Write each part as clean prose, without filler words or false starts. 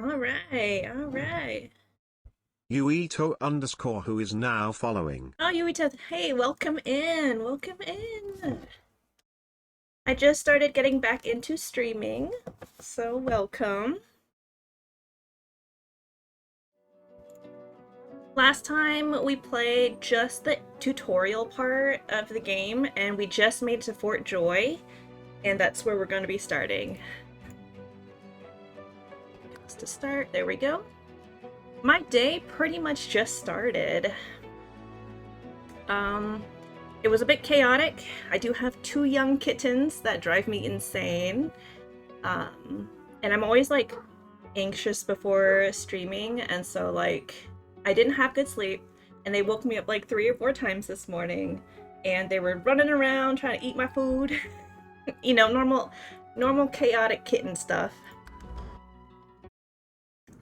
Alright, alright. Uito_, who is now following. Oh, Yuita, hey, welcome in, welcome in. I just started getting back into streaming, so welcome. Last time we played just the tutorial part of the game, and we just made it to Fort Joy, and that's where we're going to be starting. Just to start, there we go. My day pretty much just started. It was a bit chaotic. I do have two young kittens that drive me insane. And I'm always like anxious before streaming, and so like I didn't have good sleep, and they woke me up like 3 or 4 times this morning, and they were running around trying to eat my food. You know, normal chaotic kitten stuff.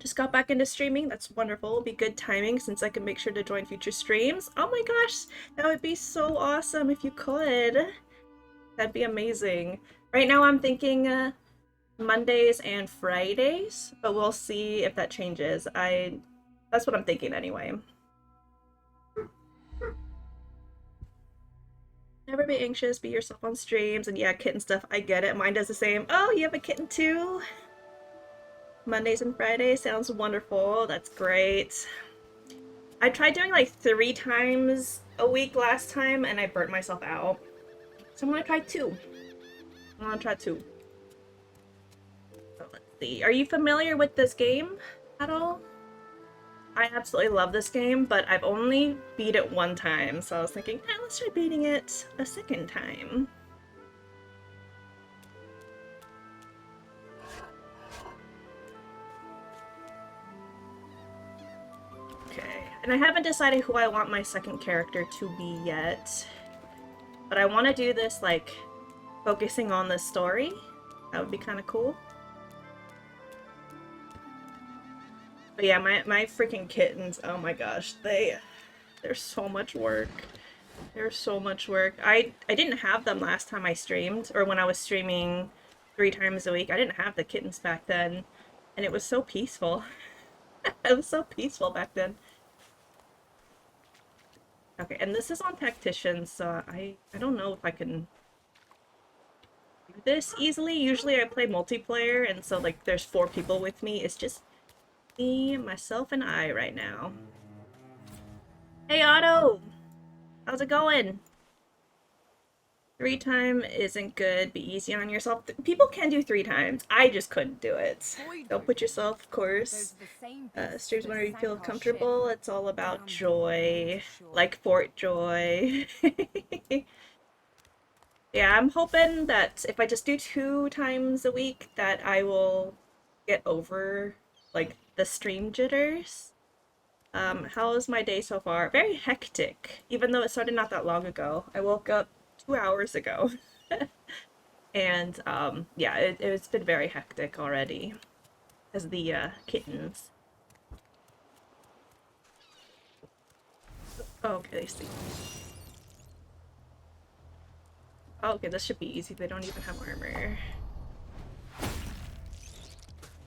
Just got back into streaming. That's wonderful. It'll be good timing since I can make sure to join future streams. Oh my gosh, that would be so awesome if you could. That'd be amazing. Right now I'm thinking Mondays and Fridays, but we'll see if that changes. That's what I'm thinking anyway. Never be anxious, be yourself on streams, and yeah, kitten stuff, I get it. Mine does the same. Oh, you have a kitten too? Mondays and Fridays sounds wonderful. That's great. I tried doing like 3 times a week last time, and I burnt myself out. So I'm gonna try 2. I'm gonna try 2. So let's see. Are you familiar with this game at all? I absolutely love this game, but I've only beat it 1 time, so I was thinking, let's try beating it a second time. Okay, and I haven't decided who I want my second character to be yet, but I want to do this, like, focusing on the story. That would be kind of cool. But yeah, my freaking kittens, oh my gosh, they're so much work. They're so much work. I didn't have them last time I streamed, or when I was streaming 3 times a week. I didn't have the kittens back then, and it was so peaceful. It was so peaceful back then. Okay, and this is on Tactician, so I don't know if I can do this easily. Usually I play multiplayer, and so like there's 4 people with me. It's just me, myself, and I right now. Hey Otto! How's it going? 3 time isn't good. Be easy on yourself. People can do 3 times. I just couldn't do it. Don't put yourself, of course. Streams whenever you feel comfortable. It's all about joy. Like Fort Joy. Yeah, I'm hoping that if I just do 2 times a week, that I will get over, like, the stream jitters. How is my day so far? Very hectic, even though it started not that long ago. I woke up 2 hours ago. And, yeah, it's been very hectic already. As the, kittens. Oh, okay, they sleep. Oh, okay, this should be easy. They don't even have armor.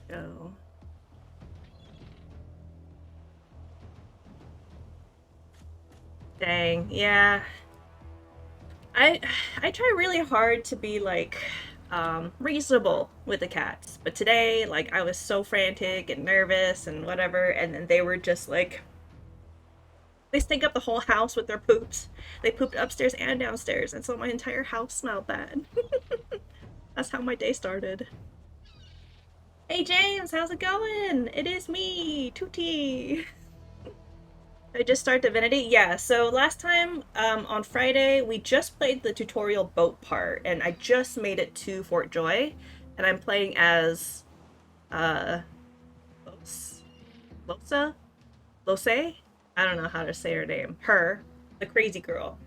Go. Dang, yeah. I try really hard to be like reasonable with the cats, but today like I was so frantic and nervous and whatever, and then they were just like they stink up the whole house with their poops. They pooped upstairs and downstairs, and so my entire house smelled bad. That's how my day started. Hey James, how's it going? It is me, Tutti. I just start Divinity? Yeah, so last time, on Friday, we just played the tutorial boat part, and I just made it to Fort Joy, and I'm playing as, uh, Losa? Lose? I don't know how to say her name. Her, the crazy girl.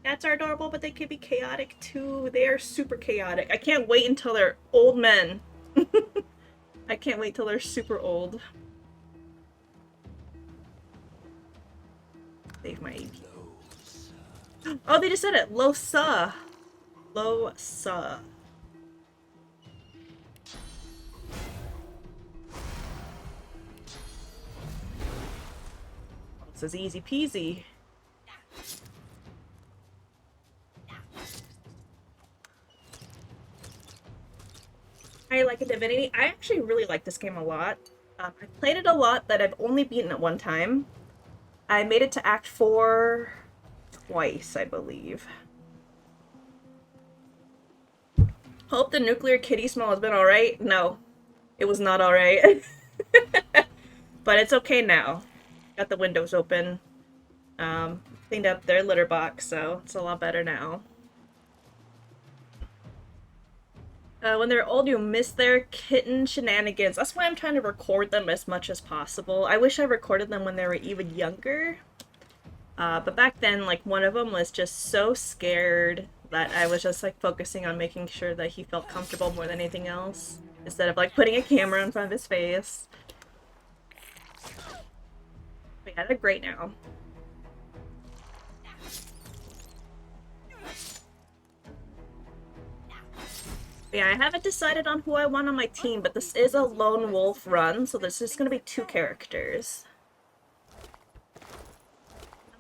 Cats are adorable, but they can be chaotic too. They are super chaotic. I can't wait until they're old men. I can't wait till they're super old. Save my AP. Oh, they just said it. Losa. Losa. This is easy peasy. I like a Divinity. I actually really like this game a lot. I've played it a lot, but I've only beaten it one time. I made it to Act 4 twice, I believe. Hope the nuclear kitty smell has been alright. No, it was not alright. But it's okay now. Got the windows open. Cleaned up their litter box, so it's a lot better now. When they're old, you miss their kitten shenanigans. That's why I'm trying to record them as much as possible. I wish I recorded them when they were even younger. But back then, like, one of them was just so scared that I was just, like, focusing on making sure that he felt comfortable more than anything else. Instead of, like, putting a camera in front of his face. But yeah, they're great now. Yeah, I haven't decided on who I want on my team, but this is a lone wolf run, so there's just gonna be 2 characters.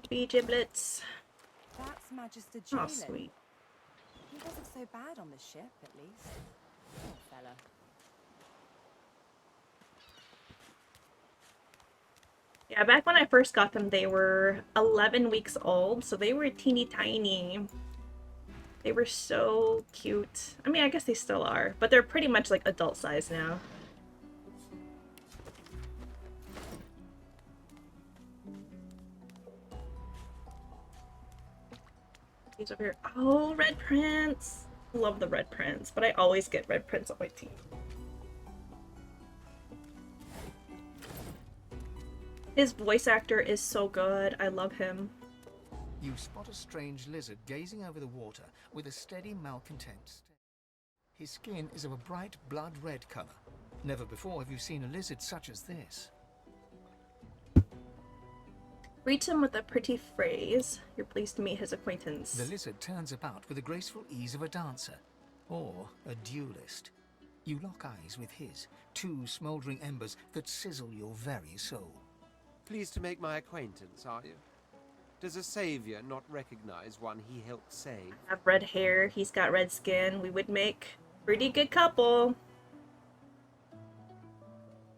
Be giblets. That's Magister Oh, Jalen. sweet. He wasn't so bad on the ship, at least. Poor fella. Yeah, back when I first got them, they were 11 weeks old, so they were teeny tiny. They were so cute. I mean, I guess they still are, but they're pretty much like adult size now. He's over here. Oh, Red Prince! Love the Red Prince, but I always get Red Prince on my team. His voice actor is so good. I love him. You spot a strange lizard gazing over the water with a steady, malcontent stare. His skin is of a bright blood-red color. Never before have you seen a lizard such as this. Greet him with a pretty phrase. You're pleased to meet his acquaintance. The lizard turns about with the graceful ease of a dancer, or a duelist. You lock eyes with his, 2 smoldering embers that sizzle your very soul. Pleased to make my acquaintance, are you? Does a savior not recognize one he helped save? I have red hair, he's got red skin. We would make a pretty good couple.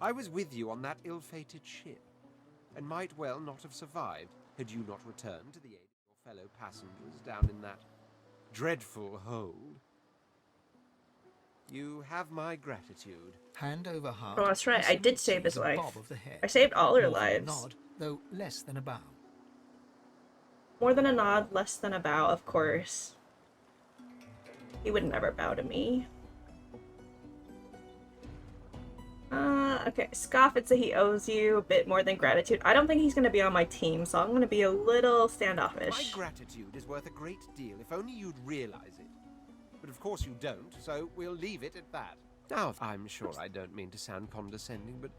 I was with you on that ill-fated ship, and might well not have survived had you not returned to the aid of your fellow passengers down in that dreadful hold. You have my gratitude. Hand over heart. Oh, that's right. I did save his a life. bob of the head. I saved all her More than a lives. nod, though less than a bow. More than a nod, less than a bow, of course. He would never bow to me. Okay. Scoff and say he owes you a bit more than gratitude. I don't think he's gonna be on my team, so I'm gonna be a little standoffish. My gratitude is worth a great deal, if only you'd realize it. But of course you don't, so we'll leave it at that. Now, I'm sure I don't mean to sound condescending, but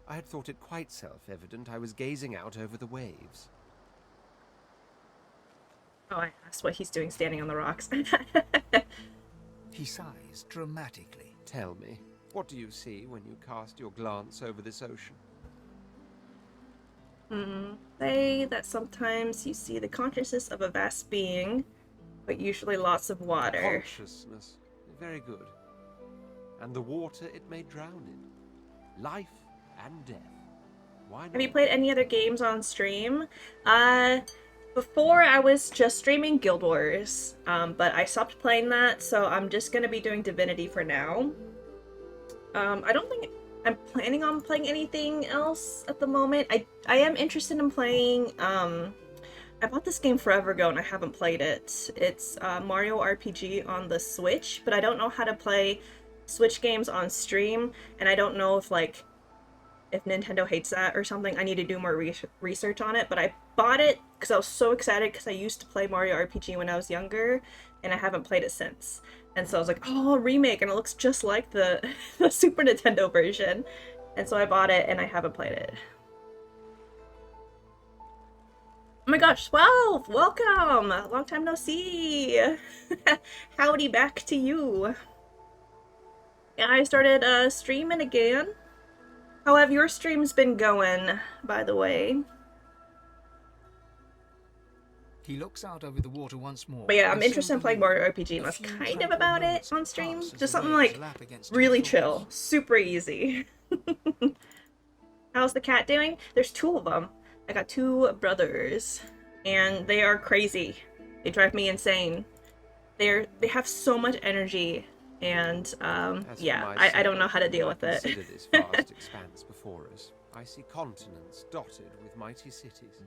I had thought it quite self-evident I was gazing out over the waves. Oh, I asked what he's doing standing on the rocks. He sighs dramatically. Tell me, what do you see when you cast your glance over this ocean? Say that sometimes you see the consciousness of a vast being, but usually lots of water. Consciousness. Very good. And the water it may drown in. Life and death. Why not? Have you played any other games on stream? Before I was just streaming Guild Wars, but I stopped playing that, so I'm just gonna be doing Divinity for now. I don't think I'm planning on playing anything else at the moment. I am interested in playing, I bought this game forever ago and I haven't played it. It's Mario RPG on the Switch, but I don't know how to play Switch games on stream, and I don't know if if Nintendo hates that or something. I need to do more research on it, but I bought it because I was so excited because I used to play Mario RPG when I was younger, and I haven't played it since. And so I was like, oh, remake, and it looks just like the, the Super Nintendo version. And so I bought it, and I haven't played it. Oh my gosh, 12! Welcome! Long time no see! Howdy back to you. Yeah, I started streaming again. How have your streams been going, by the way? He looks out over the water once more. But yeah, I'm and interested in soon playing below, Mario RPG, and a that's few kind of tranquil about it moments on stream. pass as Just the something waves like lap against really your chill, shoulders. super easy. How's the cat doing? There's two of them. I got two brothers, and they are crazy. They drive me insane. They have so much energy, and As for yeah, I don't know myself, how to deal when with I it. consider this vast expanse before us, I see continents dotted with mighty cities.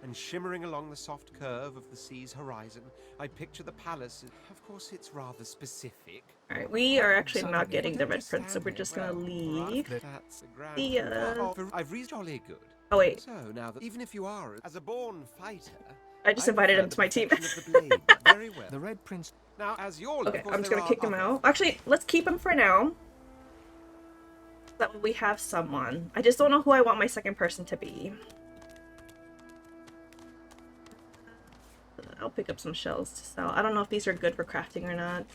And shimmering along the soft curve of the sea's horizon, I picture the palace. Of course, it's rather specific. All right, we are actually not Suddenly, getting the But red print, so we're just gonna leave. That's a grand See ya. I've reached jolly good. Oh wait, So now that even if you are as a born fighter, I just invited prefer him the to my team. perfection of the blade. Very well. The Red Prince. Now, as you're Okay, I'm just gonna kick him out. Actually, let's keep him for now. That way we have someone. I just don't know who I want my second person to be. I'll pick up some shells to sell. I don't know if these are good for crafting or not.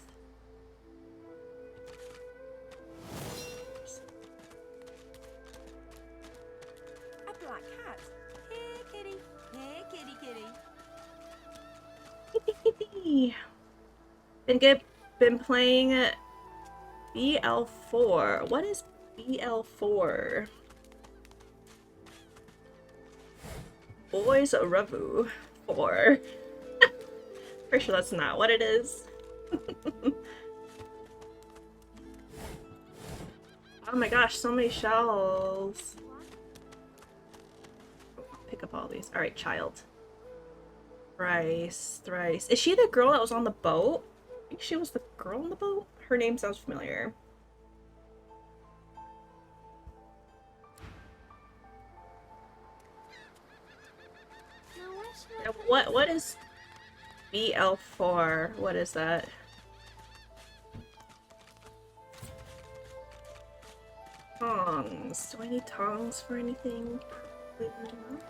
A black cat. Here, kitty. Here, kitty, kitty. Been playing BL4. What is BL4? Boys Revu 4. Pretty sure that's not what it is. Oh my gosh, so many shells. Pick up all these. Alright, child. Thrice. Is she the girl that was on the boat? I think she was the girl on the boat? Her name sounds familiar. Now, what is BL4? What is that? Tongs. Do I need tongs for anything? Probably not.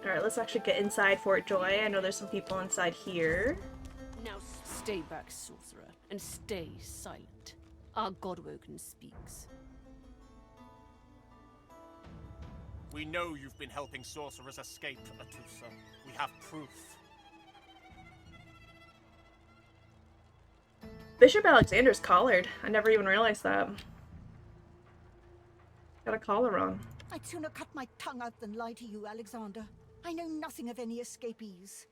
Alright, let's actually get inside Fort Joy. I know there's some people inside here. Now stay back, sorcerer, and stay silent. Our Godwoken speaks. We know you've been helping sorcerers escape, Atusa. We have proof. Bishop Alexander's collared. I never even realized that. Got a collar on. I'd sooner cut my tongue out than lie to you, Alexander. I know nothing of any escapees.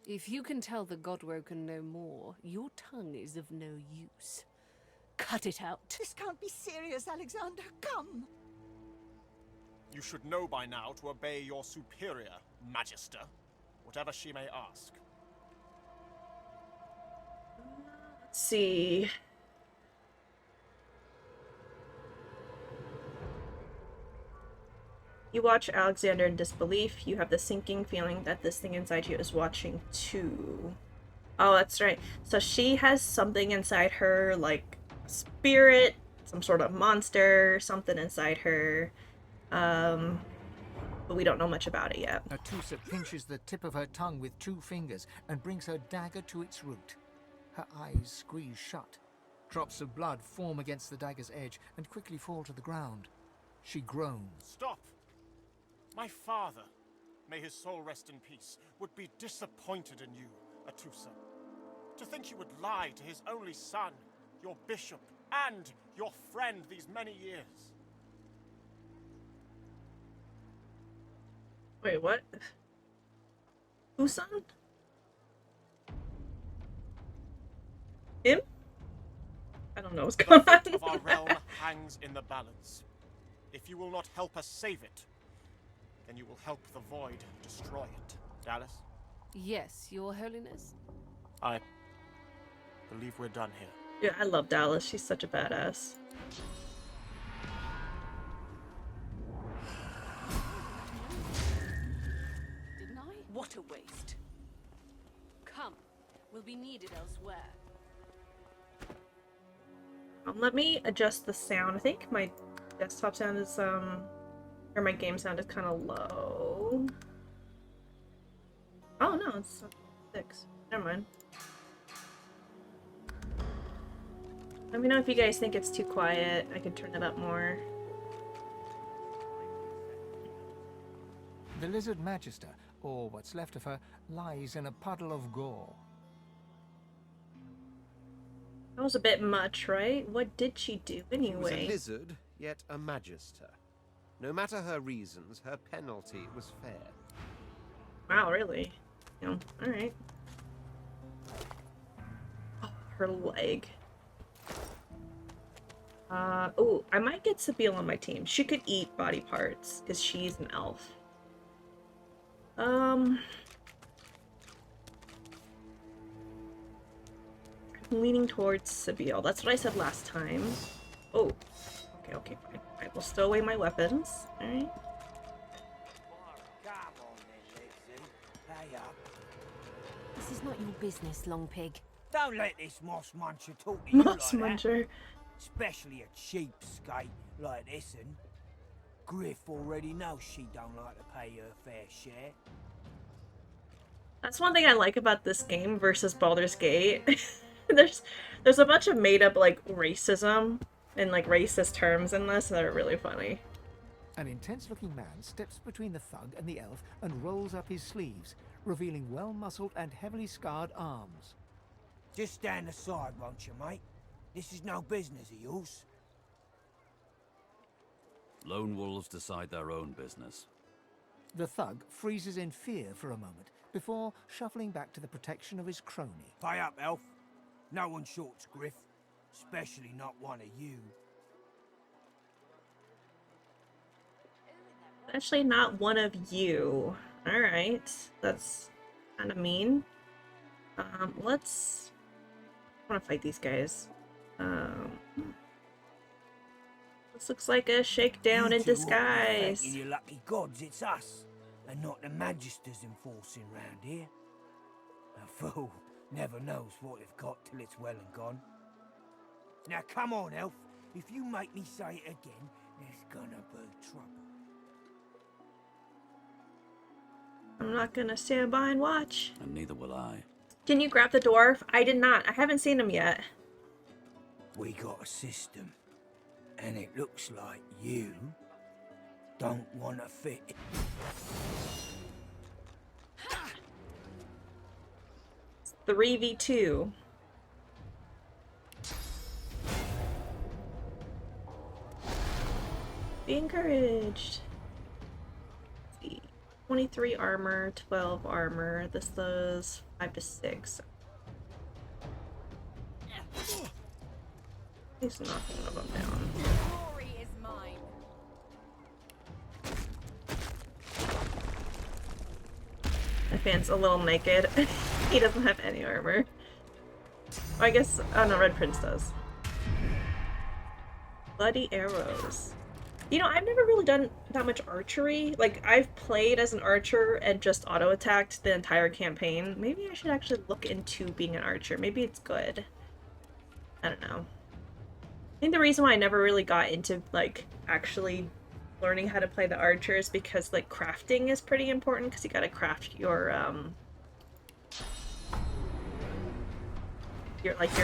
If you can tell the Godwoken no more, your tongue is of no use. Cut it out. This can't be serious, Alexander. Come! You should know by now to obey your superior, Magister, whatever she may ask. Let's see. You watch Alexander in disbelief. You have the sinking feeling that this thing inside you is watching too. Oh, that's right. So she has something inside her, like a spirit, some sort of monster, something inside her. But we don't know much about it yet. Atusa pinches the tip of her tongue with 2 fingers and brings her dagger to its root. Her eyes squeeze shut. Drops of blood form against the dagger's edge and quickly fall to the ground. She groans. Stop! My father, may his soul rest in peace, would be disappointed in you, Atusa. To think you would lie to his only son, your bishop, and your friend these many years. Wait, what? Whose son? Him? I don't know what's The going on. fate of our realm hangs in the balance. If you will not help us save it, then you will help the Void destroy it. Dallas? Yes, your holiness. I believe we're done here. Yeah, I love Dallas. She's such a badass. Didn't I? What a waste. Come, we'll be needed elsewhere. Let me adjust the sound. I think my desktop sound is, or my game sound is kind of low. Oh no, it's 6. Never mind. Let me know if you guys think it's too quiet. I could turn it up more. The lizard magister, or what's left of her, lies in a puddle of gore. That was a bit much, right? What did she do She was anyway? a lizard, yet a magister. No matter her reasons, her penalty was fair. Wow, really? You know, alright. Oh, her leg. Oh, I might get Sabine on my team. She could eat body parts, because she's an elf. I'm leaning towards Sabine. That's what I said last time. Oh. Okay, fine. I will stow away my weapons. Alright. This is not your business, Long Pig. Don't let this moss muncher talk to you Moss like that. muncher. Especially a cheapskate like this one. Griff already knows she don't like to pay her fair share. That's one thing I like about this game versus Baldur's Gate. there's a bunch of made up like racism and like racist terms in this that are really funny. An intense-looking man steps between the thug and the elf and rolls up his sleeves, revealing well-muscled and heavily scarred arms. Just stand aside, won't you, mate? This is no business of yours. Lone wolves decide their own business. The thug freezes in fear for a moment before shuffling back to the protection of his crony. Pay up, elf. No one shorts Griff. Especially not one of you. Actually, not one of you. Alright. That's kind of mean. Let's... I want to fight these guys. This looks like a shakedown You in two ought to be disguise. thanking your lucky gods it's us, and not the magisters enforcing round here. A fool never knows what they've got till it's well and gone. Now come on, elf. If you make me say it again, there's gonna be trouble. I'm not gonna stand by and watch. And neither will I. Can you grab the dwarf? I did not. I haven't seen him yet. We got a system, and it looks like you don't want to fit it. 3v2. Be encouraged. Let's see. 23 armor, 12 armor. This does 5 to 6. He's knocking one of them down. Glory is mine. My fan's a little naked. He doesn't have any armor. Oh, I guess, oh no, Red Prince does. Bloody arrows. You know, I've never really done that much archery. Like, I've played as an archer and just auto-attacked the entire campaign. Maybe I should actually look into being an archer. Maybe it's good. I don't know. I think the reason why I never really got into, like, actually learning how to play the archer is because, like, crafting is pretty important because you gotta craft your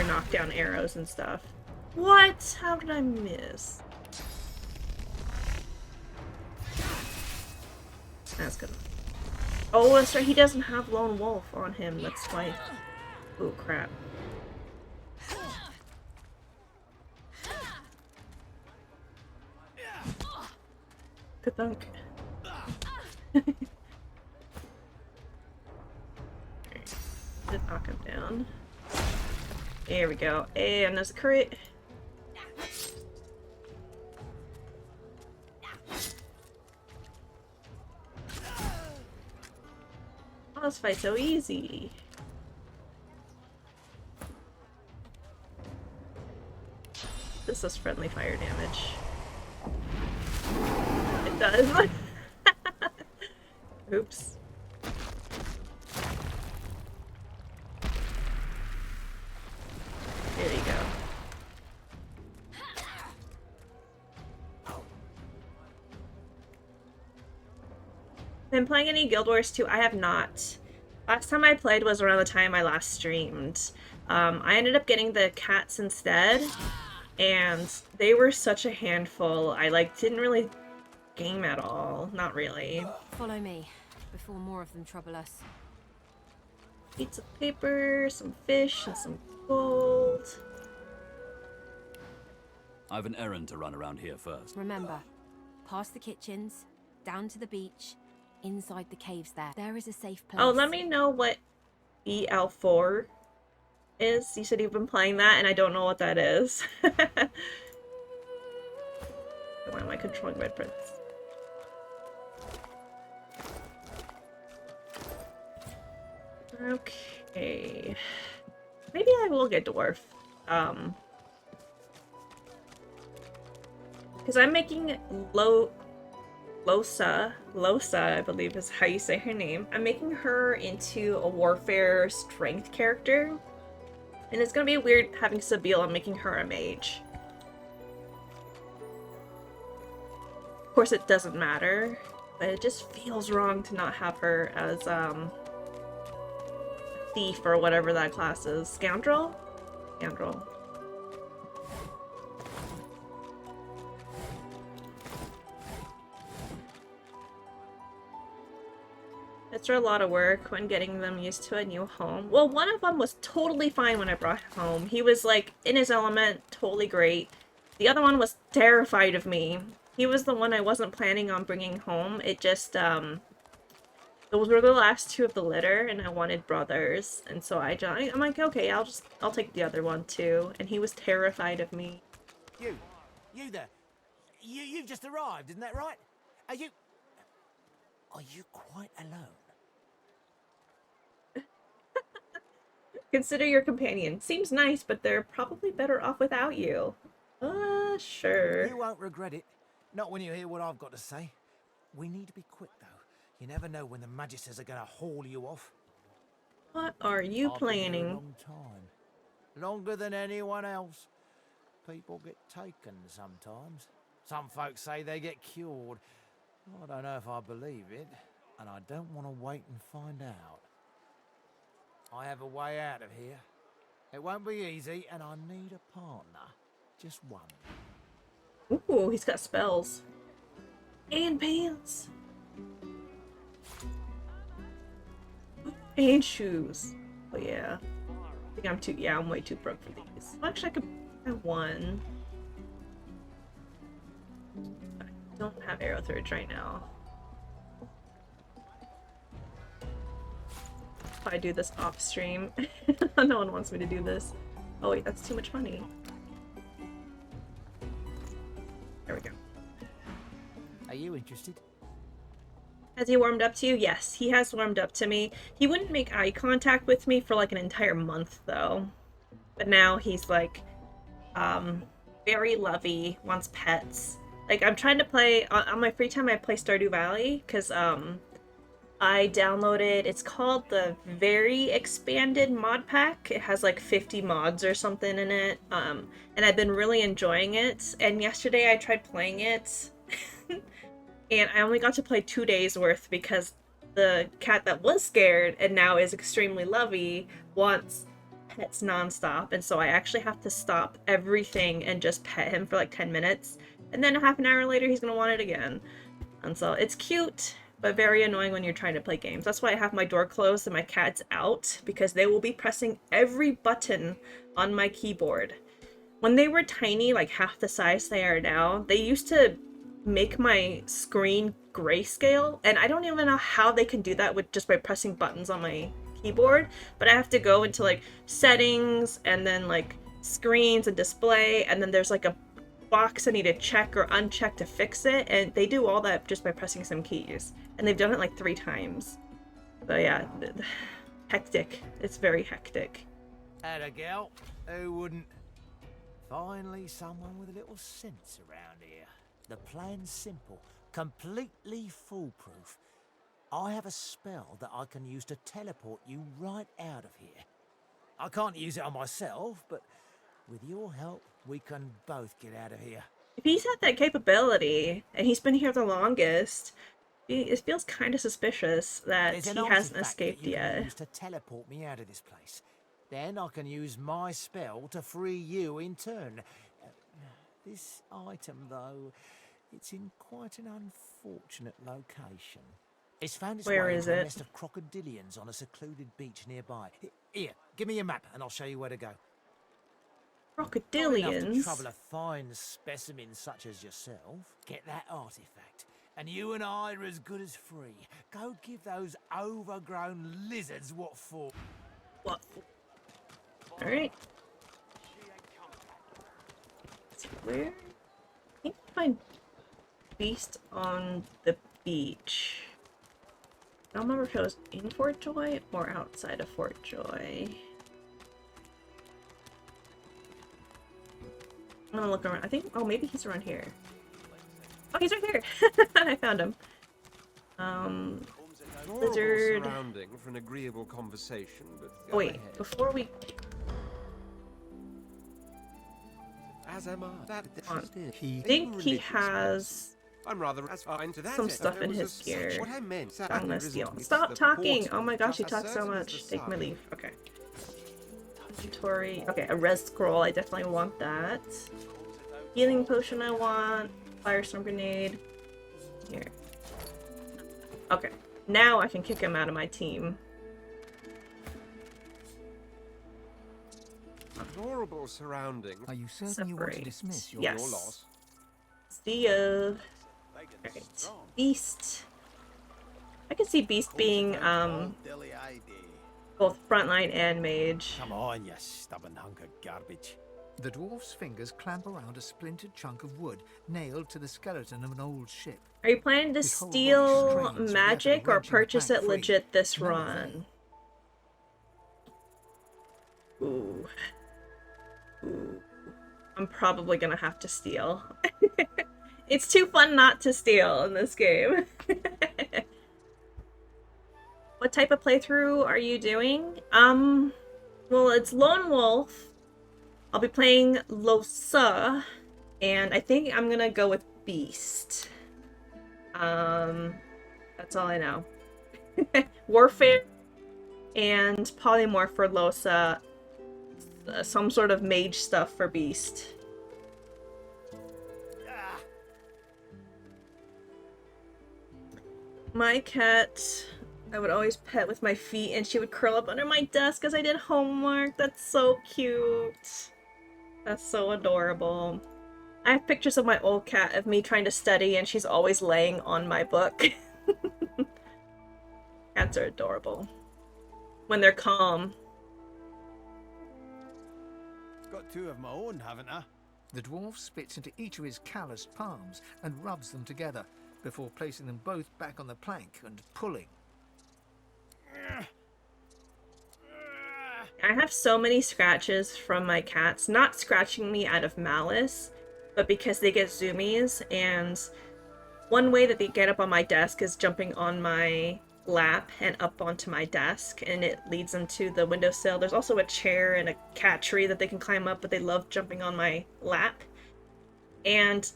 knockdown arrows and stuff. What? How did I miss? That's good. Oh, that's right. He doesn't have Lone Wolf on him. That's why. Oh, crap. Good thunk. Did knock him down. There we go. And there's a crit. Oh, this fight's so easy. This does friendly fire damage. It does. Oops. There you go. Been playing any Guild Wars 2? I have not. Last time I played was around the time I last streamed. I ended up getting the cats instead, and they were such a handful. I didn't really game at all. Not really. Follow me, before more of them trouble us. Pizza paper, some fish, and some gold. I have an errand to run around here first. Remember, past the kitchens, down to the beach, inside the caves there. There is a safe place. Oh, let me know what EL4 is. You said you've been playing that, and I don't know what that is. Why am I controlling red prints? Okay. Maybe I will get dwarf. Because I'm making Losa, I believe is how you say her name. I'm making her into a warfare strength character. And it's gonna be weird having Sabine and making her a mage. Of course it doesn't matter, but it just feels wrong to not have her as a thief or whatever that class is. Scoundrel? Scoundrel. It's a lot of work when getting them used to a new home. Well, one of them was totally fine when I brought him home. He was like in his element, totally great. The other one was terrified of me. He was the one I wasn't planning on bringing home. It just, those were the last two of the litter, and I wanted brothers. And so I'm like, okay, I'll take the other one too. And he was terrified of me. You there. You've just arrived, isn't that right? Are you quite alone? Consider your companion. Seems nice, but they're probably better off without you. Sure. You won't regret it. Not when you hear what I've got to say. We need to be quick, though. You never know when the Magisters are going to haul you off. What are you I've been here planning? a long time. Longer than anyone else. People get taken sometimes. Some folks say they get cured. I don't know if I believe it, and I don't want to wait and find out. I have a way out of here. It won't be easy, and I need a partner. Just one. Ooh, he's got spells. And pants. And shoes. Oh yeah. I think I'm way too broke for these. Well, actually, I could have one. I don't have arrow thirds right now. If I do this off stream. No one wants me to do this. Oh wait, that's too much money. There we go. Are you interested? Has he warmed up to you? Yes, he has warmed up to me. He wouldn't make eye contact with me for like an entire month though. But now he's like, very lovey, wants pets. Like I'm trying to play, on my free time I play Stardew Valley, because I downloaded, it's called the Very Expanded Mod Pack. It has like 50 mods or something in it. And I've been really enjoying it. And yesterday I tried playing it. And I only got to play 2 days worth because the cat that was scared and now is extremely lovey wants pets nonstop. And so I actually have to stop everything and just pet him for like 10 minutes. And then a half an hour later, he's going to want it again. And so it's cute, but very annoying when you're trying to play games. That's why I have my door closed and my cat's out, because they will be pressing every button on my keyboard. When they were tiny, like half the size they are now, they used to make my screen grayscale, and I don't even know how they can do that with just by pressing buttons on my keyboard, but I have to go into like settings and then like screens and display, and then there's like a box I need to check or uncheck to fix it, and they do all that just by pressing some keys, and they've done it like 3 times. But yeah, hectic. It's very hectic. Atta gal, who wouldn't? Finally someone with a little sense around here. The plan's simple, completely foolproof. I have a spell that I can use to teleport you right out of here. I can't use it on myself, but with your help, we can both get out of here. If he's had that capability, and he's been here the longest, it feels kind of suspicious that There's an he hasn't artifact escaped that you can yet. use to teleport me out of this place. Then I can use my spell to free you in turn. This item, though, It's in quite an unfortunate location. It's found its Where way is into a it? nest of crocodilians on a secluded beach nearby. Here, give me your map and I'll show you where to go. Not enough to Crocodilians? trouble a fine specimen such as yourself. Get that artifact, and you and I are as good as free. Go give those overgrown lizards what for. What? Alright. Where? I think I find Beast on the beach. I don't remember if it was in Fort Joy or outside of Fort Joy. I'm gonna look around. I think, oh, maybe he's around here. Oh, he's right there! I found him. Adorable Lizard. surrounding for an agreeable conversation, but Oh, go wait, ahead. before we... As am I. That On. is it. I think he has I'm rather as fine to that. some end. stuff There in was his a gear. What I meant. I'm gonna isn't steal. it's Stop the talking! port Oh my gosh, you as talk so certain as much. the Take my sun. leave. Okay. Inventory. Okay, a res scroll. I definitely want that. Healing potion I want. Firestorm grenade. Here. Okay. Now I can kick him out of my team. Adorable surrounding. Are you certain you want to Separate. dismiss your Yes. loss? See ya. Alright. Beast. I can see Beast being, both frontline and mage. Come on, you stubborn hunk of garbage. The dwarf's fingers clamp around a splintered chunk of wood nailed to the skeleton of an old ship. Are you planning to His whole body steal strains with the magic effort of or wrenching the purchase plank it free. legit this No run? Ooh. Ooh. I'm probably gonna have to steal. It's too fun not to steal in this game. What type of playthrough are you doing? Well, it's Lone Wolf. I'll be playing Losa, and I think I'm gonna go with Beast. That's all I know. Warfare and Polymorph for Losa. Some sort of mage stuff for Beast. My cat, I would always pet with my feet, and she would curl up under my desk as I did homework. That's so cute. That's so adorable. I have pictures of my old cat of me trying to study, and she's always laying on my book. Cats are adorable. When they're calm. Got two of my own, haven't I? The dwarf spits into each of his calloused palms and rubs them together before placing them both back on the plank and pulling. I have so many scratches from my cats, not scratching me out of malice, but because they get zoomies, and one way that they get up on my desk is jumping on my lap and up onto my desk, and it leads them to the windowsill. There's also a chair and a cat tree that they can climb up, but they love jumping on my lap. And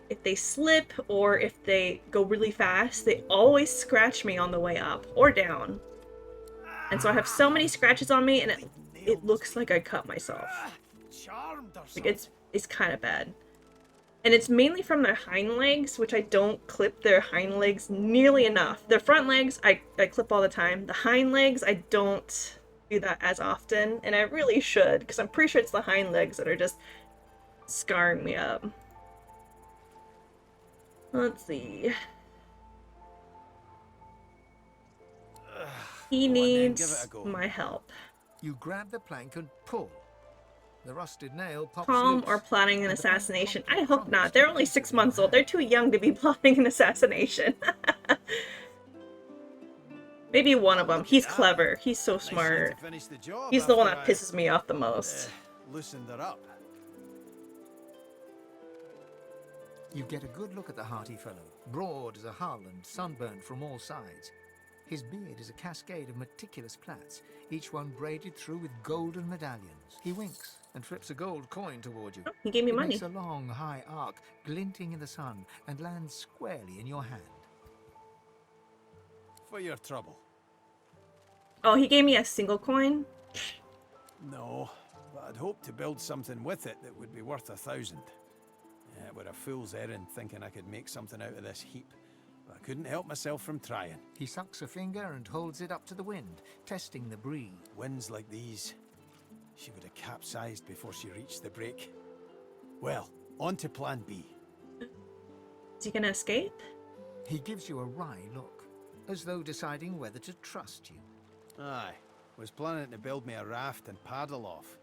if they slip or if they go really fast, they always scratch me on the way up or down. And so I have so many scratches on me, and it looks like I cut myself. Like it's kind of bad. And it's mainly from their hind legs, which I don't clip their hind legs nearly enough. Their front legs, I clip all the time. The hind legs, I don't do that as often, and I really should, because I'm pretty sure it's the hind legs that are just scarring me up. Let's see. He needs my help. You grab the plank and pull. The rusted nail pops Calm loose, or plotting an and the plank assassination? I promptly hope crumbles not. to They're only pieces 6 in months your old. They're too young to be plotting an assassination. Maybe one of them. He's clever. He's so smart. He's the one that pisses me off the most. Loosened her up. You get a good look at the hearty fellow, broad as a hull and sunburnt from all sides. His beard is a cascade of meticulous plaits, each one braided through with golden medallions. He winks and flips a gold coin toward you. Oh, he gave me It money. makes a long, high arc, glinting in the sun, and lands squarely in your hand. For your trouble. Oh, he gave me a single coin? No, but I'd hoped to build something with it that would be worth 1,000. It were a fool's errand thinking I could make something out of this heap, but I couldn't help myself from trying. He sucks a finger and holds it up to the wind, testing the breeze. Winds like these, she would have capsized before she reached the break. Well, on to plan B. Is he gonna escape? He gives you a wry look, as though deciding whether to trust you. Aye, was planning to build me a raft and paddle off.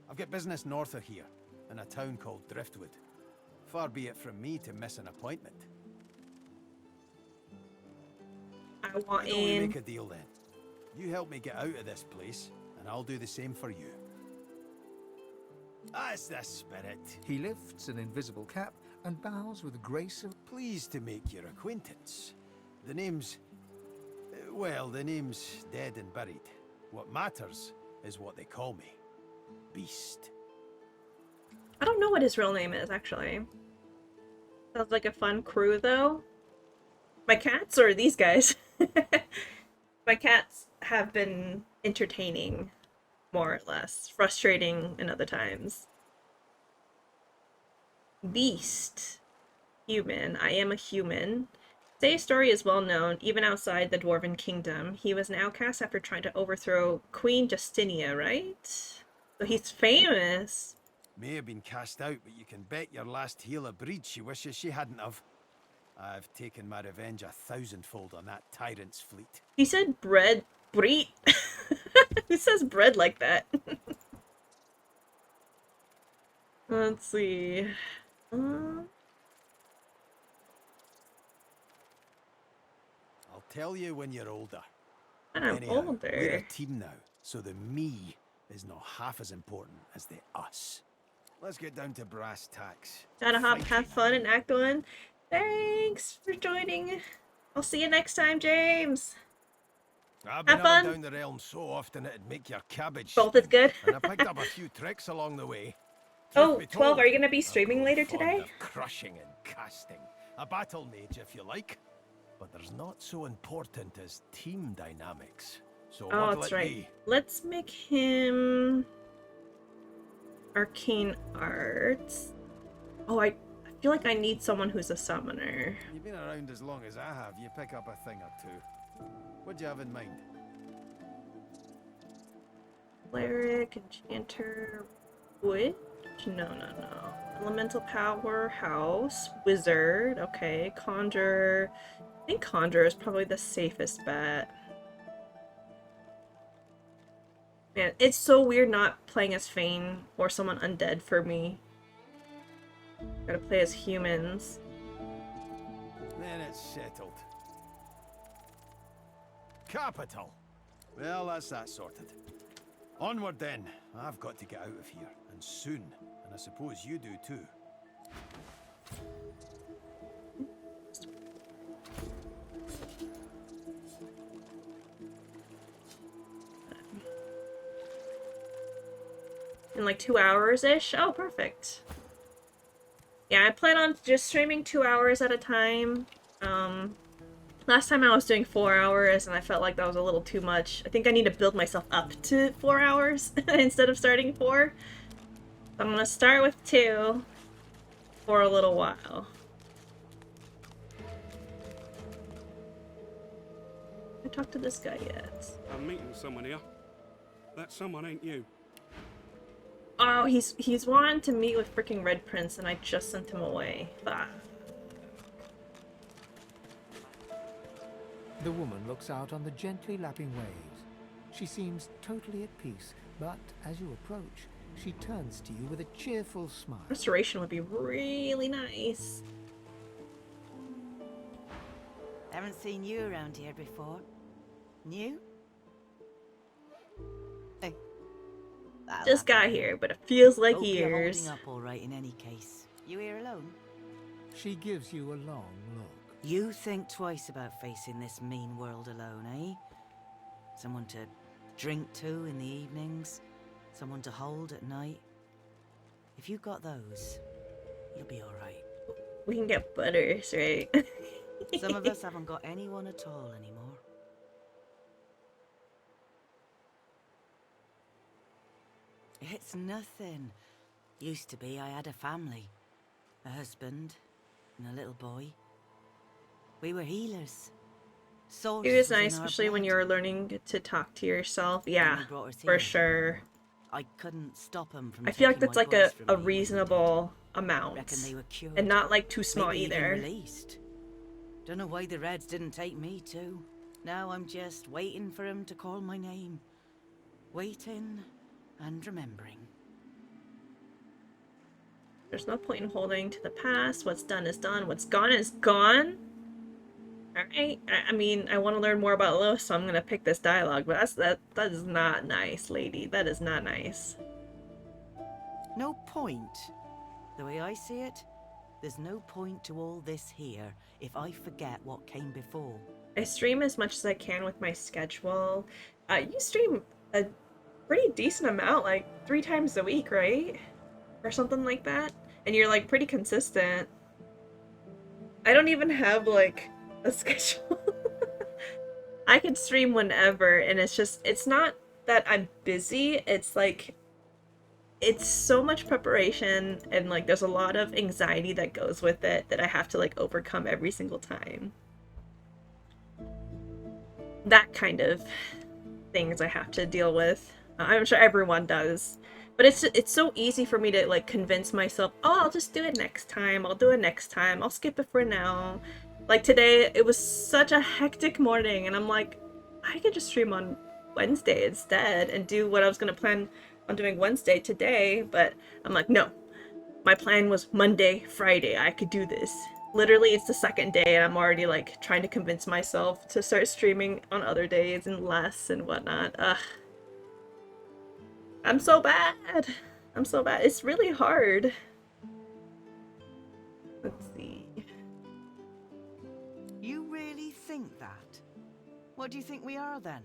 I've got business north of here, in a town called Driftwood. Far be it from me to miss an appointment. I want Why don't we in. make a deal then? You help me get out of this place, and I'll do the same for you. That's the spirit. He lifts an invisible cap and bows with a grace of... Pleased to make your acquaintance. The name's... well, the name's dead and buried. What matters is what they call me. Beast. I don't know what his real name is, actually. Sounds like a fun crew, though. My cats or these guys? My cats have been entertaining, more or less. Frustrating in other times. Beast. Human. I am a human. Say's story is well known, even outside the Dwarven Kingdom. He was an outcast after trying to overthrow Queen Justinia, right? So he's famous. May have been cast out, but you can bet your last heel of breed she wishes she hadn't have. I've taken my revenge 1,000-fold on that tyrant's fleet. He said bread. Breed? Who says bread like that? Let's see. I'll tell you when you're older. I'm Anyhow, We're older. a team now, so the me is not half as important as the us. Let's get down to brass tacks. Gotta have fun and act one. Thanks for joining. I'll see you next time, James. I've been Have up and fun. down the realm so often it'd make your cabbage Both is stink, good. and I picked up a few tricks along the way. Oh, Truth be 12, told, are you gonna be I'm streaming later fond today? of crushing and casting. A battle mage, if you like. But there's not so important as team dynamics. So Oh, what'll that's it right. be? Let's make him arcane arts. Oh, I feel like I need someone who's a summoner. You've been around as long as I have. You pick up a thing or two. What do you have in mind? Cleric, enchanter, witch? No. Elemental powerhouse, wizard. Okay, conjure. I think conjure is probably the safest bet. Man, it's so weird not playing as Fane or someone undead for me. Gotta play as humans. Then it's settled. Capital. Well, that's that sorted. Onward then. I've got to get out of here, and soon. And I suppose you do too. In like 2 hours-ish? Oh, perfect. Yeah, I plan on just streaming 2 hours at a time. Last time I was doing 4 hours, and I felt like that was a little too much. I think I need to build myself up to 4 hours instead of starting 4. I'm gonna start with 2 for a little while. I talked to this guy yet. I'm meeting someone here. That someone ain't you. Oh, he's wanting to meet with freaking Red Prince, and I just sent him away. Ah. The woman looks out on the gently lapping waves. She seems totally at peace, but as you approach, she turns to you with a cheerful smile. Restoration would be really nice. Haven't seen you around here before. New? Hey. Just got here, but it feels like Hope years. You're holding up all right in any case. You here alone? She gives you a long look. You think twice about facing this mean world alone, eh? Someone to drink to in the evenings, someone to hold at night. If you got those, you'll be alright. We can get butters, right? Some of us haven't got anyone at all anymore. It's nothing. Used to be I had a family. a husband, and a little boy. We were healers. It was In nice, our especially when blood. you're learning to talk to yourself. Then Yeah, they brought us for here. sure. I couldn't stop them from I feel like taking that's my like boys a from me when they reasonable did. amount. Reckon they were cured. And not like too small Maybe even either. released. Don't know why the Reds didn't take me too. Now I'm just waiting for him to call my name. Waiting and remembering. There's no point in holding to the past. What's done is done. What's gone is gone. Alright. I mean, I want to learn more about Lewis, so I'm gonna pick this dialogue, but that is not nice, lady. That is not nice. No point. The way I see it, there's no point to all this here if I forget what came before. I stream as much as I can with my schedule. You stream a pretty decent amount, like 3 times a week, right? Or something like that? And you're like pretty consistent. I don't even have like a schedule. I can stream whenever, and it's not that I'm busy, it's like it's so much preparation, and like there's a lot of anxiety that goes with it that I have to like overcome every single time. That kind of things I have to deal with. I'm sure everyone does. But it's so easy for me to like convince myself, oh, I'll just do it next time. I'll do it next time. I'll skip it for now. Like today, it was such a hectic morning, and I'm like, I could just stream on Wednesday instead and do what I was gonna plan on doing Wednesday today, but I'm like, no. My plan was Monday, Friday. I could do this. Literally, it's the second day, and I'm already like trying to convince myself to start streaming on other days and less and whatnot. Ugh. I'm so bad. I'm so bad. It's really hard. Let's see. You really think that? What do you think we are then?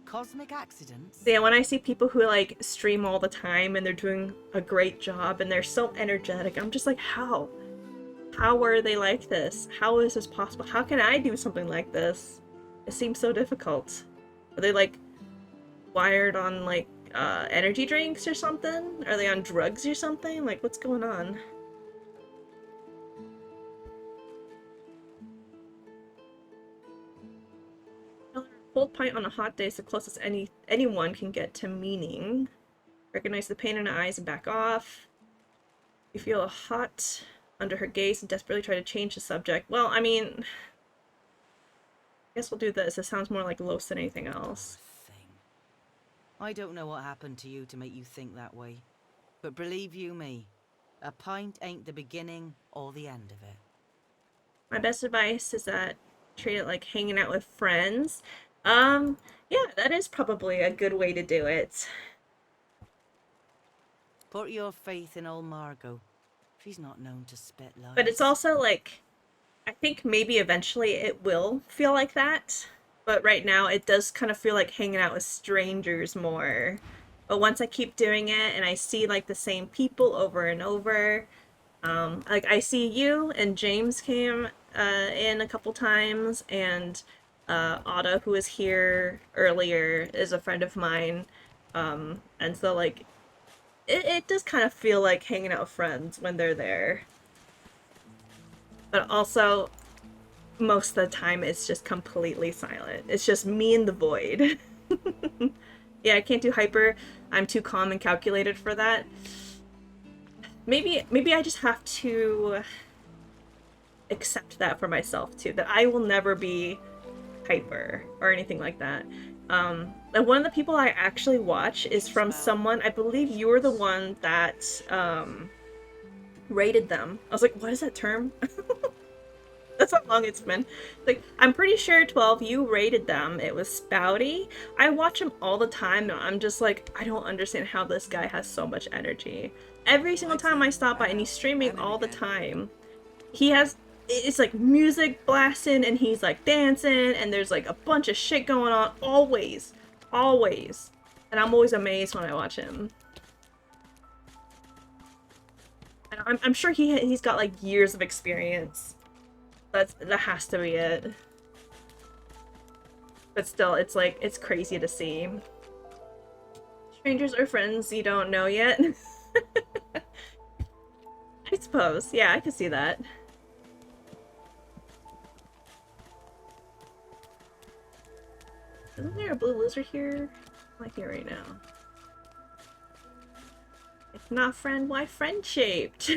Cosmic accidents? Yeah, when I see people who like stream all the time and they're doing a great job and they're so energetic, I'm just like, how? How are they like this? How is this possible? How can I do something like this? It seems so difficult. Are they like wired on like energy drinks or something? Are they on drugs or something? Like, what's going on? Whole pint on a hot day is the closest anyone can get to meaning. Recognize the pain in her eyes and back off. You feel hot under her gaze and desperately try to change the subject. Well, I mean, I guess we'll do this. It sounds more like Los than anything else. I don't know what happened to you to make you think that way. But believe you me, a pint ain't the beginning or the end of it. My best advice is that treat it like hanging out with friends. Yeah, that is probably a good way to do it. Put your faith in old Margot. She's not known to spit lies. But it's also like, I think maybe eventually it will feel like that. But right now it does kind of feel like hanging out with strangers more. But once I keep doing it and I see like the same people over and over, like I see you and James came in a couple times, and Otto, who was here earlier, is a friend of mine. And so like it does kind of feel like hanging out with friends when they're there. But also, most of the time it's just completely silent. It's just me and the void. Yeah, I can't do hyper. I'm too calm and calculated for that. Maybe I just have to accept that for myself too, that I will never be hyper or anything like that. And one of the people I actually watch is from someone, I believe you were the one that rated them. I was like, what is that term? That's how long it's been. Like, I'm pretty sure 12, you rated them. It was Spouty. I watch him all the time, and I'm just like, I don't understand how this guy has so much energy. Every single time I stop by, and he's streaming all the time, he has, it's like music blasting, and he's like dancing, and there's like a bunch of shit going on, always. Always. And I'm always amazed when I watch him. And I'm sure he's got like years of experience. That has to be it. But still, it's like, it's crazy to see. Strangers or friends you don't know yet. suppose. Yeah, I could see that. Isn't there a blue lizard here? I'm like here right now. If not friend, why friend-shaped?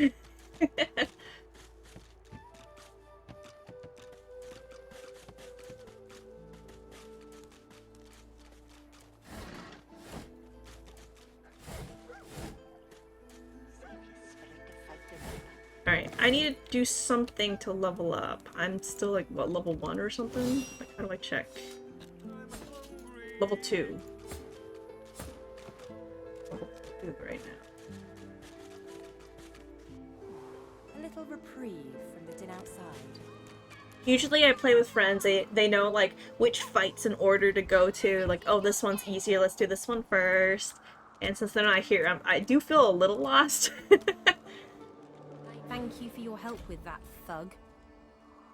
Alright, I need to do something to level up. I'm still like, what, level 1 or something? Like, how do I check? Level 2. Level 2 right now. A little reprieve from the din outside. Usually I play with friends, they know like which fights in order to go to, like, oh, this one's easier, let's do this one first. And since they're not here, I do feel a little lost. Thank you for your help with that, thug.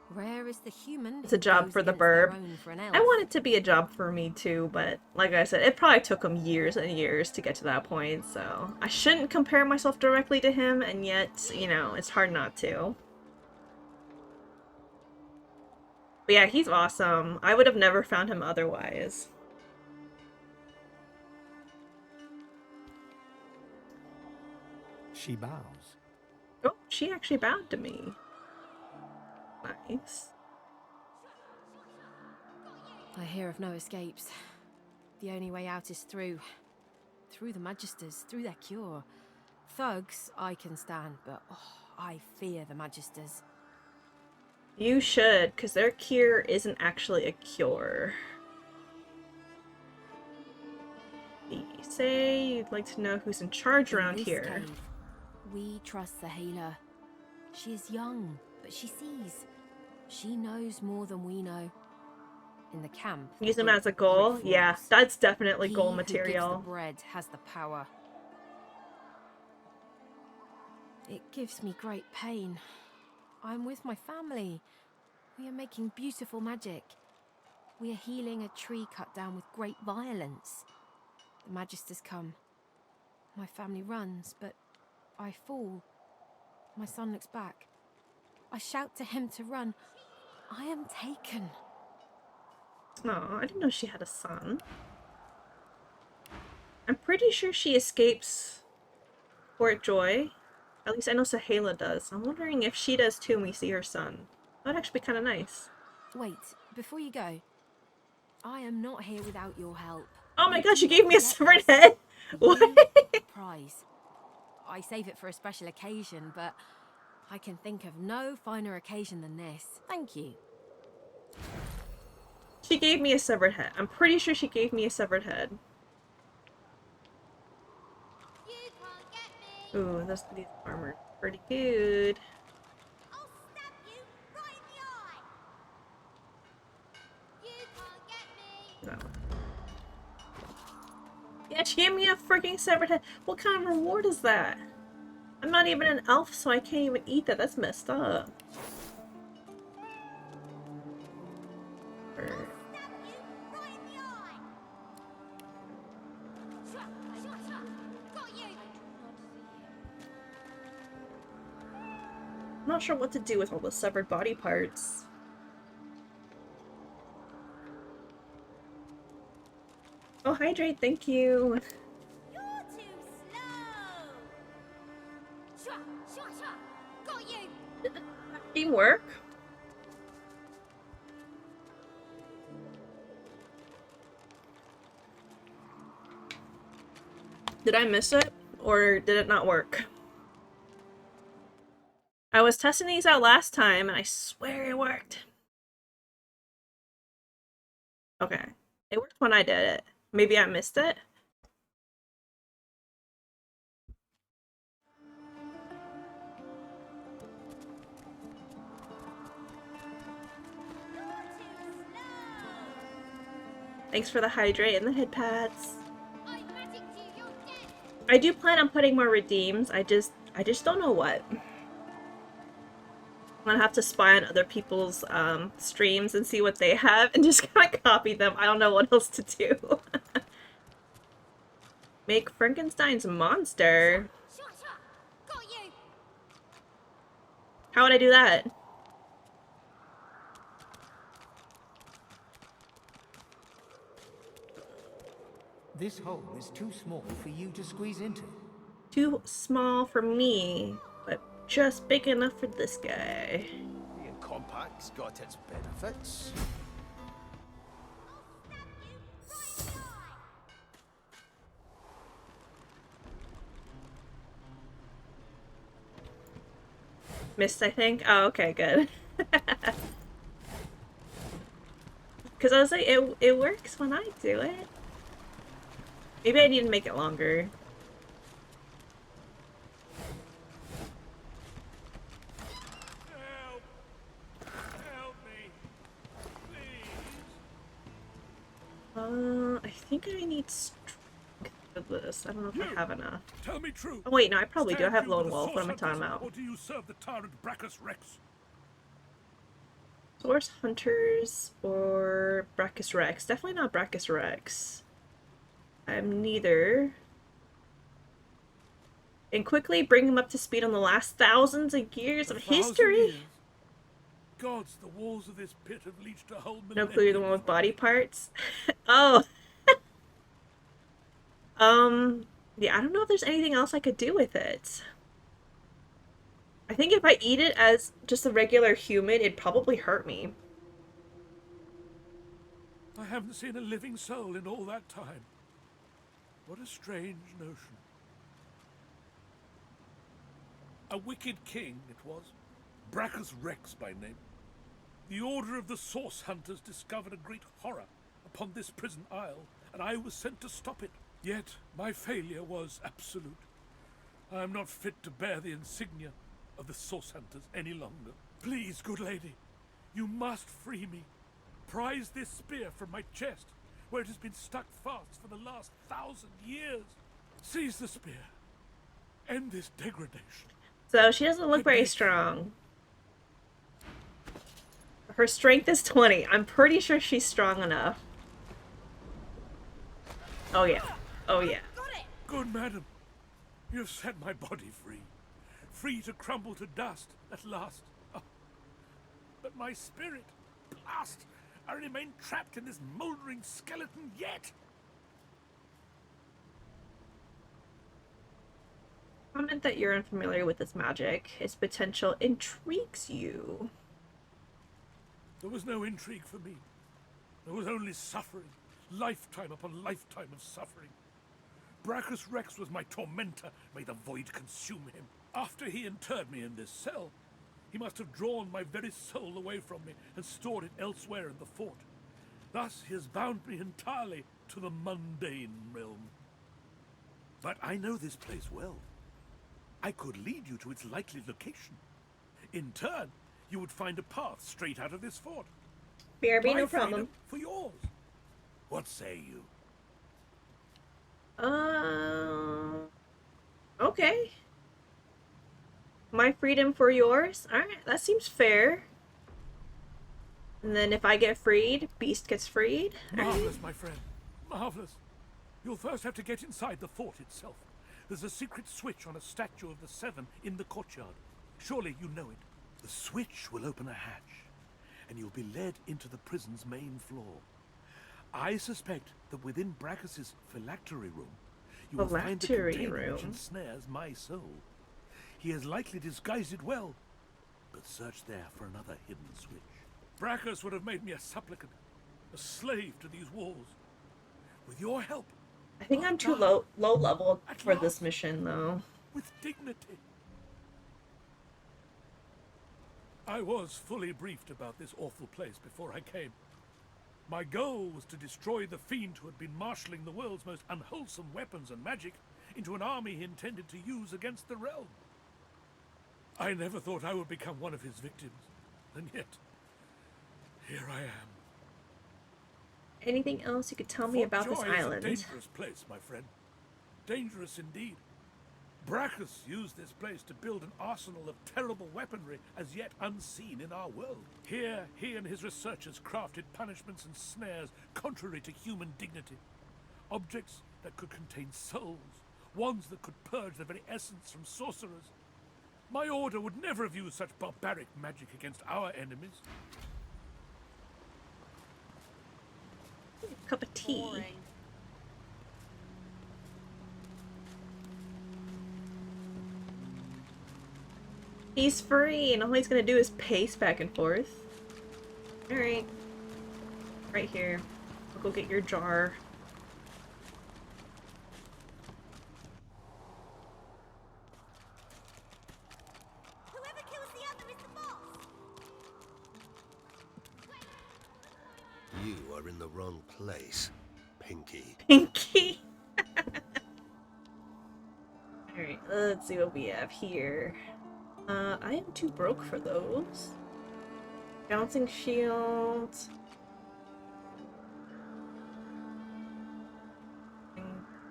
Rare is the human. It's a job for the burb. I want it to be a job for me too, but like I said, it probably took him years and years to get to that point, so I shouldn't compare myself directly to him, and yet, you know, it's hard not to. But yeah, he's awesome. I would have never found him otherwise. She bows. Oh, she actually bowed to me. Nice. I hear of no escapes. The only way out is through. Through the Magisters, through their cure. Thugs I can stand, but I fear the Magisters. You should, because their cure isn't actually a cure. You say you'd like to know who's in charge around here. Cave, we trust the healer. She is young, but she sees. She knows more than we know. In the camp, Use him as a goal? Yeah, that's definitely goal material. Who gives the bread has the power. It gives me great pain. I'm with my family. We are making beautiful magic. We are healing a tree cut down with great violence. The Magisters come. My family runs, but I fall. My son looks back. I shout to him to run. I am taken. Oh, I didn't know she had a son. I'm pretty sure she escapes Fort Joy. At least I know Sahala does. I'm wondering if she does too and we see her son. That'd actually be kind of nice. Wait, before you go, I am not here without your help. Oh my gosh, you gave me a severed head! What? Prize. I save it for a special occasion, but I can think of no finer occasion than this. Thank you. She gave me a severed head. I'm pretty sure she gave me a severed head. Ooh, these armor pretty good. No. Yeah, she gave me a freaking severed head. What kind of reward is that? I'm not even an elf, so I can't even eat that. That's messed up. I'm not sure what to do with all the severed body parts. Oh, hydrate, thank you. You're too slow. Got you. Teamwork. Did I miss it? Or did it not work? I was testing these out last time, and I swear it worked. Okay. It worked when I did it. Maybe I missed it? Thanks for the hydrate and the head pads. I do plan on putting more redeems. I just don't know what. I'm gonna have to spy on other people's streams and see what they have and just kind of copy them. I don't know what else to do. Make Frankenstein's monster. How would I do that? This hole is too small for you to squeeze into. Too small for me, but just big enough for this guy. Being compact's got its benefits. Missed, I think. Oh, okay, good. Because I was like, it works when I do it. Maybe I need to make it longer. Help! Help me! Please! I think I need strength for this. I don't know if I have enough. Tell me true. Oh wait, no, I probably do. I Stand have you Lone with the Wolf. What am I Source talking Hunters, about? Or do you serve the tyrant Brachus Rex? Source Hunters or Brachus Rex? Definitely not Brachus Rex. I'm neither. And quickly bring him up to speed on the last thousands of years of history. Years. Gods, the walls of this pit have leached a whole No millennium. clue, the one with body parts. Oh. Yeah, I don't know if there's anything else I could do with it. I think if I eat it as just a regular human, it'd probably hurt me. I haven't seen a living soul in all that time. What a strange notion. A wicked king it was, Brachus Rex by name. The Order of the Source Hunters discovered a great horror upon this prison isle, and I was sent to stop it. Yet my failure was absolute. I am not fit to bear the insignia of the Source Hunters any longer. Please, good lady, you must free me. Prise this spear from my chest, where it has been stuck fast for the last 1,000 years. Seize the spear. End this degradation. So she doesn't look very strong. Her strength is 20. I'm pretty sure she's strong enough. Oh yeah. Oh yeah. Good madam, you have set my body free. Free to crumble to dust at last. Oh. But my spirit, blast! I remain trapped in this mouldering skeleton yet. Comment that you're unfamiliar with this magic. Its potential intrigues you. There was no intrigue for me. There was only suffering. Lifetime upon lifetime of suffering. Brachus Rex was my tormentor. May the void consume him. After he interred me in this cell, he must have drawn my very soul away from me and stored it elsewhere in the fort. Thus he has bound me entirely to the mundane realm. But I know this place well. I could lead you to its likely location. In turn, you would find a path straight out of this fort. BRB, My no problem. freedom for yours. What say you? Okay. My freedom for yours? Alright, that seems fair. And then if I get freed, Beast gets freed. Marvelous, my friend. Marvelous. You'll first have to get inside the fort itself. There's a secret switch on a statue of the Seven in the courtyard. Surely you know it. The switch will open a hatch, and you'll be led into the prison's main floor. I suspect that within Brachus's phylactery room, you will find the container which ensnares my soul. He has likely disguised it well, but search there for another hidden switch. Brachus would have made me a supplicant, a slave to these walls. With your help, I think I'm too low level for this mission, though. with dignity. I was fully briefed about this awful place before I came. My goal was to destroy the fiend who had been marshalling the world's most unwholesome weapons and magic into an army he intended to use against the realm. I never thought I would become one of his victims, and yet, here I am. Anything else you could tell me about this island? Is a dangerous place, my friend. Dangerous indeed. Brachus used this place to build an arsenal of terrible weaponry as yet unseen in our world. Here, he and his researchers crafted punishments and snares contrary to human dignity. Objects that could contain souls, wands that could purge the very essence from sorcerers. My order would never have used such barbaric magic against our enemies. Cup of tea. Boring. He's free, and all he's gonna do is pace back and forth. Alright. Right here. I'll go get your jar. Whoever kills the other is the boss. You are in the wrong place, Pinky. Pinky! Alright, let's see what we have here. I am too broke for those. Bouncing shield.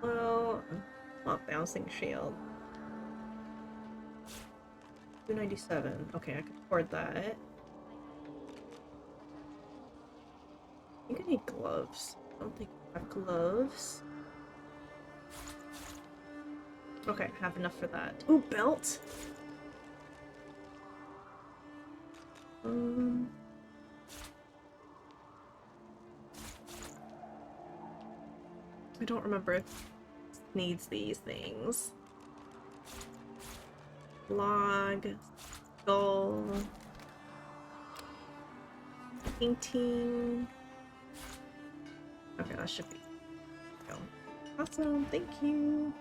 Well, not bouncing shield. 297. Okay, I can afford that. I think I need gloves. I don't think I have gloves. Okay, I have enough for that. Ooh, belt! I don't remember if it needs these things. Log, skull, painting. Okay, that should be. Go. Awesome, thank you.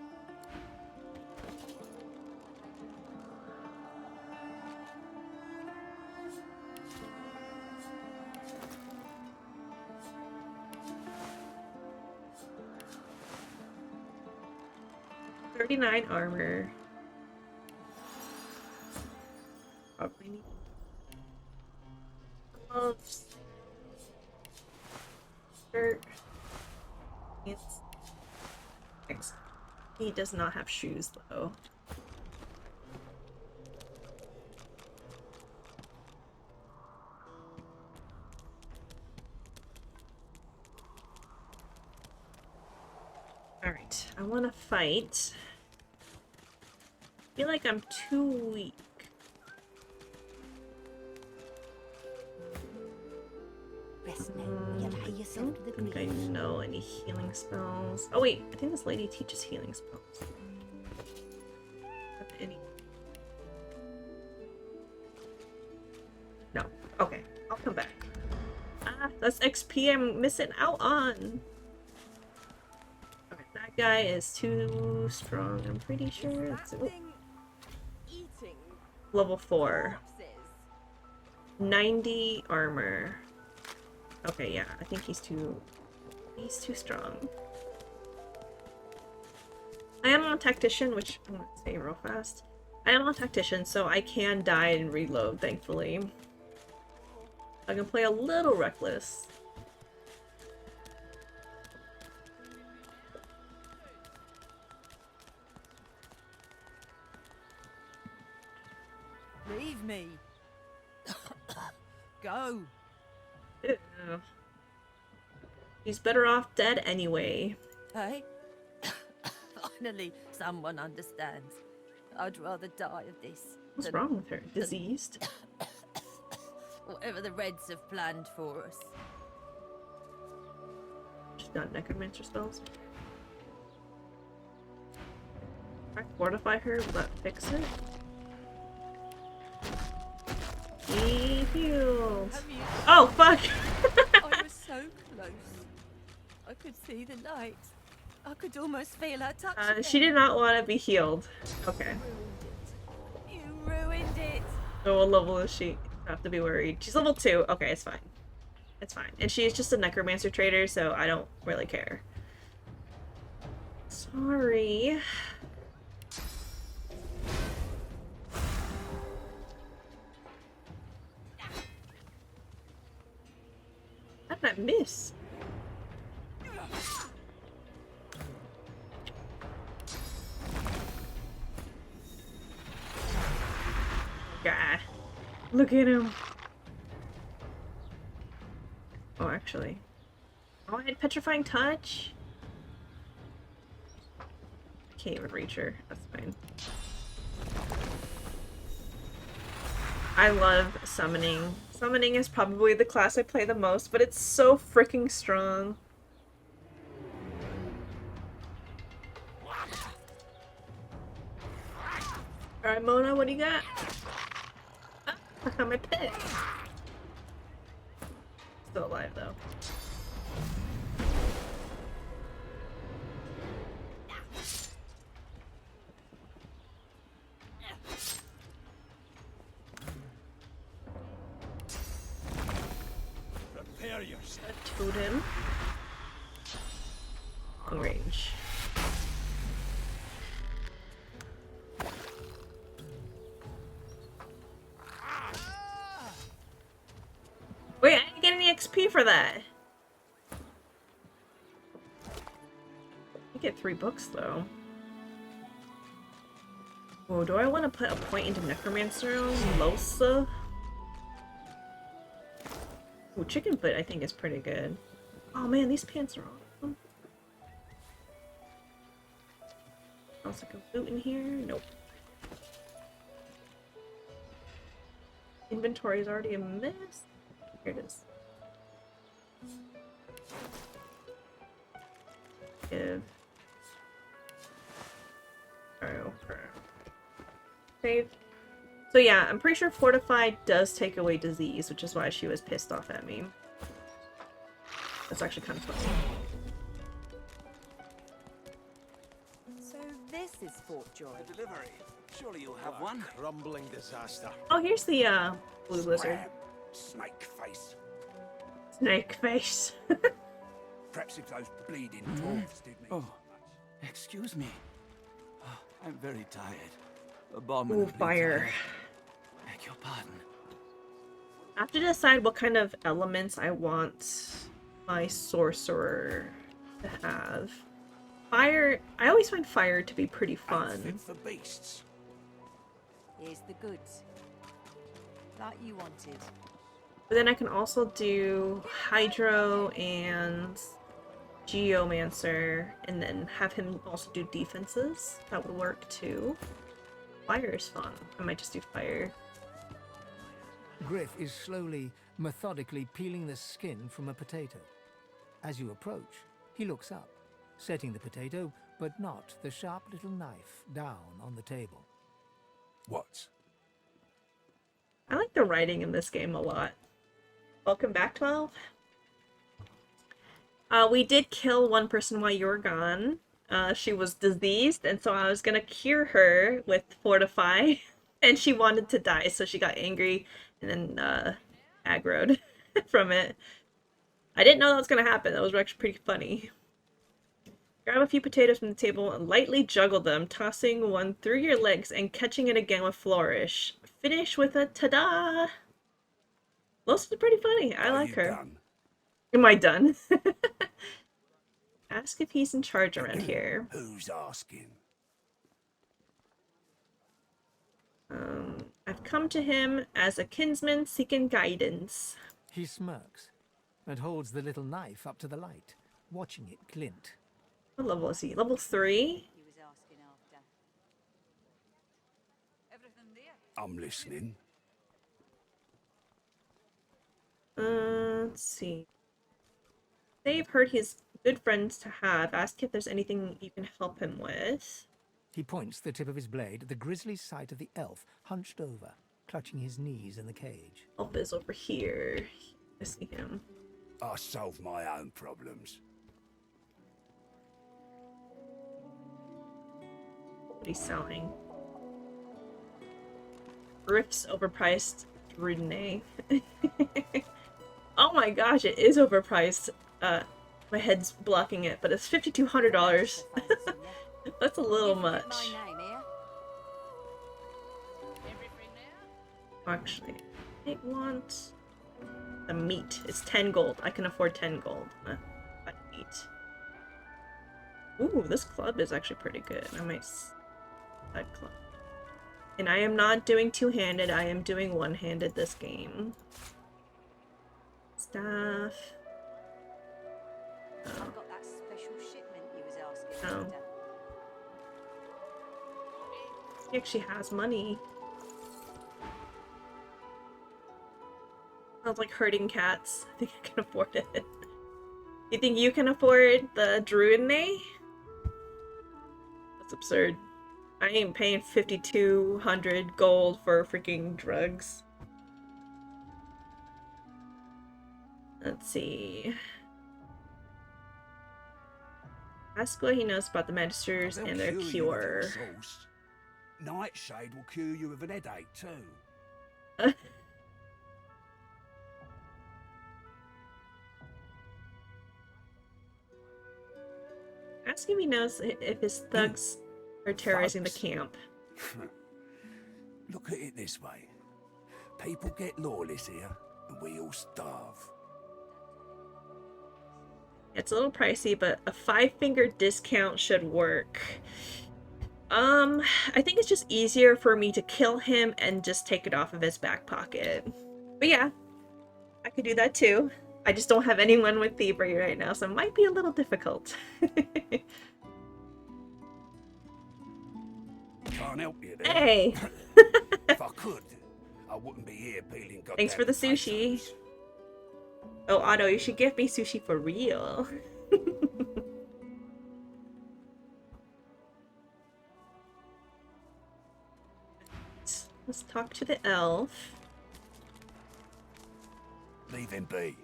$39 armor. Probably need gloves. Shirt. Pants. Thanks. He does not have shoes though. Alright, I want to fight. I feel like I'm too weak. Rest now. You'll hie yourself to the I think I grave. know any healing spells. Oh wait, I think this lady teaches healing spells. Any? No. Okay, I'll come back. Ah, that's XP I'm missing out on. Alright, that guy is too strong, I'm pretty sure. That's it. Eating Level 4. corpses. 90 armor. Okay, yeah, I think he's too strong. I am on Tactician, which I want to say real fast. I am on Tactician, so I can die and reload, thankfully. I can play a little reckless. Leave me. Go. Ew. He's better off dead anyway. Hey? Finally, someone understands. I'd rather die of this. What's than- wrong with her? Diseased? Whatever the Reds have planned for us. She's got necromancer spells. If I fortify her, will that fix it? Be healed. Have you- Oh, fuck! I was so close. I could see the light. I could almost feel her touch. She did not want to be healed. Okay. You ruined it. So what level is she? I have to be worried. She's level 2. Okay, it's fine. It's fine. And she is just a necromancer trader, so I don't really care. Sorry. How did I miss? Guy. Look at him. Oh, actually. Oh, I had petrifying touch. Can't even reach her. That's fine. I love summoning. Summoning is probably the class I play the most, but it's so freaking strong. Alright, Mona, what do you got? Ah, my pet. Still alive, though. Prepare yourself. Totem. Long range. Wait, I didn't get any XP for that. I get 3 books though. Oh, do I want to put a point into Necromancer on Losa? Oh, Chicken Foot I think is pretty good. Oh man, these pants are awesome. Also, like a loot in here? Nope. Inventory is already a mess. Here it is. Give. Save. So yeah, I'm pretty sure Fortified does take away disease, which is why she was pissed off at me. That's actually kind of funny. So this is Fort Joy. A delivery. Surely you'll have one. Crumbling disaster. Oh, here's the blue lizard. Snake face. Snake face. Perhaps if those bleeding dwarves did me. Oh, excuse me. Oh, I'm very tired. Abominably Ooh, fire. tired. Beg your pardon. I have to decide what kind of elements I want my sorcerer to have. Fire, I always find fire to be pretty fun. Fit for beasts. Here's the goods. That you wanted. But then I can also do Hydro and Geomancer, and then have him also do defenses. That would work too. Fire is fun. I might just do fire. Griff is slowly, methodically peeling the skin from a potato. As you approach, he looks up, setting the potato, but not the sharp little knife, down on the table. What? I like the writing in this game a lot. Welcome back, 12. We did kill one person while you were gone. She was diseased, and so I was gonna cure her with Fortify, and she wanted to die, so she got angry and then aggroed from it. I didn't know that was gonna happen. That was actually pretty funny. Grab a few potatoes from the table and lightly juggle them, tossing one through your legs and catching it again with flourish. Finish with a ta-da! Most is pretty funny. I like her. Done? Am I done? Ask if he's in charge around here. Who's asking? I've come to him as a kinsman seeking guidance. He smirks and holds the little knife up to the light, watching it glint. What level is he? Level 3? He was asking after. Everything there? I'm listening. Let's see. They've heard he's good friends to have. Ask if there's anything you can help him with. He points the tip of his blade at the grisly sight of the elf, hunched over, clutching his knees in the cage. Elf is over here. I see him. I solve my own problems. What he's selling. Griff's overpriced Rudine. Oh my gosh, it is overpriced. My head's blocking it, but it's $5,200. That's a little much. Actually, I want the meat. It's 10 gold. I can afford 10 gold. Meat. Ooh, this club is actually pretty good. I might that club. And I am not doing two-handed. I am doing one-handed this game. Stuff. I've got that special shipment you was asking Oh. after. He actually has money. Sounds like herding cats. I think I can afford it. You think you can afford the Druidney? That's absurd. I ain't paying 5,200 gold for freaking drugs. Let's see. Ask what he knows about the Magisters and their cure. Nightshade will cure you of an headache too. Ask if he knows if his thugs are terrorizing the camp. Look at it this way. People get lawless here, and we all starve. It's a little pricey, but a 5-finger discount should work. I think it's just easier for me to kill him and just take it off of his back pocket. But yeah, I could do that too. I just don't have anyone with thievery right now, so it might be a little difficult. Can't help you there. Hey! If I could, I wouldn't be here peeling goddamn Thanks for the sushi. potatoes. Oh, Otto, you should give me sushi for real. Let's talk to the elf. Leave him be.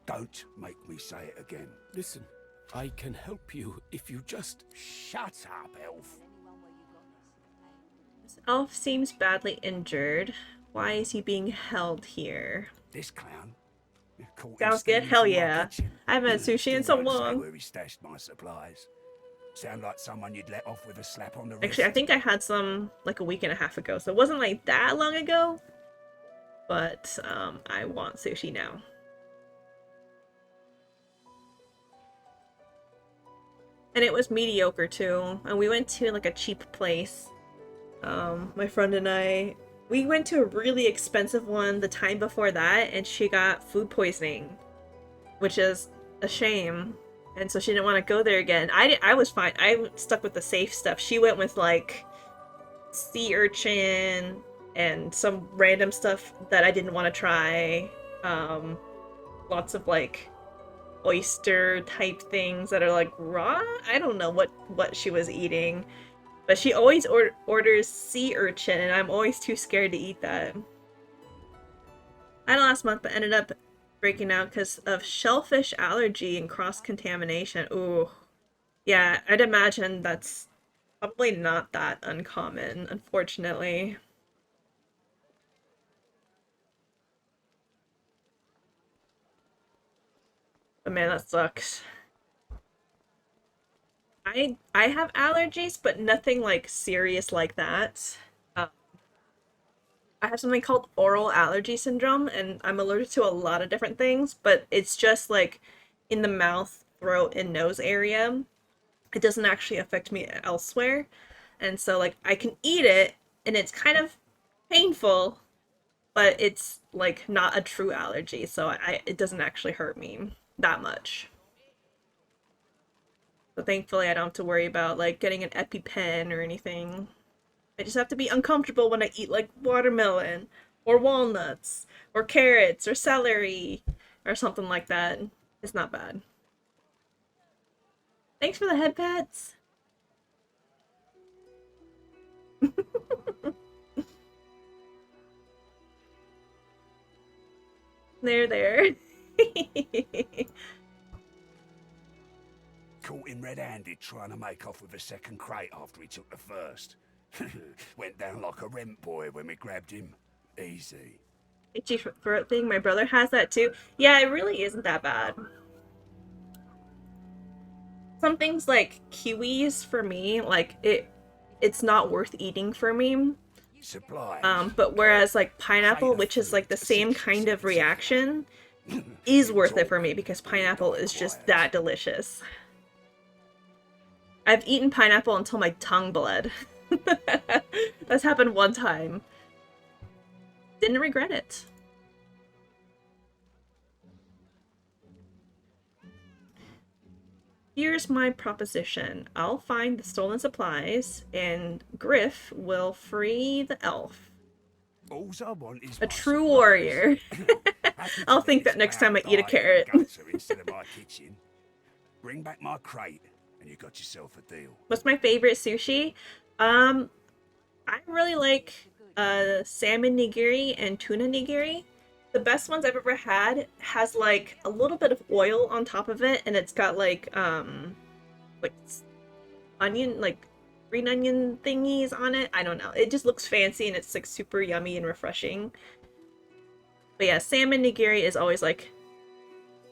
Don't make me say it again. Listen, I can help you if you just... Shut up, elf. This elf seems badly injured. Why is he being held here? This clown. Sounds good. Hell yeah. I haven't had sushi in so long. Where he stashed my supplies. Sound like someone you'd let off with a slap on the wrist. Actually, I think I had some like a week and a half ago, so it wasn't like that long ago. But I want sushi now. And it was mediocre too. And we went to like a cheap place. My friend and I, we went to a really expensive one the time before that, and she got food poisoning, which is a shame. And so she didn't want to go there again. I was fine. I stuck with the safe stuff. She went with like sea urchin and some random stuff that I didn't want to try. Lots of like oyster type things that are like raw. I don't know what she was eating. But she always orders sea urchin, and I'm always too scared to eat that. I had last month, but ended up breaking out because of shellfish allergy and cross-contamination. Ooh. Yeah, I'd imagine that's probably not that uncommon, unfortunately. But man, that sucks. I have allergies, but nothing like serious like that. I have something called oral allergy syndrome, and I'm allergic to a lot of different things, but it's just like in the mouth, throat, and nose area. It doesn't actually affect me elsewhere. And so like I can eat it, and it's kind of painful, but it's like not a true allergy, so it doesn't actually hurt me that much. So thankfully I don't have to worry about like getting an EpiPen or anything. I just have to be uncomfortable when I eat like watermelon or walnuts or carrots or celery or something like that. It's not bad. Thanks for the head pets. There. Caught him red-handed trying to make off with a second crate after he took the first. Went down like a rent boy when we grabbed him. Easy. Itchy throat thing, my brother has that too. Yeah, it really isn't that bad. Some things like kiwis for me, like it's not worth eating for me. Supplies. But whereas like pineapple, which is like the same kind of reaction, is worth it for me because pineapple is just that delicious. I've eaten pineapple until my tongue bled. That's happened one time. Didn't regret it. Here's my proposition. I'll find the stolen supplies, and Griff will free the elf. All I want is a true warrior. I'll think that next time I eat a carrot. Instead of my kitchen. Bring back my crate, and you got yourself a deal. What's my favorite sushi? I really like salmon nigiri and tuna nigiri. The best ones I've ever had has like a little bit of oil on top of it, and it's got like onion, like green onion thingies on it. I don't know. It just looks fancy and it's like super yummy and refreshing. But yeah, salmon nigiri is always like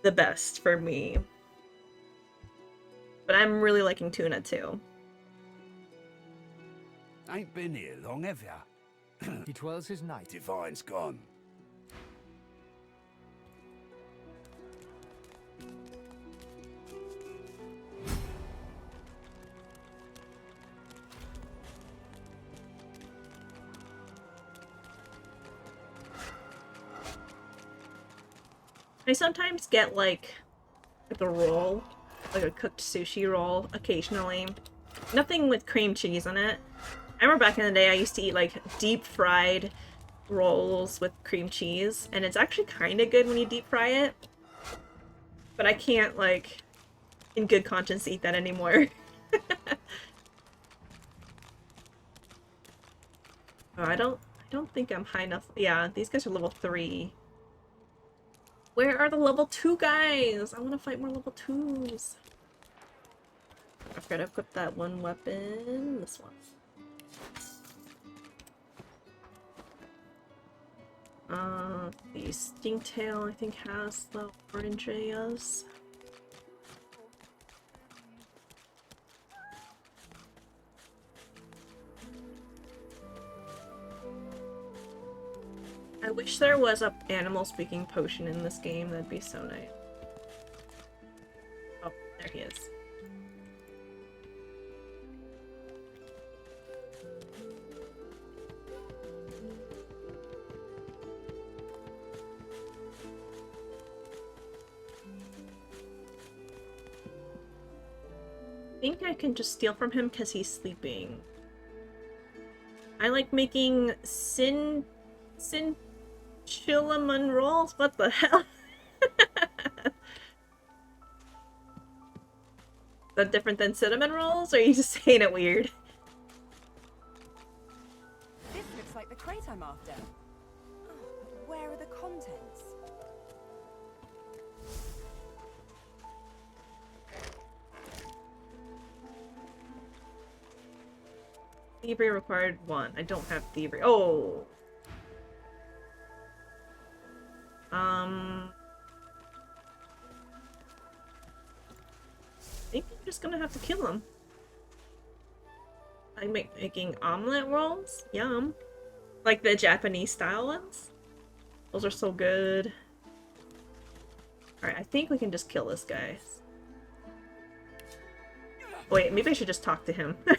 the best for me. But I'm really liking tuna too. Ain't been here long, have ya? He twirls his knife. Divine's gone. I sometimes get like a roll, like a cooked sushi roll occasionally. Nothing with cream cheese in it. I remember back in the day I used to eat like deep fried rolls with cream cheese, and it's actually kind of good when you deep fry it. But I can't like in good conscience eat that anymore. Oh, I don't think I'm high enough. Yeah, these guys are level 3. Where are the level 2 guys? I want to fight more level 2s. I forgot to equip that one weapon. This one. The Stinktail, I think, has the oranges. I wish there was a animal speaking potion in this game. That'd be so nice. Oh, there he is. I think I can just steal from him because he's sleeping. I like making cinnamon rolls? What the hell? Is that different than cinnamon rolls, or are you just saying it weird? This looks like the crate I'm after. Oh, but where are the contents? Thievery required 1. I don't have thievery. Oh! I think I'm just gonna have to kill him. I'm making omelet rolls? Yum. Like the Japanese style ones? Those are so good. Alright, I think we can just kill this guy. Wait, maybe I should just talk to him. I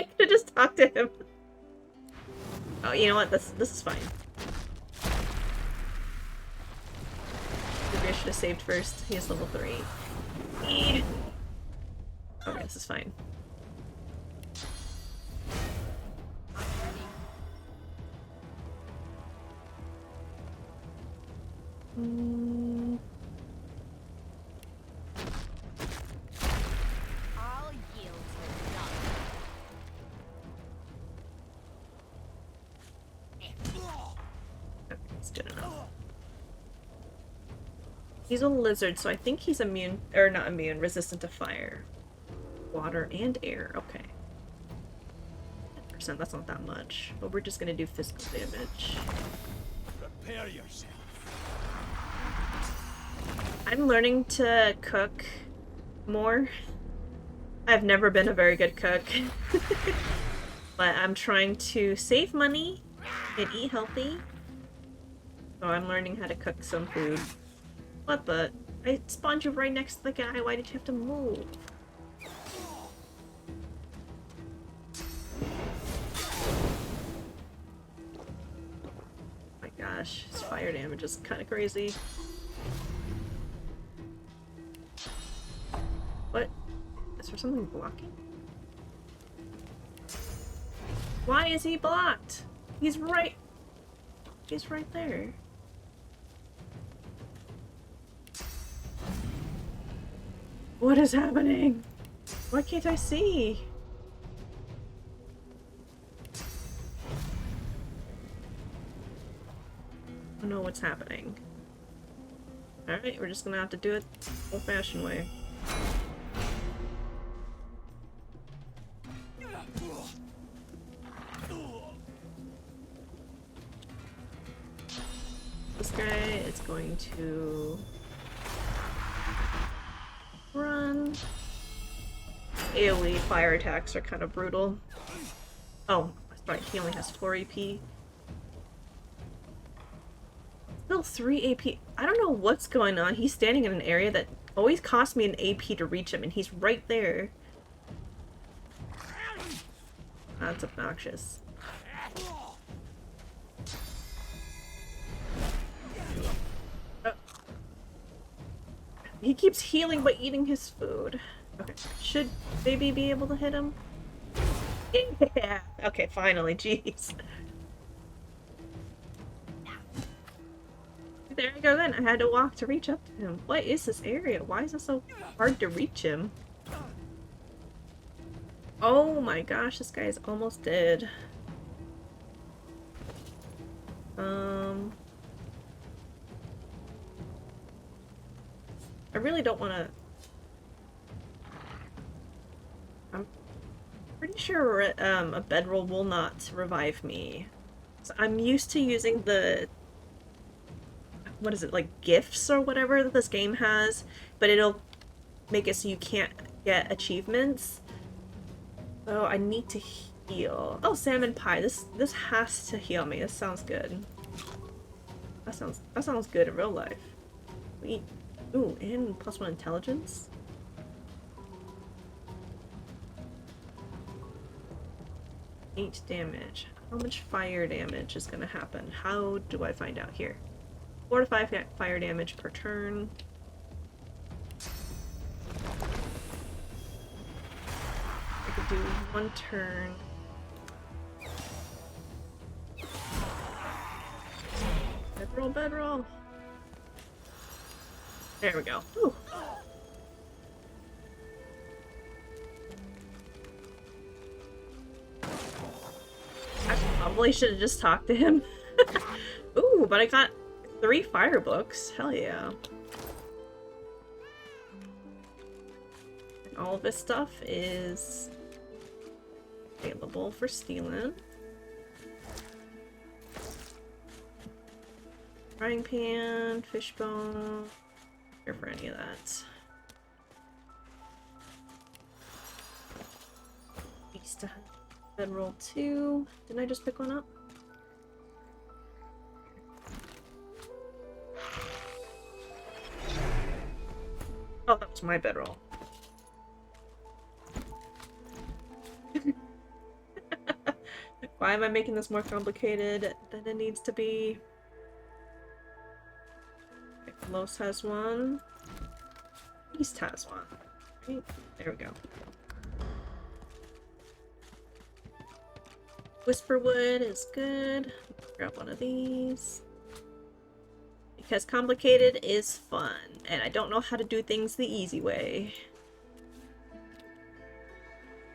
could have just talked to him. Oh, you know what? This is fine. Maybe I should have saved first. He is level 3. Okay, this is fine. I'll yield to none. Okay, that's good enough. He's a lizard, so I think he's immune, or not immune, resistant to fire. Water and air, okay. 10%, that's not that much. But we're just gonna do physical damage. Prepare yourself. I'm learning to cook more. I've never been a very good cook. But I'm trying to save money and eat healthy. So I'm learning how to cook some food. What the? I spawned you right next to the guy. Why did you have to move? Oh my gosh, his fire damage is kind of crazy. What? Is there something blocking? Why is he blocked? He's right there. What is happening? Why can't I see? I don't know what's happening. Alright, we're just gonna have to do it old-fashioned way. This guy is going to run. AoE fire attacks are kind of brutal. Oh, that's right, he only has 4 AP. Still 3 AP. I don't know what's going on. He's standing in an area that always costs me an AP to reach him, and he's right there. That's obnoxious. He keeps healing by eating his food. Okay, should maybe be able to hit him? Yeah! Okay, finally, jeez. There I go then, I had to walk to reach up to him. What is this area? Why is it so hard to reach him? Oh my gosh, this guy is almost dead. I really don't want to... I'm pretty sure a bedroll will not revive me. So I'm used to using the... what is it, like gifts or whatever that this game has, but it'll make it so you can't get achievements. Oh, I need to heal. Oh, salmon pie. This has to heal me. This sounds good. That sounds good in real life. We... Ooh, and +1 intelligence. 8 damage. How much fire damage is gonna happen? How do I find out here? 4 to 5 fire damage per turn. I could do 1 turn. Bedroll, bedroll. There we go. Ooh. I probably should have just talked to him. Ooh, but I got 3 fire books. Hell yeah. And all of this stuff is available for stealing. Frying pan, fishbone. Here for any of that. Beast to bedroll 2. Didn't I just pick one up? Oh, that was my bedroll. Why am I making this more complicated than it needs to be? Los has one. East has one. Right? There we go. Whisperwood is good. Grab one of these. Because complicated is fun, and I don't know how to do things the easy way.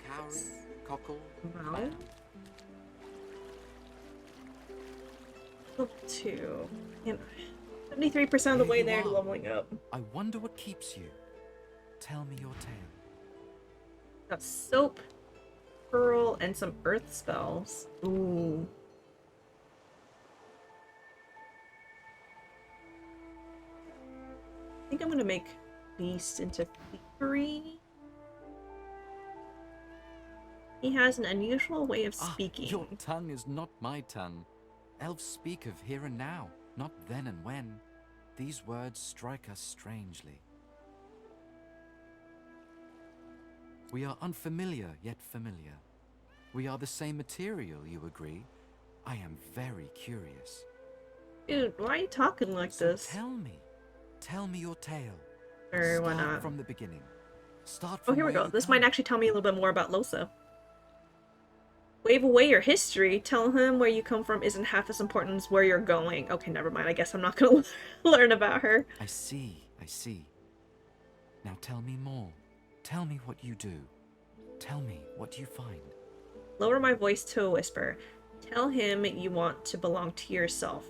Cowrie, cockle, Wow. Level 2. And 73% of the way there to leveling up. I wonder what keeps you. Tell me your tale. Got soap, pearl, and some earth spells. Ooh. I think I'm gonna make Beast into thievery. He has an unusual way of speaking. Your tongue is not my tongue. Elves speak of here and now, not then and when. These words strike us strangely. We are unfamiliar, yet familiar. We are the same material, you agree? I am very curious. Dude, why are you talking like this? Tell me your tale. Or why Start not? from the beginning. Start Oh, from here we where go. you This come. might actually tell me a little bit more about Losa. Wave away your history. Tell him where you come from isn't half as important as where you're going. Okay, never mind. I guess I'm not gonna learn about her. I see. Now tell me more. Tell me what you do. Tell me what you find. Lower my voice to a whisper. Tell him you want to belong to yourself.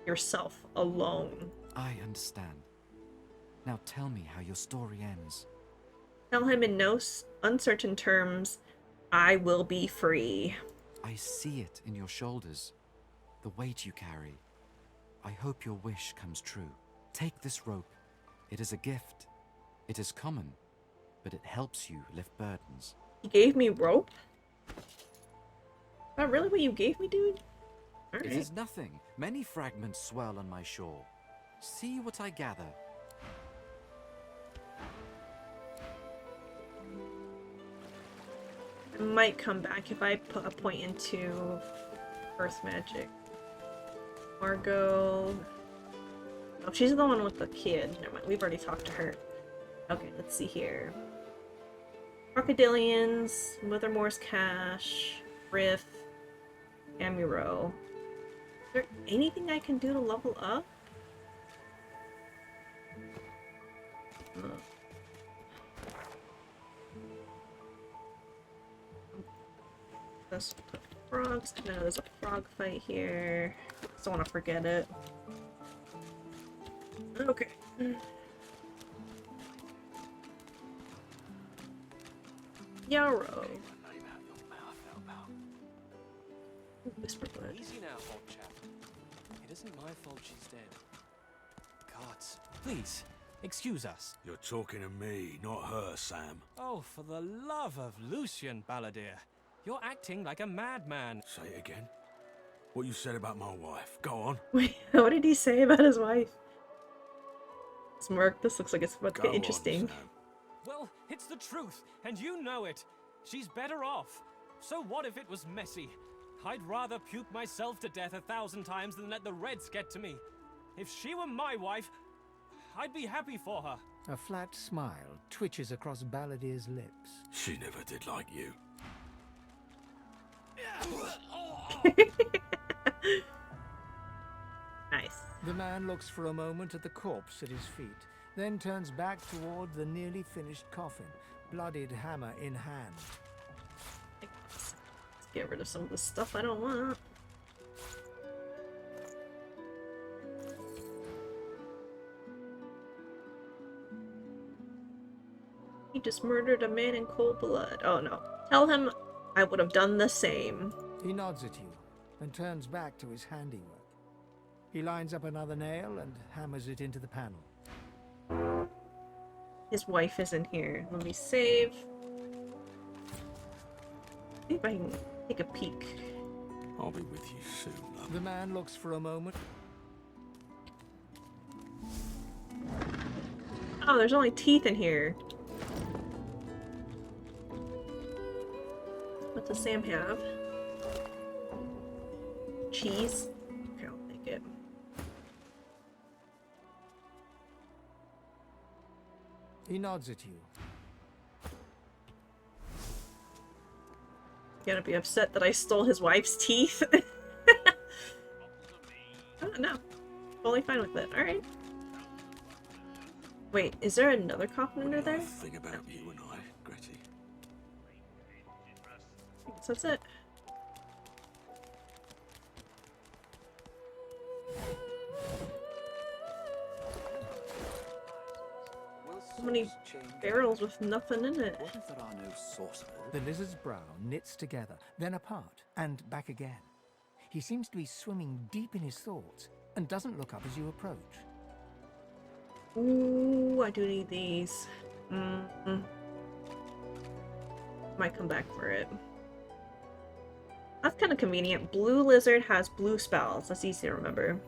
Yourself alone. I understand. Now tell me how your story ends. Tell him in no uncertain terms, I will be free. I see it in your shoulders. The weight you carry. I hope your wish comes true. Take this rope. It is a gift. It is common, but it helps you lift burdens. You gave me rope? Is that really what you gave me, dude? All It right. is nothing. Many fragments swirl on my shore. See what I gather. I might come back if I put a point into Earth Magic. Margot. Oh, she's the one with the kid. Never mind. We've already talked to her. Okay, let's see here. Crocodilians, Mothermore's Cache, Riff, Amuro. Is there anything I can do to level up? Let's put frogs. No, there's a frog fight here. Just don't want to forget it. Okay. Yarrow. Whisperblood. Easy now, old chap. It isn't my fault she's dead. Gods, please, excuse us. You're talking to me, not her, Sam. Oh, for the love of Lucian, Balladeer. You're acting like a madman. Say it again. What you said about my wife. Go on. Wait, what did he say about his wife? Smirk, this looks like it's about to Go get interesting. on, Sam. Well, it's the truth, and you know it. She's better off. So what if it was messy? I'd rather puke myself to death 1,000 times than let the Reds get to me. If she were my wife, I'd be happy for her. A flat smile twitches across Balladeer's lips. She never did like you. Nice. The man looks for a moment at the corpse at his feet, then turns back toward the nearly finished coffin, bloodied hammer in hand. Let's get rid of some of the stuff I don't want. He just murdered a man in cold blood. Oh no. Tell him I would have done the same. He nods at you and turns back to his handiwork. He lines up another nail and hammers it into the panel. His wife is in here. Let me save. See if I can take a peek. I'll be with you soon, love. The man looks for a moment. Oh, there's only teeth in here. What does Sam have? Cheese? Okay, I'll take it. He nods at you. You gotta be upset that I stole his wife's teeth. Oh, no. Totally fine with it. Alright. Wait, is there another coffin under there? Think about you and I, Gretty. I guess that's it. So many barrels with nothing in it. What if there are no sorcerers? The lizard's brow knits together, then apart, and back again. He seems to be swimming deep in his thoughts, and doesn't look up as you approach. Ooh, I do need these. Might come back for it. That's kind of convenient. Blue lizard has blue spells. That's easy to remember.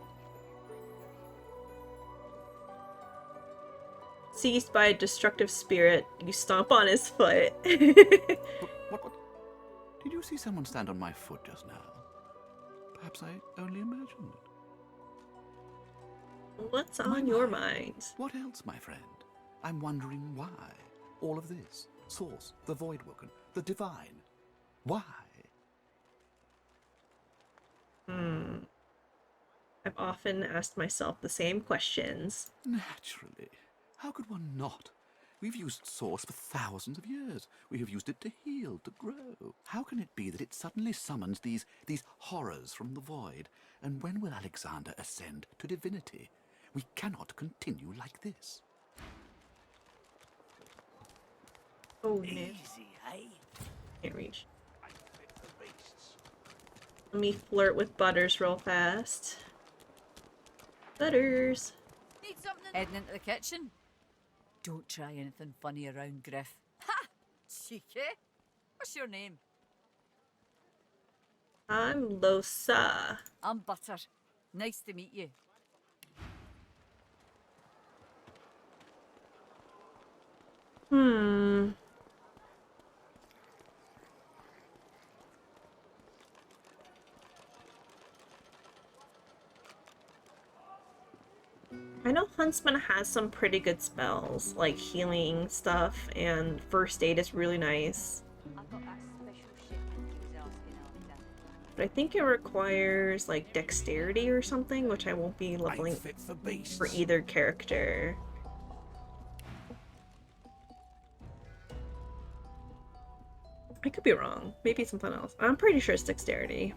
Seized by a destructive spirit, you stomp on his foot. What? Did you see someone stand on my foot just now? Perhaps I only imagined it. What's on your mind? What else, my friend? I'm wondering why. All of this. Source, the GODWOKEN, the divine. Why? I've often asked myself the same questions. Naturally. How could one not? We've used sauce for thousands of years. We have used it to heal, to grow. How can it be that it suddenly summons these horrors from the void? And when will Alexander ascend to divinity? We cannot continue like this. Oh, no. Easy, eh? Can't reach. Let me flirt with Butters real fast. Butters! Need something? Heading into the kitchen? Don't try anything funny around Griff. Ha! Cheeky! What's your name? I'm Losa. I'm Butter. Nice to meet you. I know Huntsman has some pretty good spells, like healing stuff, and first aid is really nice. But I think it requires like dexterity or something, which I won't be leveling for either character. I could be wrong. Maybe it's something else. I'm pretty sure it's dexterity.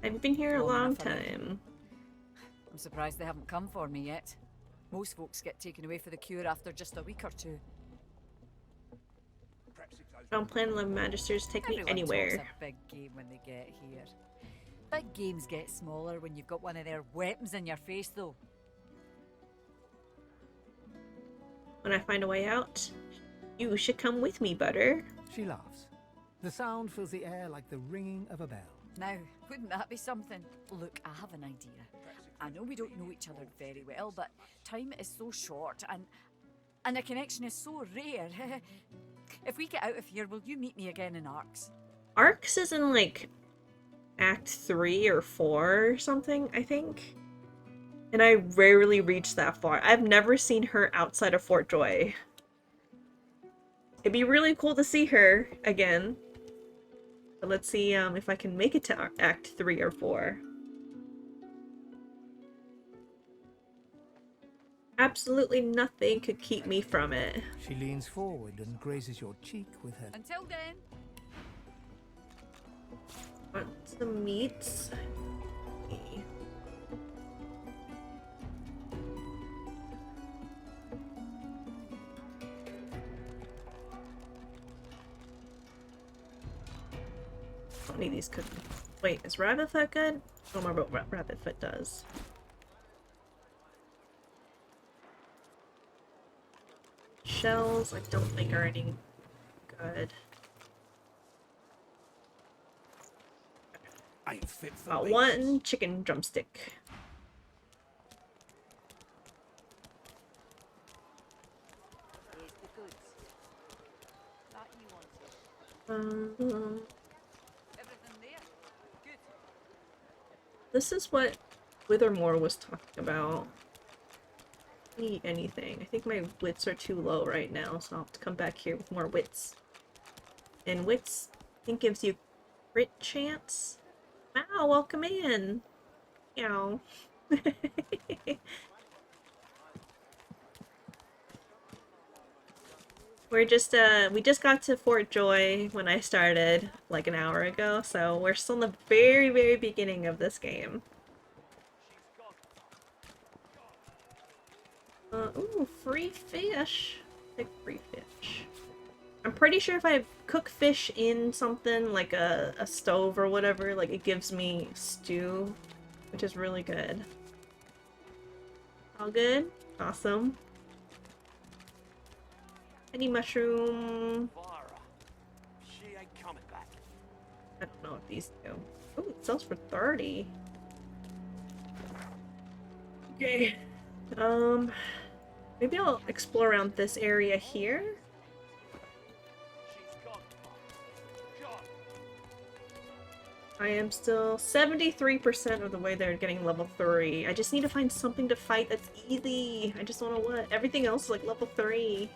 I've been here a long time. I'm surprised they haven't come for me yet. Most folks get taken away for the cure after just a week or two. I don't plan to let Magisters take me Everyone anywhere. talks a big game when they get here. Big games get smaller when you've got one of their weapons in your face, though. When I find a way out, you should come with me, Butter. She laughs. The sound fills the air like the ringing of a bell. Now, wouldn't that be something? Look, I have an idea. I know we don't know each other very well, but time is so short and a connection is so rare. If we get out of here, will you meet me again in Arcs? Arcs is in like Act 3 or 4 or something, I think. And I rarely reach that far. I've never seen her outside of Fort Joy. It'd be really cool to see her again. But let's see if I can make it to Act 3 or 4. Absolutely nothing could keep me from it. She leans forward and grazes your cheek with her. Until then. Want some meats? How many of these could... Wait, is Rabbit Foot good? I don't remember what Rabbit Foot does. Shells, I don't think are any good. I ain't fit for Got beasts. one chicken drumstick. Here's the goods. That you wanted. Everything there? Good. This is what Withermore was talking about. Eat anything. I think my wits are too low right now, so I'll have to come back here with more wits. And wits, I think, gives you crit chance. Wow, welcome in. Meow. We just got to Fort Joy when I started, like an hour ago, so we're still in the very, very beginning of this game. Ooh, free fish. Take free fish. I'm pretty sure if I cook fish in something like a stove or whatever, like it gives me stew, which is really good. All good? Awesome. Any mushroom? She ain't coming back. I don't know what these do. Oh, it sells for 30. Okay. Maybe I'll explore around this area here. I am still 73% of the way there getting level 3. I just need to find something to fight that's easy. I just don't know what. Everything else is like level 3.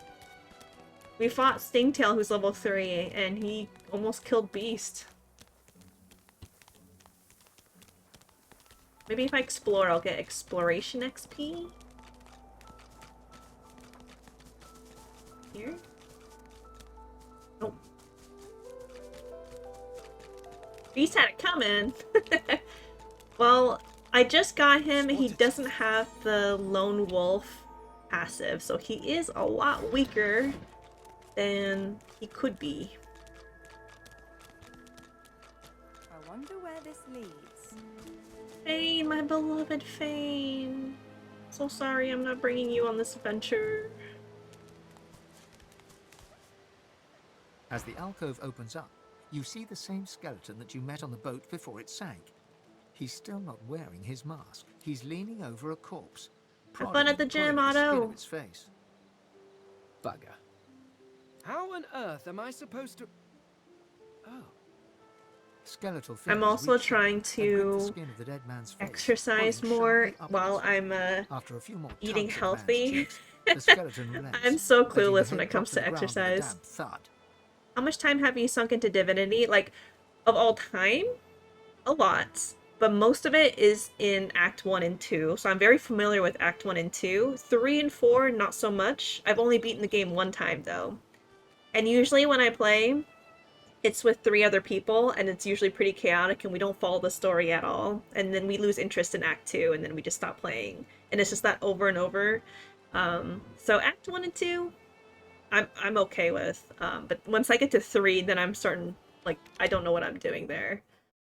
We fought Stingtail, who's level 3, and he almost killed Beast. Maybe if I explore, I'll get exploration XP? here? Nope. Beast had it coming. Well, I just got him. He doesn't have the Lone Wolf passive, so he is a lot weaker than he could be. I wonder where this leads. Fane, my beloved Fane. So sorry I'm not bringing you on this adventure. As the alcove opens up, you see the same skeleton that you met on the boat before it sank. He's still not wearing his mask. He's leaning over a corpse. Have fun at the gym, pulling the skin Otto. of its face. Bugger. How on earth am I supposed to... Oh. Skeletal I'm fingers also reach down trying and grip the to skin of the dead man's face, exercise pulling more sharply up while its I'm After a few more eating tugs at the man's healthy. cheeks, the skeleton relents, I'm so letting the clueless when head it comes drop to the ground with a exercise. damp thud. How much time have you sunk into Divinity? Like, of all time? A lot. But most of it is in Act 1 and 2, so I'm very familiar with Act 1 and 2. 3 and 4, not so much. I've only beaten the game one time, though. And usually when I play, it's with 3 other people, and it's usually pretty chaotic, and we don't follow the story at all. And then we lose interest in Act 2, and then we just stop playing. And it's just that over and over. So Act 1 and 2, I'm okay with. But once I get to 3, then I'm starting, like, I don't know what I'm doing there.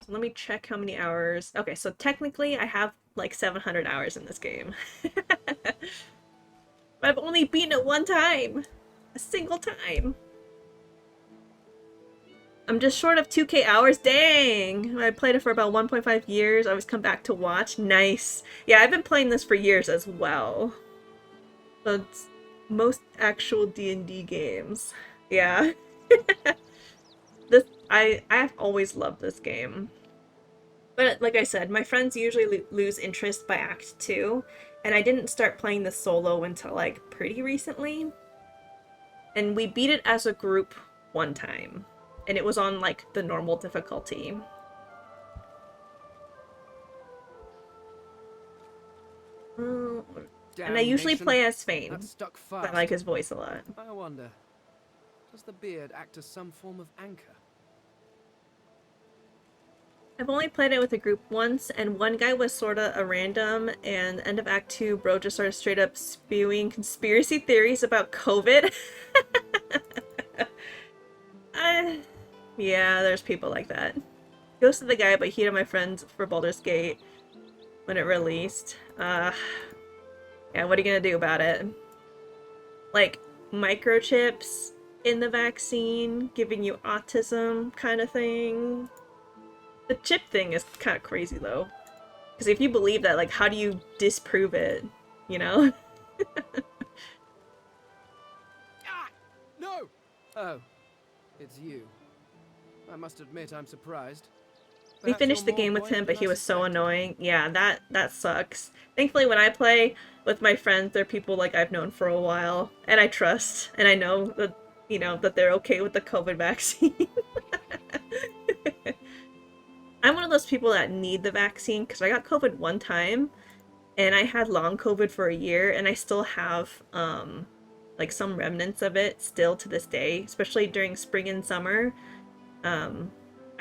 So let me check how many hours. Okay, so technically I have like 700 hours in this game. But I've only beaten it one time. A single time. I'm just short of 2K hours. Dang! I played it for about 1.5 years. I always come back to watch. Nice. Yeah, I've been playing this for years as well. So it's most actual D&D games. Yeah. I've always loved this game. But like I said, my friends usually lose interest by Act 2, and I didn't start playing the solo until like pretty recently. And we beat it as a group one time, and it was on like the normal difficulty. And I usually play as Fane. That's stuck I fast. like his voice a lot. I wonder, does the beard act as some form of anchor? I've only played it with a group once, and one guy was sorta a random, and end of Act 2, bro just started straight up spewing conspiracy theories about COVID. Yeah, there's people like that. Ghosted the guy, but he had my friends for Baldur's Gate when it released. Yeah, what are you gonna do about it? Like, microchips in the vaccine, giving you autism kind of thing. The chip thing is kind of crazy, though. Because if you believe that, like, how do you disprove it? You know? No! Oh, it's you. I must admit I'm surprised. We Perhaps finished the you're more game with him, buoyant but than he I was so annoying. Yeah, that sucks. Thankfully, when I play with my friends, they're people like I've known for a while, and I trust, and I know that, you know, that they're okay with the COVID vaccine. I'm one of those people that need the vaccine because I got COVID one time, and I had long COVID for a year, and I still have like some remnants of it still to this day, especially during spring and summer. I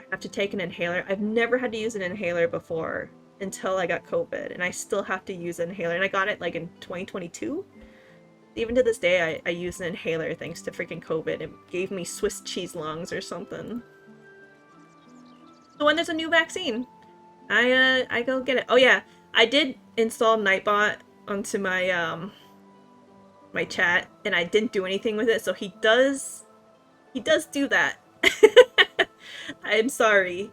have to take an inhaler. I've never had to use an inhaler before until I got COVID, and I still have to use an inhaler, and I got it like in 2022. Even to this day, I use an inhaler thanks to freaking COVID. It gave me Swiss cheese lungs or something. So when there's a new vaccine, I go get it. Oh yeah, I did install Nightbot onto my my chat, and I didn't do anything with it, so he does do that. I'm sorry.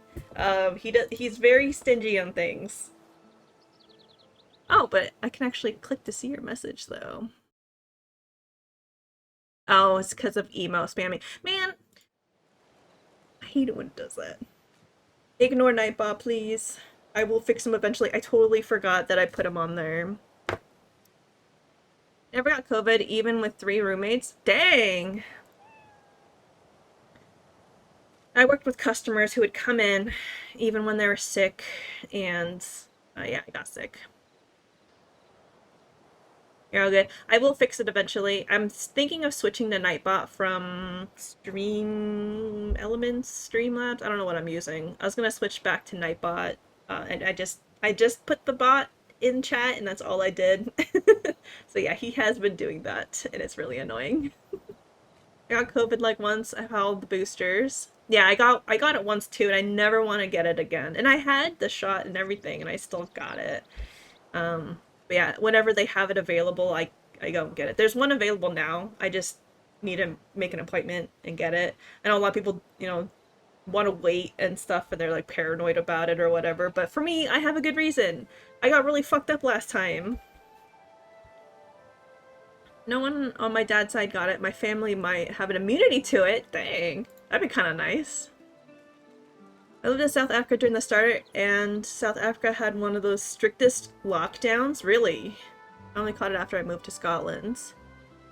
He's very stingy on things. Oh, but I can actually click to see your message though. Oh, it's because of email spamming. Man, I hate it when it does that. Ignore Nightbot, please. I will fix him eventually. I totally forgot that I put him on there. Never got COVID, even with 3 roommates. Dang! I worked with customers who would come in even when they were sick, and yeah, I got sick. You're all good. I will fix it eventually. I'm thinking of switching to Nightbot from Stream Elements, Streamlabs. I don't know what I'm using. I was gonna switch back to Nightbot, and I just put the bot in chat, and that's all I did. So yeah, he has been doing that, and it's really annoying. I got COVID like once. I had all the boosters. Yeah, I got it once too, and I never want to get it again. And I had the shot and everything, and I still got it. But yeah, whenever they have it available, I go and get it. There's one available now. I just need to make an appointment and get it. I know a lot of people, you know, want to wait and stuff, and they're like paranoid about it or whatever. But for me, I have a good reason. I got really fucked up last time. No one on my dad's side got it. My family might have an immunity to it. Dang. That'd be kind of nice. I lived in South Africa during the start, and South Africa had one of those strictest lockdowns. Really? I only caught it after I moved to Scotland.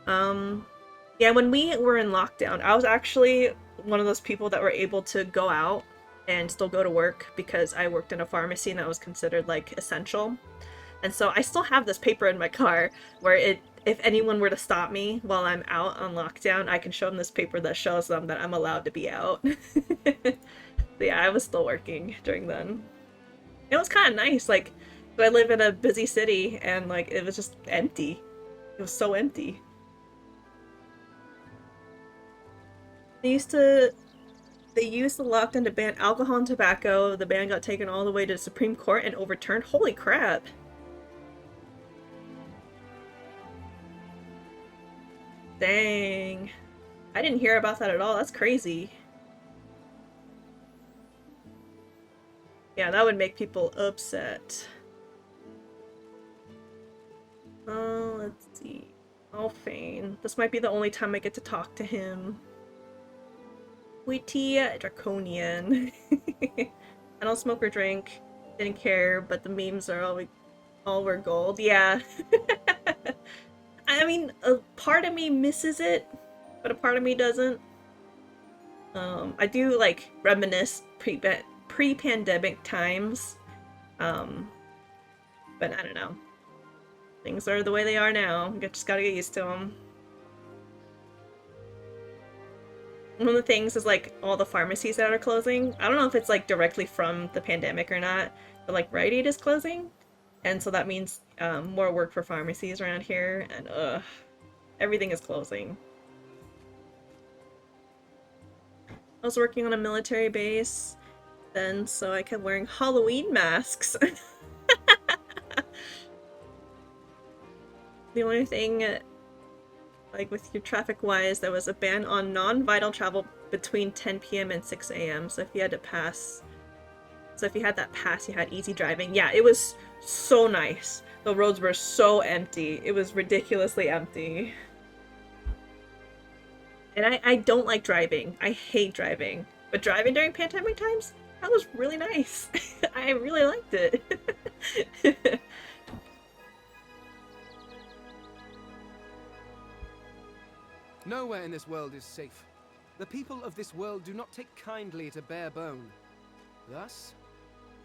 Yeah, when we were in lockdown, I was actually one of those people that were able to go out and still go to work because I worked in a pharmacy and that was considered like essential. And so I still have this paper in my car where if anyone were to stop me while I'm out on lockdown, I can show them this paper that shows them that I'm allowed to be out. But yeah, I was still working during then. It was kind of nice, like, I live in a busy city and like it was just empty. It was so empty. They used the lockdown to ban alcohol and tobacco. The ban got taken all the way to the Supreme Court and overturned. Holy crap. Dang. I didn't hear about that at all. That's crazy. Yeah, that would make people upset. Oh, let's see. Alphane. This might be the only time I get to talk to him. Witty Draconian. I don't smoke or drink. Didn't care, but the memes are all were gold. Yeah. I mean, a part of me misses it, but a part of me doesn't. I do like reminisce pre-pandemic times, but I don't know. Things are the way they are now. Just gotta get used to them. One of the things is like all the pharmacies that are closing. I don't know if it's like directly from the pandemic or not, but like Rite Aid is closing, and so that means more work for pharmacies around here, and everything is closing. I was working on a military base then, so I kept wearing Halloween masks. The only thing, like with your traffic-wise, there was a ban on non-vital travel between 10 p.m. and 6 a.m. So if you had to pass, so if you had that pass, you had easy driving. Yeah, it was so nice. The roads were so empty. It was ridiculously empty. And I don't like driving. I hate driving. But driving during pandemic times, that was really nice. I really liked it. Nowhere in this world is safe. The people of this world do not take kindly to bare bone. Thus,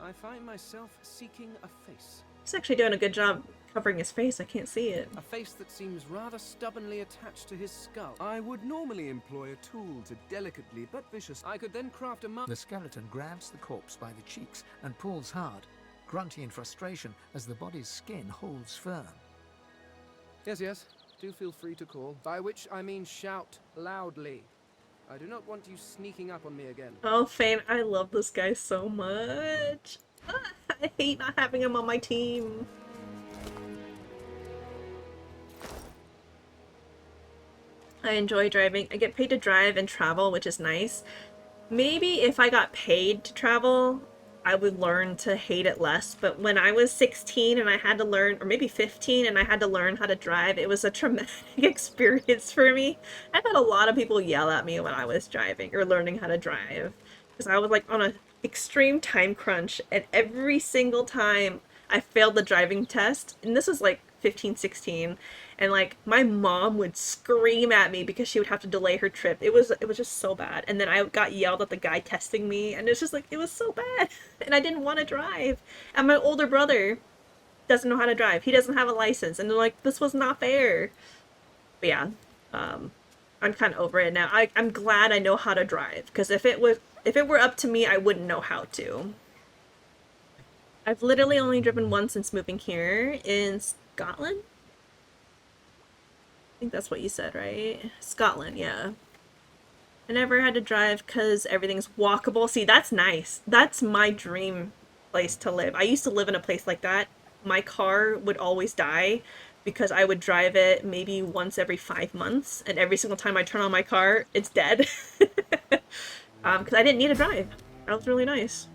I find myself seeking a face. He's actually doing a good job covering his face. I can't see it. A face that seems rather stubbornly attached to his skull. I would normally employ a tool to delicately but vicious. I could then craft a The skeleton grabs the corpse by the cheeks and pulls hard, grunting in frustration as the body's skin holds firm. Yes. Do feel free to call, by which I mean shout loudly. I do not want you sneaking up on me again. Oh, Fane, I love this guy so much. I hate not having him on my team. I enjoy driving. I get paid to drive and travel, which is nice. Maybe if I got paid to travel, I would learn to hate it less. But when I was 16 and I had to learn, or maybe 15, and I had to learn how to drive, it was a traumatic experience for me. I've had a lot of people yell at me when I was driving or learning how to drive, because I was like on an extreme time crunch, and every single time I failed the driving test, and this was like 15, 16, and like my mom would scream at me because she would have to delay her trip. It was just so bad. And then I got yelled at the guy testing me, and it's just like, it was so bad. And I didn't want to drive. And my older brother doesn't know how to drive. He doesn't have a license. And they're like, this was not fair. But yeah, I'm kind of over it now. I'm glad I know how to drive, because if it were up to me, I wouldn't know how to. I've literally only driven once since moving here in Scotland. I think that's what you said, right? Scotland, yeah. I never had to drive because everything's walkable. See, that's nice. That's my dream place to live. I used to live in a place like that. My car would always die because I would drive it maybe once every 5 months, and every single time I turn on my car, it's dead. Because I didn't need to drive. That was really nice.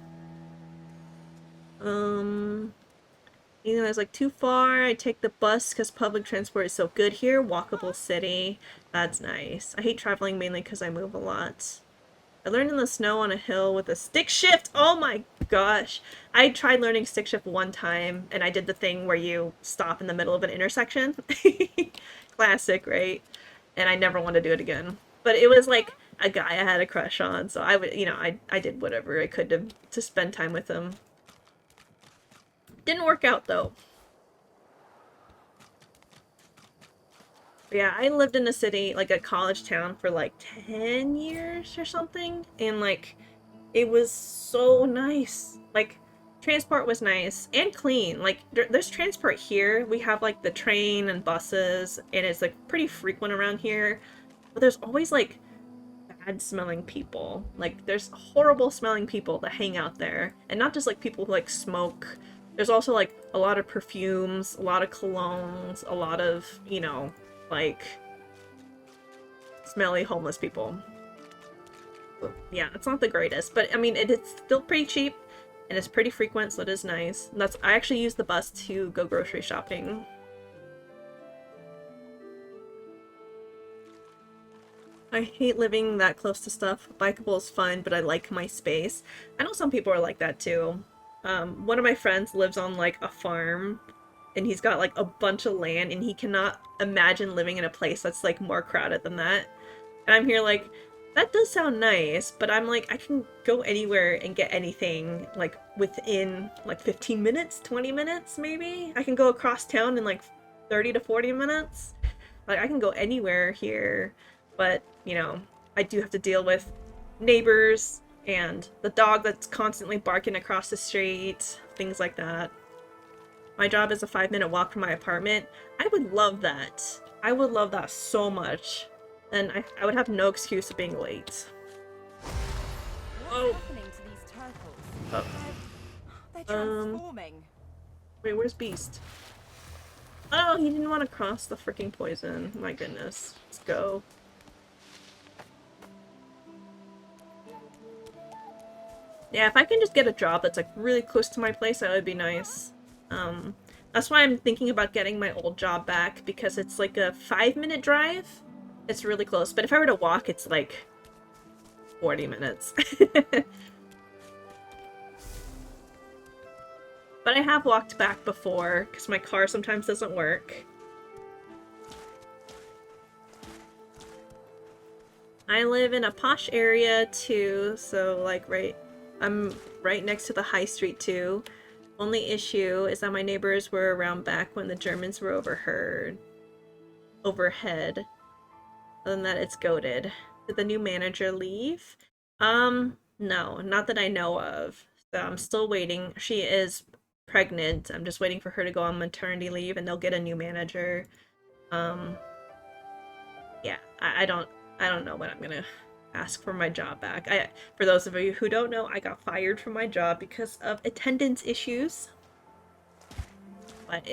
You know, it's like too far. I take the bus because public transport is so good here. Walkable city. That's nice. I hate traveling mainly because I move a lot. I learned in the snow on a hill with a stick shift. Oh my gosh. I tried learning stick shift one time, and I did the thing where you stop in the middle of an intersection. Classic, right? And I never want to do it again. But it was like a guy I had a crush on, so I would, you know, I did whatever I could to spend time with him. Didn't work out though. But yeah, I lived in a city, like a college town, for like 10 years or something, and like it was so nice. Like transport was nice and clean. Like there's transport here. We have like the train and buses, and it's like pretty frequent around here. But there's always like bad smelling people. Like there's horrible smelling people that hang out there, and not just like people who like smoke. There's also like a lot of perfumes, a lot of colognes, a lot of, you know, like smelly homeless people. But yeah, it's not the greatest, but I mean it's still pretty cheap and it's pretty frequent, so it is nice. And I actually use the bus to go grocery shopping. I hate living that close to stuff. Bikeable is fun, but I like my space. I know some people are like that too. One of my friends lives on like a farm, and he's got like a bunch of land, and he cannot imagine living in a place that's like more crowded than that. And I'm here like, that does sound nice, but I'm like, I can go anywhere and get anything like within like 15 minutes, 20 minutes maybe. I can go across town in like 30 to 40 minutes. Like I can go anywhere here, but you know, I do have to deal with neighbors and the dog that's constantly barking across the street, things like that. My job is a 5-minute walk from my apartment. I would love that. I would love that so much. And I would have no excuse of being late. What's happening to these turtles? They're transforming. Wait, where's Beast? Oh, he didn't want to cross the freaking poison. My goodness. Let's go. Yeah, if I can just get a job that's like really close to my place, that would be nice. That's why I'm thinking about getting my old job back, because it's like a 5-minute drive. It's really close, but if I were to walk, it's like 40 minutes. But I have walked back before, because my car sometimes doesn't work. I live in a posh area too, so like I'm right next to the high street too. Only issue is that my neighbors were around back when the Germans were overhead. Other than that, it's goated. Did the new manager leave? No, not that I know of. So I'm still waiting. She is pregnant. I'm just waiting for her to go on maternity leave, and they'll get a new manager. Yeah, I don't know when I'm gonna ask for my job back. For those of you who don't know, I got fired from my job because of attendance issues. But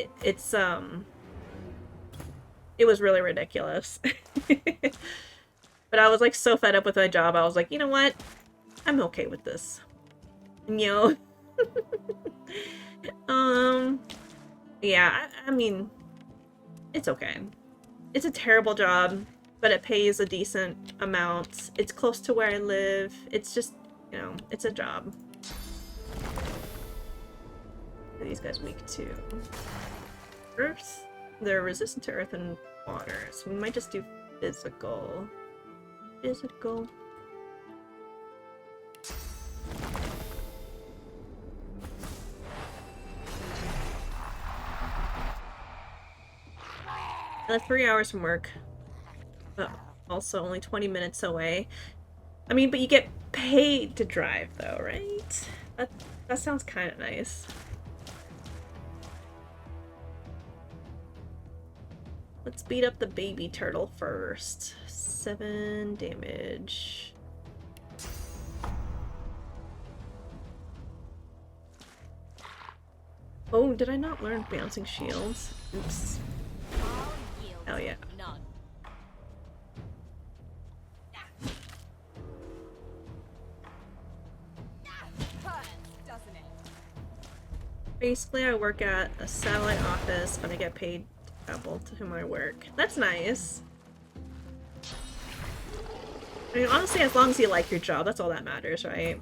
it was really ridiculous. But I was like so fed up with my job, I was like, you know what? I'm okay with this. You know? Yeah, I mean, it's okay. It's a terrible job, but it pays a decent amount. It's close to where I live. It's just, you know, it's a job. These guys weak to earth. They're resistant to earth and water, so we might just do physical. Physical. I live 3 hours from work, but also only 20 minutes away. I mean, but you get paid to drive though, right? That sounds kind of nice. Let's beat up the baby turtle first. 7 damage. Oh, did I not learn bouncing shields? Oops. Hell yeah. Basically, I work at a satellite office, but I get paid double to my work. That's nice. I mean, honestly, as long as you like your job, that's all that matters, right?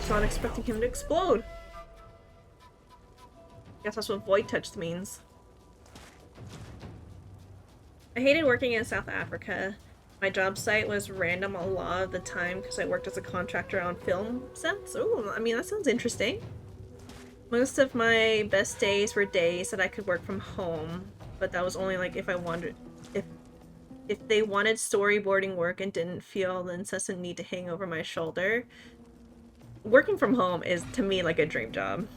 Not expecting him to explode. Guess that's what void touch means. I hated working in South Africa. My job site was random a lot of the time because I worked as a contractor on film sets. Oh, I mean, that sounds interesting. Most of my best days were days that I could work from home, but that was only like if I wanted, if they wanted storyboarding work and didn't feel the incessant need to hang over my shoulder. Working from home is, to me, like a dream job.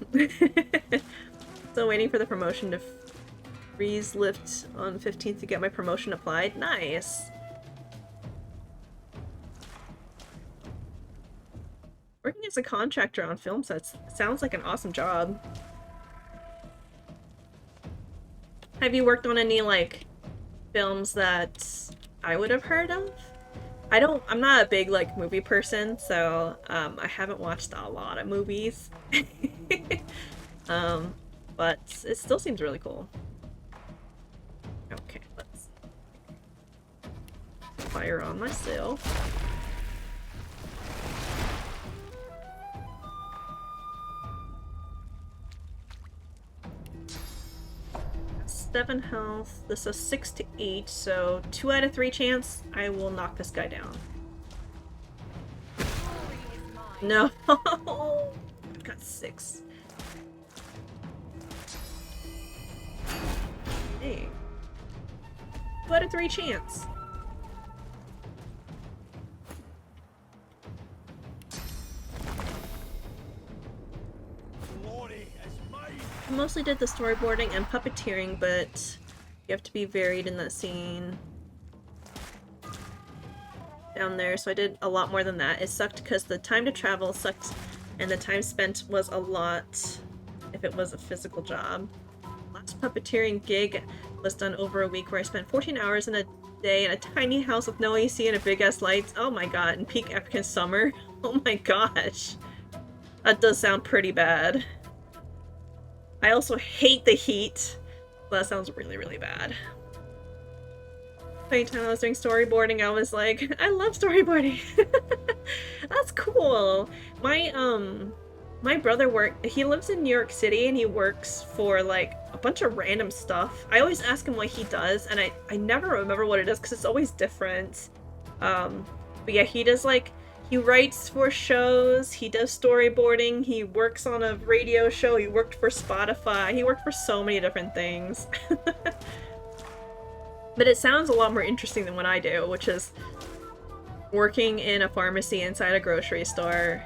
Still waiting for the promotion to freeze lift on 15th to get my promotion applied. Nice! Working as a contractor on film sets sounds like an awesome job. Have you worked on any, like, films that I would have heard of? I'm not a big, like, movie person, so, I haven't watched a lot of movies. But it still seems really cool. Okay, let's fire on myself. Seven health. This is 6 to 8, so 2 out of 3 chance I will knock this guy down. No, I've got 6. Hey, 2 out of 3 chance. I mostly did the storyboarding and puppeteering, but you have to be varied in that scene down there, so I did a lot more than that. It sucked because the time to travel sucked, and the time spent was a lot if it was a physical job. Last puppeteering gig was done over a week where I spent 14 hours in a day in a tiny house with no AC and a big-ass lights. Oh my god, in peak African summer. Oh my gosh. That does sound pretty bad. I also hate the heat. That sounds really, really bad. Anytime I was doing storyboarding, I was like, I love storyboarding. That's cool. My brother he lives in New York City and he works for like a bunch of random stuff. I always ask him what he does and I never remember what it is because it's always different. But yeah, he does like, he writes for shows, he does storyboarding, he works on a radio show, he worked for Spotify, he worked for so many different things. But it sounds a lot more interesting than what I do, which is working in a pharmacy inside a grocery store,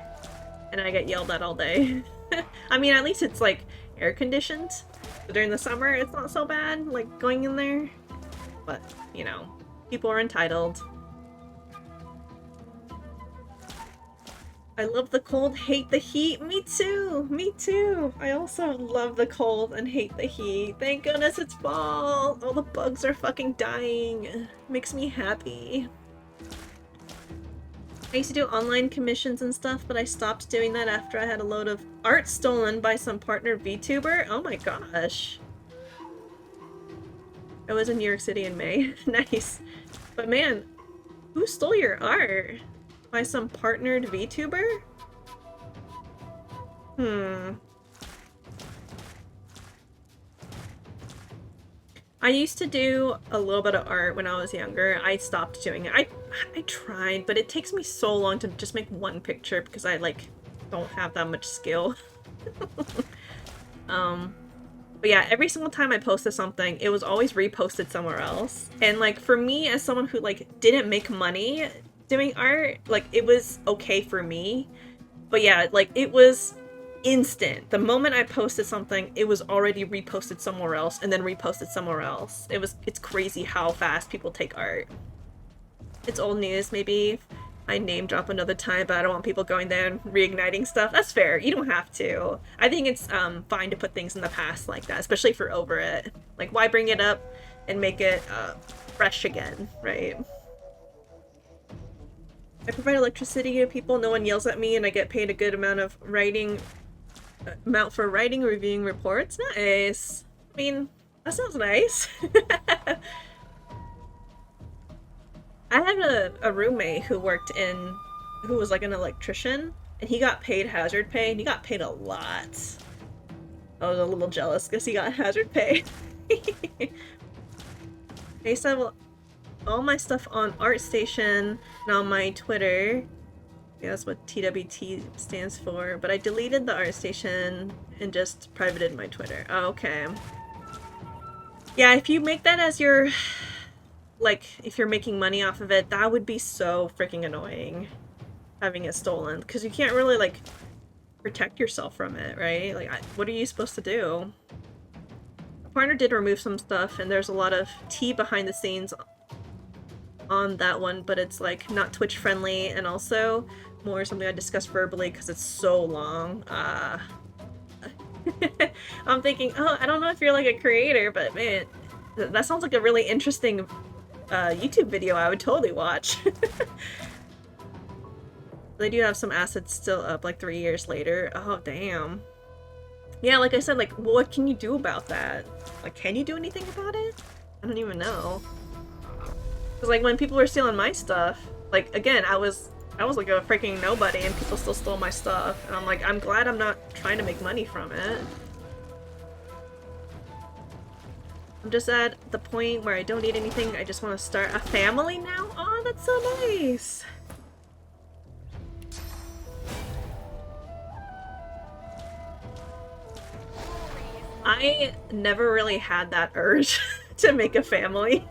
and I get yelled at all day. I mean, at least it's like air conditioned. During the summer, it's not so bad, like going in there. But, you know, people are entitled. I love the cold, hate the heat. Me too! Me too! I also love the cold and hate the heat. Thank goodness it's fall! All the bugs are fucking dying. Makes me happy. I used to do online commissions and stuff, but I stopped doing that after I had a load of art stolen by some partner VTuber. Oh my gosh. I was in New York City in May. Nice. But man, who stole your art? By some partnered VTuber? I used to do a little bit of art when I was younger. I stopped doing it. I tried, but it takes me so long to just make one picture because I like don't have that much skill. But yeah, every single time I posted something, it was always reposted somewhere else. And like for me as someone who like didn't make money doing art, like it was okay for me. But yeah, like it was instant. The moment I posted something, it was already reposted somewhere else and then reposted somewhere else. It's crazy how fast people take art. It's old news, maybe I name drop another time, but I don't want people going there and reigniting stuff. That's fair. You don't have to. I think it's fine to put things in the past like that, especially if you're over it. Like, why bring it up and make it fresh again, right? I provide electricity to people, no one yells at me, and I get paid a good amount of for writing, reviewing reports. Nice. I mean, that sounds nice. I had a roommate who was like an electrician, and he got paid hazard pay, and he got paid a lot. I was a little jealous because he got hazard pay. I used to have all my stuff on ArtStation and on my Twitter. Yeah, that's what TWT stands for, but I deleted the ArtStation and just privated my Twitter. Oh, okay. Yeah, if you make that as your... like, if you're making money off of it, that would be so freaking annoying, having it stolen, because you can't really, like, protect yourself from it, right? Like, what are you supposed to do? My partner did remove some stuff, and there's a lot of tea behind the scenes on that one, but it's, like, not Twitch-friendly, and also more something I discussed verbally, because it's so long. I'm thinking, oh, I don't know if you're, like, a creator, but, man, that sounds like a really interesting YouTube video I would totally watch. They do have some assets still up like 3 years later. Oh, damn. Yeah, like I said, like, what can you do about that? Like, can you do anything about it? I don't even know. Because, like, when people were stealing my stuff, like, again, I was like a freaking nobody and people still stole my stuff. And I'm like, I'm glad I'm not trying to make money from it. I'm just at the point where I don't need anything. I just want to start a family now. Oh, that's so nice. I never really had that urge to make a family.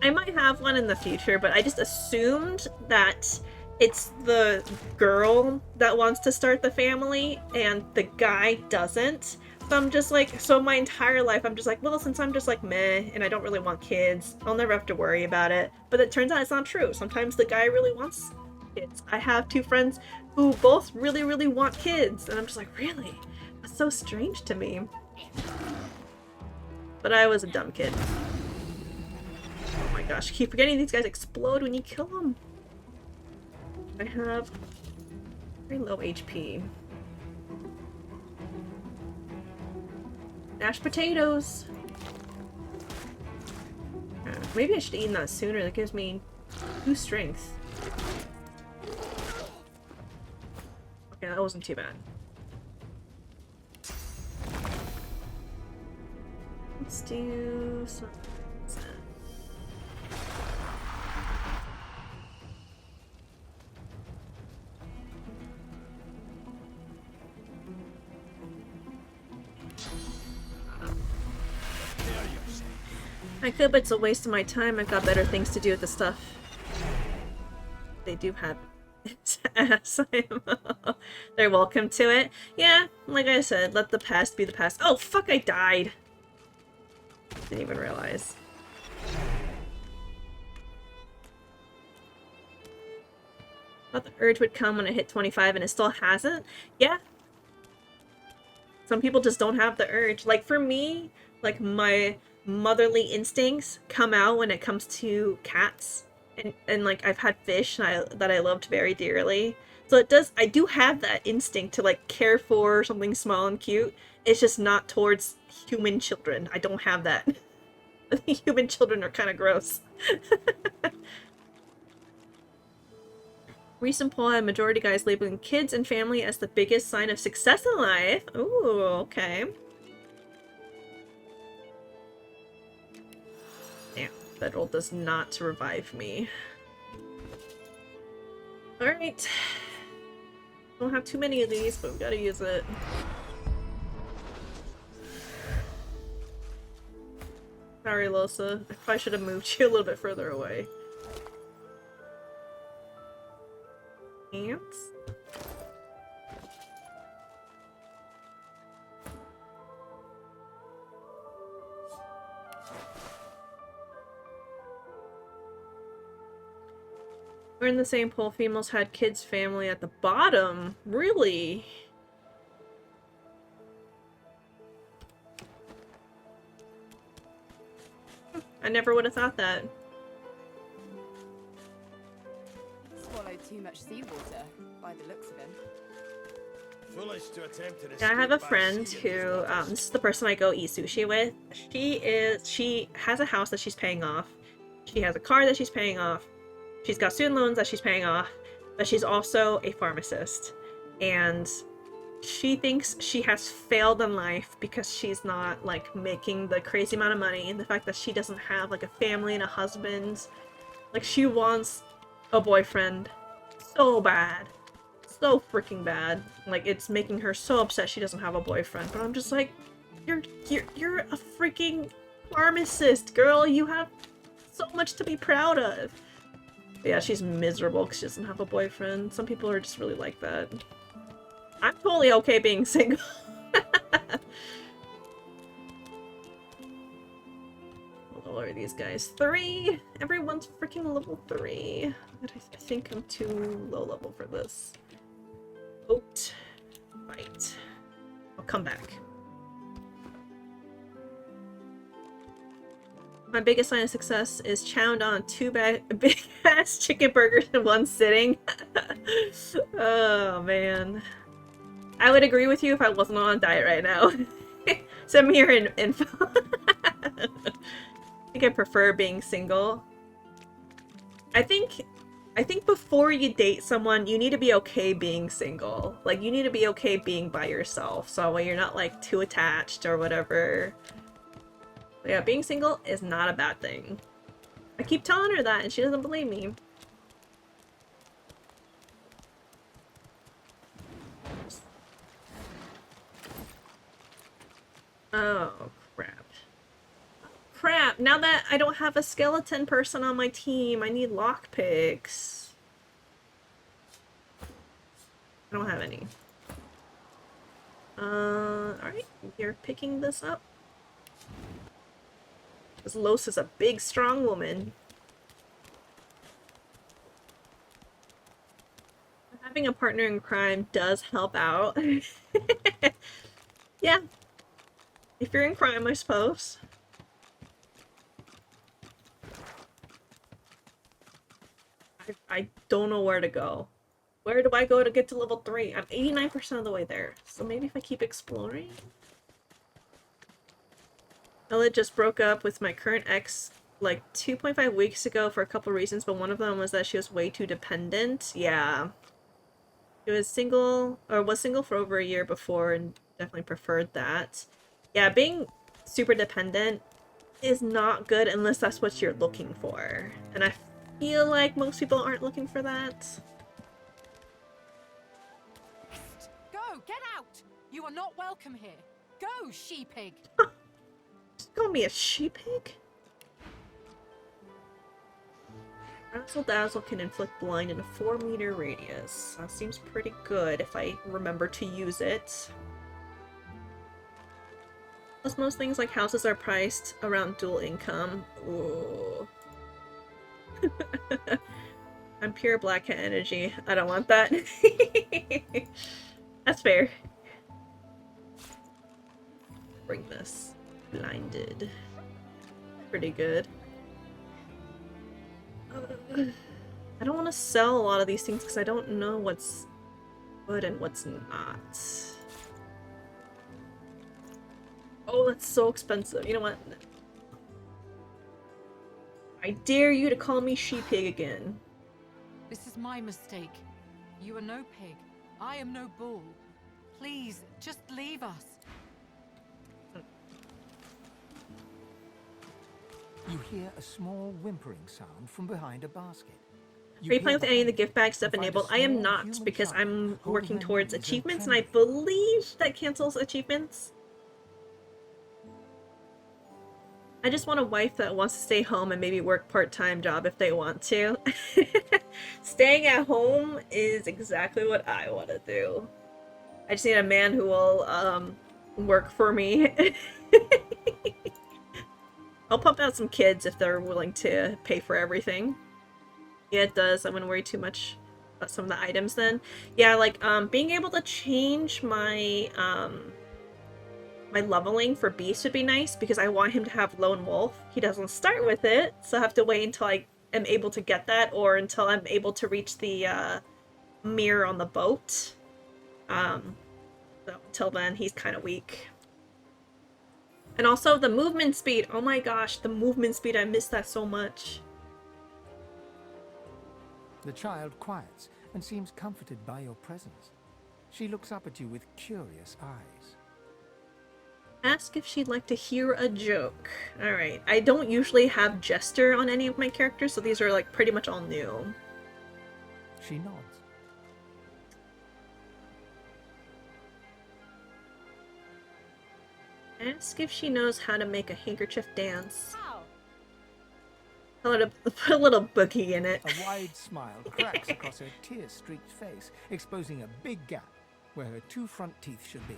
I might have one in the future, but I just assumed that it's the girl that wants to start the family and the guy doesn't. So I'm just like, so my entire life I'm just like, well, since I'm just like meh and I don't really want kids, I'll never have to worry about it. But it turns out it's not true. Sometimes the guy really wants kids. I have two friends who both really, really want kids. And I'm just like, really? That's so strange to me. But I was a dumb kid. Oh my gosh, I keep forgetting these guys explode when you kill them. I have very low HP. Mashed potatoes! Maybe I should have eaten that sooner. That gives me 2 strength. Okay, that wasn't too bad. Let's do some... I could, but it's a waste of my time. I've got better things to do with the stuff. They do have its ass. They're welcome to it. Yeah, like I said, let the past be the past. Oh, fuck, I died. Didn't even realize. Thought the urge would come when I hit 25 and it still hasn't. Yeah. Some people just don't have the urge. Like, for me, like, my motherly instincts come out when it comes to cats, and like I've had fish that I loved very dearly, so I do have that instinct to like care for something small and cute. It's just not towards human children. I don't have that. Human children are kind of gross. Recent poll had majority guys labeling kids and family as the biggest sign of success in life. Ooh, okay. Damn, Federal does not revive me. Alright. Don't have too many of these, but we gotta use it. Sorry, Losa. I probably should have moved you a little bit further away. Ants? We're in the same poll. Females had kids, family at the bottom. Really? I never would have thought that. Swallowed too much seawater, by the looks of him. Foolish to attempt to Yeah, I have a escape by friend sea at who, this this is the person I go eat sushi with. She has a house that she's paying off. She has a car that she's paying off. She's got student loans that she's paying off. But she's also a pharmacist. And she thinks she has failed in life because she's not, like, making the crazy amount of money. And the fact that she doesn't have, like, a family and a husband. Like, she wants a boyfriend so bad. So freaking bad. Like, it's making her so upset she doesn't have a boyfriend. But I'm just like, you're a freaking pharmacist, girl. You have so much to be proud of. But yeah, she's miserable because she doesn't have a boyfriend. Some people are just really like that. I'm totally okay being single. What level are these guys? 3! Everyone's freaking level 3. But I think I'm too low level for this. Boat. Right. I'll come back. My biggest sign of success is chowing on 2 big ass chicken burgers in one sitting. Oh man. I would agree with you if I wasn't on a diet right now. Send me your info. I think I prefer being single. I think before you date someone, you need to be okay being single. Like, you need to be okay being by yourself, so when you're not, like, too attached or whatever. But yeah, being single is not a bad thing. I keep telling her that, and she doesn't believe me. Oh, crap. Crap, now that I don't have a skeleton person on my team, I need lockpicks. I don't have any. Alright, you're picking this up. This Los is a big, strong woman. Having a partner in crime does help out. Yeah. If you're in crime, I suppose. I don't know where to go. Where do I go to get to level 3? I'm 89% of the way there. So maybe if I keep exploring? Ella just broke up with my current ex like 2.5 weeks ago for a couple reasons, but one of them was that she was way too dependent. Yeah. She was single for over a year before and definitely preferred that. Yeah, being super dependent is not good unless that's what you're looking for. And I feel like most people aren't looking for that. Go! Get out! You are not welcome here. Go, she-pig! Just call me a she-pig? Razzle Dazzle can inflict blind in a 4-meter radius. That seems pretty good if I remember to use it. Plus most things like houses are priced around dual income. Ooh. I'm pure black cat energy. I don't want that. That's fair. Bring this. Blinded. Pretty good. I don't want to sell a lot of these things because I don't know what's good and what's not. Oh, that's so expensive. You know what? I dare you to call me she-pig again. This is my mistake. You are no pig. I am no bull. Please, just leave us. You hear a small whimpering sound from behind a basket. Are you playing with any of the gift bag stuff enabled? I am not, because I'm working towards achievements, and I believe that cancels achievements. I just want a wife that wants to stay home and maybe work part-time job if they want to. Staying at home is exactly what I want to do. I just need a man who will work for me. I'll pump out some kids if they're willing to pay for everything. Yeah, it does. I wouldn't worry too much about some of the items then. Yeah, like being able to change my my leveling for Beast would be nice, because I want him to have Lone Wolf. He doesn't start with it, so I have to wait until I am able to get that, or until I'm able to reach the mirror on the boat. So until then, he's kind of weak. And also the movement speed. Oh my gosh, the movement speed. I miss that so much. The child quiets and seems comforted by your presence. She looks up at you with curious eyes. Ask if she'd like to hear a joke. Alright, I don't usually have Jester on any of my characters, so these are like pretty much all new. She nods. Ask if she knows how to make a handkerchief dance. Put a little boogie in it. A wide smile cracks across her tear-streaked face, exposing a big gap where her two front teeth should be.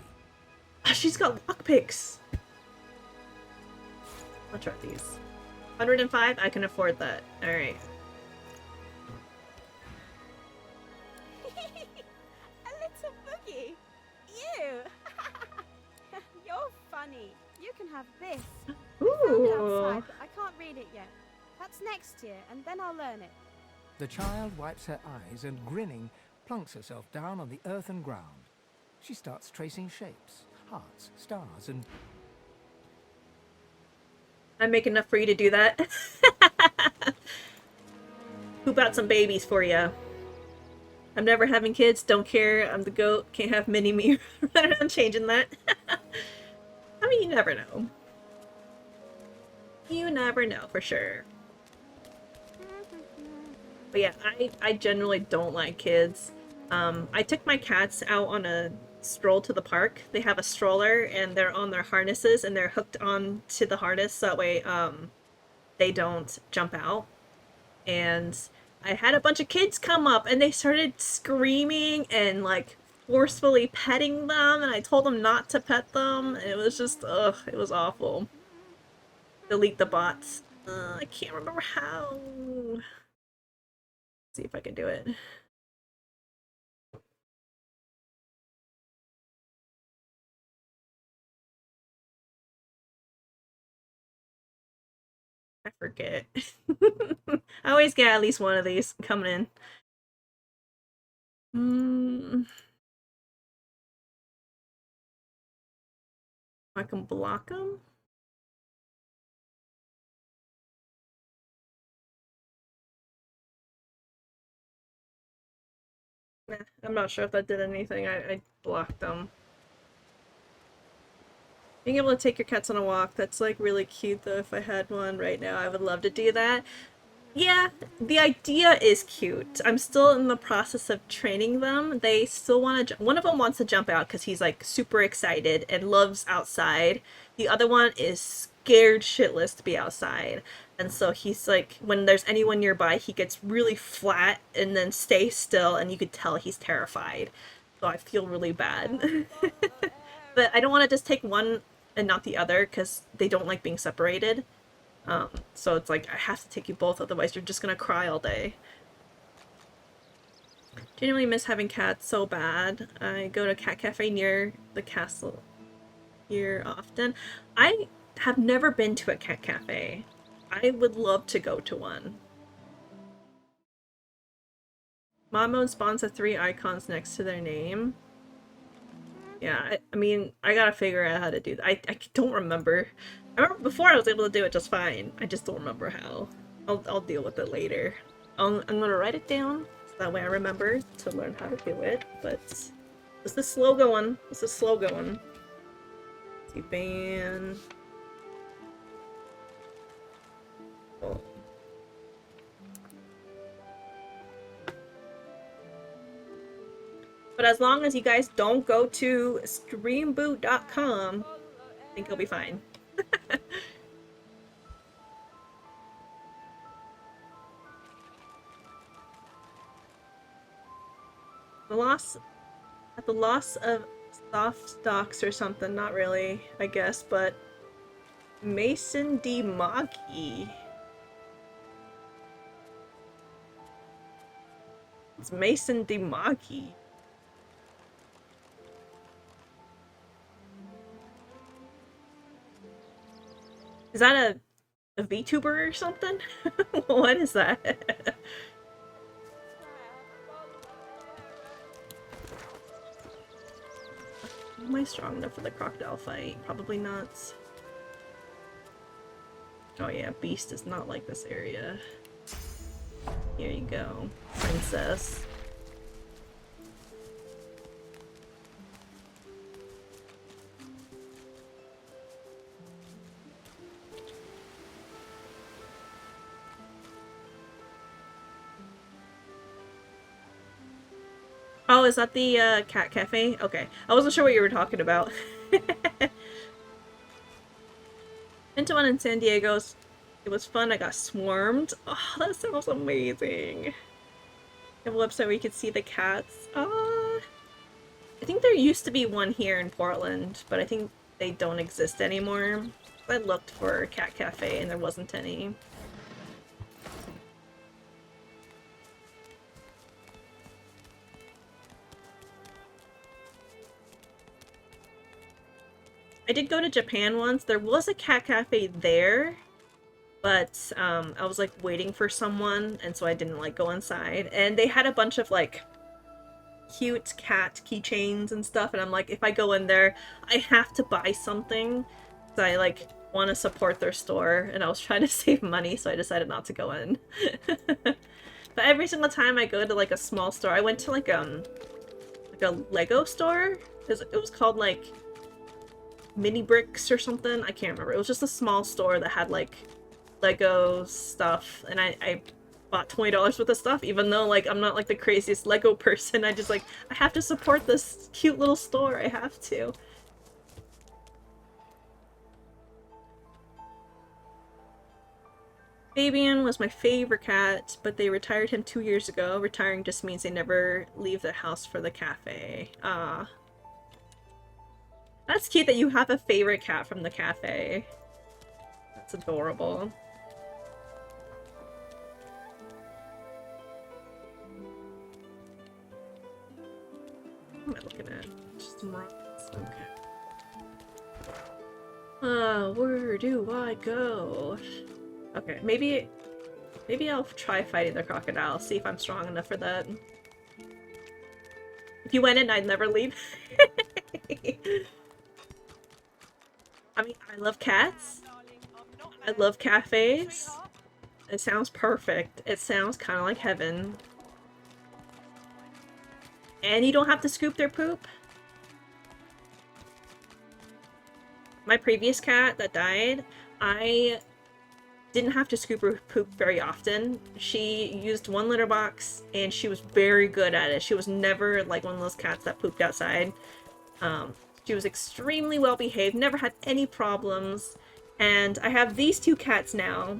She's got lockpicks. I'll try these. 105? I can afford that. Alright. A little boogie. You. You're funny. You can have this. Ooh. Outside, but I can't read it yet. That's next year, and then I'll learn it. The child wipes her eyes and, grinning, plunks herself down on the earthen ground. She starts tracing shapes, hearts, stars, and... I make enough for you to do that. Poop out some babies for you. I'm never having kids, don't care, I'm the goat, can't have mini-me. I'm changing that. I mean, you never know. You never know, for sure. But yeah, I generally don't like kids. I took my cats out on a stroll to the park. They have a stroller and they're on their harnesses and they're hooked on to the harness so that way they don't jump out. And I had a bunch of kids come up and they started screaming and like forcefully petting them, and I told them not to pet them. It was just, ugh, it was awful. Delete the bots. I can't remember how. See if I can do it. I forget. I always get at least one of these coming in. I can block them? Nah, I'm not sure if that did anything. I blocked them. Being able to take your cats on a walk, that's like really cute though. If I had one right now, I would love to do that. Yeah, the idea is cute. I'm still in the process of training them. They still want to, one of them wants to jump out because he's like super excited and loves outside. The other one is scared shitless to be outside. And so he's like, when there's anyone nearby, he gets really flat and then stays still, and you could tell he's terrified. So I feel really bad. But I don't want to just take one and not the other because they don't like being separated. So it's like, I have to take you both, otherwise you're just gonna cry all day. Genuinely miss having cats so bad. I go to a cat cafe near the castle here often. I have never been to a cat cafe. I would love to go to one. Mod mode spawns the 3 icons next to their name. Yeah, I mean, I gotta figure out how to do that. I don't remember. I remember before I was able to do it just fine. I just don't remember how. I'll deal with it later. I'm gonna write it down so that way I remember to learn how to do it. But this is slow going. This is slow going. Let's see, ban. Oh. But as long as you guys don't go to streamboot.com, I think you'll be fine. The loss of soft docks or something, not really, I guess, but Mason D. Maki. It's Mason D. Maki. Is that a VTuber or something? What is that? Am I strong enough for the crocodile fight? Probably not. Oh yeah, Beast is not like this area. Here you go, princess. Oh, is that the cat cafe? Okay, I wasn't sure what you were talking about. Been to one in San Diego. It was fun. I got swarmed. Oh, that sounds amazing. You have a website where you could see the cats. I think there used to be one here in Portland, but I think they don't exist anymore. I looked for a cat cafe and there wasn't any. I did go to Japan once. There was a cat cafe there, but I was like waiting for someone, and so I didn't like go inside. And they had a bunch of like cute cat keychains and stuff, and I'm like, if I go in there, I have to buy something. So I like want to support their store, and I was trying to save money, so I decided not to go in. But every single time I go to like a small store, I went to like a Lego store. It was called like Mini Bricks or something. I can't remember. It was just a small store that had like Lego stuff, and I bought $20 worth of stuff, even though like I'm not like the craziest Lego person. I just like, I have to support this cute little store. I have to. Fabian was my favorite cat, but they retired him 2 years ago. Retiring just means they never leave the house for the cafe. Ah. That's cute that you have a favorite cat from the cafe. That's adorable. What am I looking at? Just some rocks. Okay. Where do I go? Okay, maybe I'll try fighting the crocodile, see if I'm strong enough for that. If you went in, I'd never leave. I mean, I love cats. I love cafes. It sounds perfect. It sounds kind of like heaven. And you don't have to scoop their poop. My previous cat that died, I didn't have to scoop her poop very often. She used one litter box and she was very good at it. She was never like one of those cats that pooped outside. She was extremely well behaved, never had any problems, and I have these two cats now.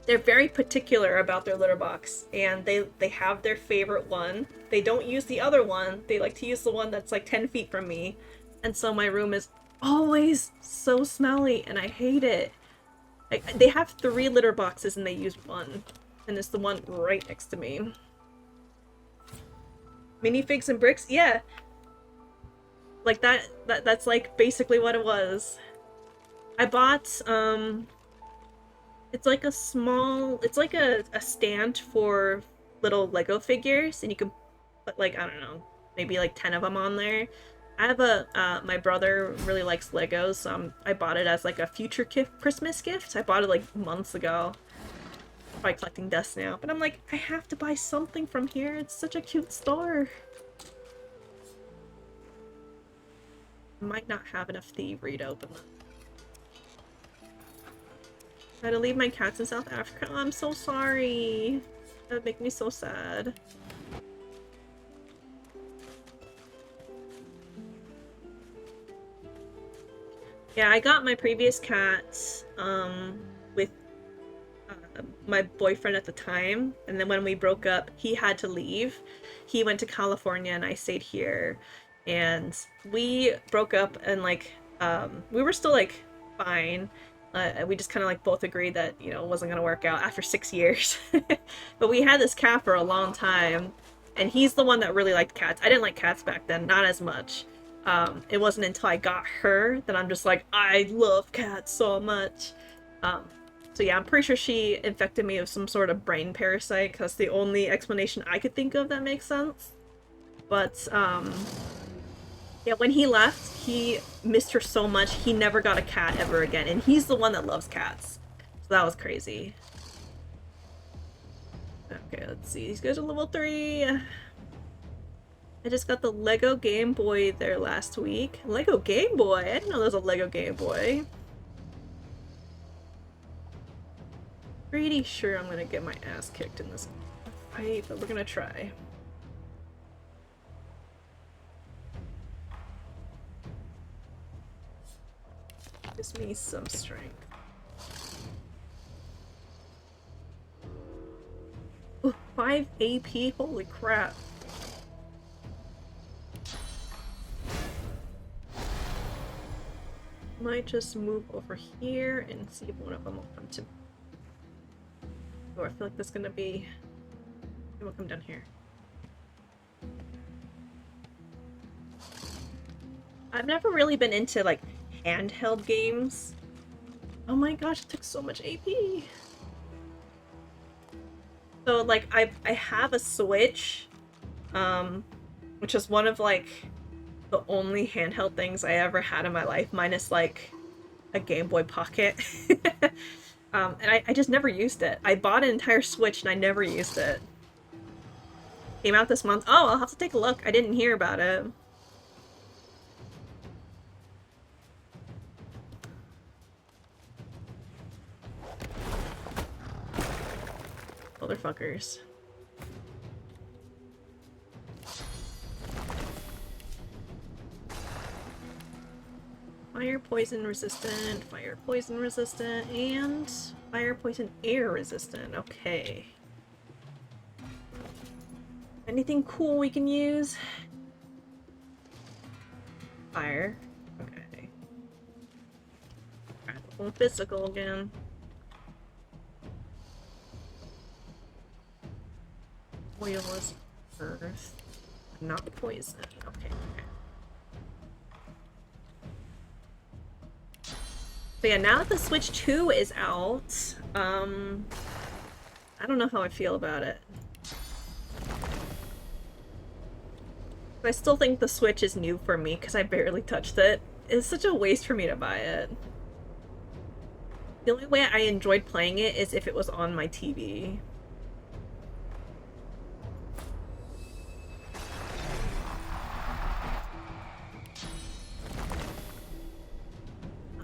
They're very particular about their litter box, and they have their favorite one. They don't use the other one. They like to use the one that's like 10 feet from me, and so my room is always so smelly, and I hate it. They have 3 litter boxes, and they use one, and it's the one right next to me. Minifigs and bricks? Yeah. Like that's like basically what it was. I bought it's like a small, it's like a stand for little Lego figures, and you can put like, I don't know, maybe like 10 of them on there. I have my brother really likes Legos, so I bought it as like a future Christmas gift. I bought it like months ago. Probably collecting dust now, but I'm like, I have to buy something from here. It's such a cute store. Might not have enough thievery to open them. I had to leave my cats in South Africa. Oh, I'm so sorry. That would make me so sad. Yeah, I got my previous cats with my boyfriend at the time, and then when we broke up, he had to leave. He went to California and I stayed here, and we broke up, and like we were still like fine. We just kind of like both agreed that, you know, it wasn't gonna work out after 6 years. But we had this cat for a long time, and he's the one that really liked cats. I didn't like cats back then, not as much. It wasn't until I got her that I'm just like, I love cats so much. So yeah, I'm pretty sure she infected me with some sort of brain parasite, because that's the only explanation I could think of that makes sense. But, yeah, when he left, he missed her so much, he never got a cat ever again, and he's the one that loves cats. So that was crazy. Okay, let's see. These guys are level 3. I just got the Lego Game Boy there last week. Lego Game Boy? I didn't know there was a Lego Game Boy. Pretty sure I'm gonna get my ass kicked in this fight, but we're gonna try. Gives me some strength. Ooh, 5 AP? Holy crap. Might just move over here and see if one of them will come to me. Oh, I feel like that's gonna be... It will come down here. I've never really been into, like, handheld games. Oh my gosh, it took so much AP! So, like, I have a Switch, which is one of, like, the only handheld things I ever had in my life, minus, like, a Game Boy Pocket. And I just never used it. I bought an entire Switch and I never used it. Came out this month. Oh, I'll have to take a look. I didn't hear about it. Motherfuckers. Fire poison resistant, fire poison resistant, and fire poison air resistant. Okay. Anything cool we can use? Fire. Okay. Going physical again. Oil is earth, not poison. Okay. So yeah, now that the Switch 2 is out, I don't know how I feel about it. I still think the Switch is new for me because I barely touched it. It's such a waste for me to buy it. The only way I enjoyed playing it is if it was on my TV.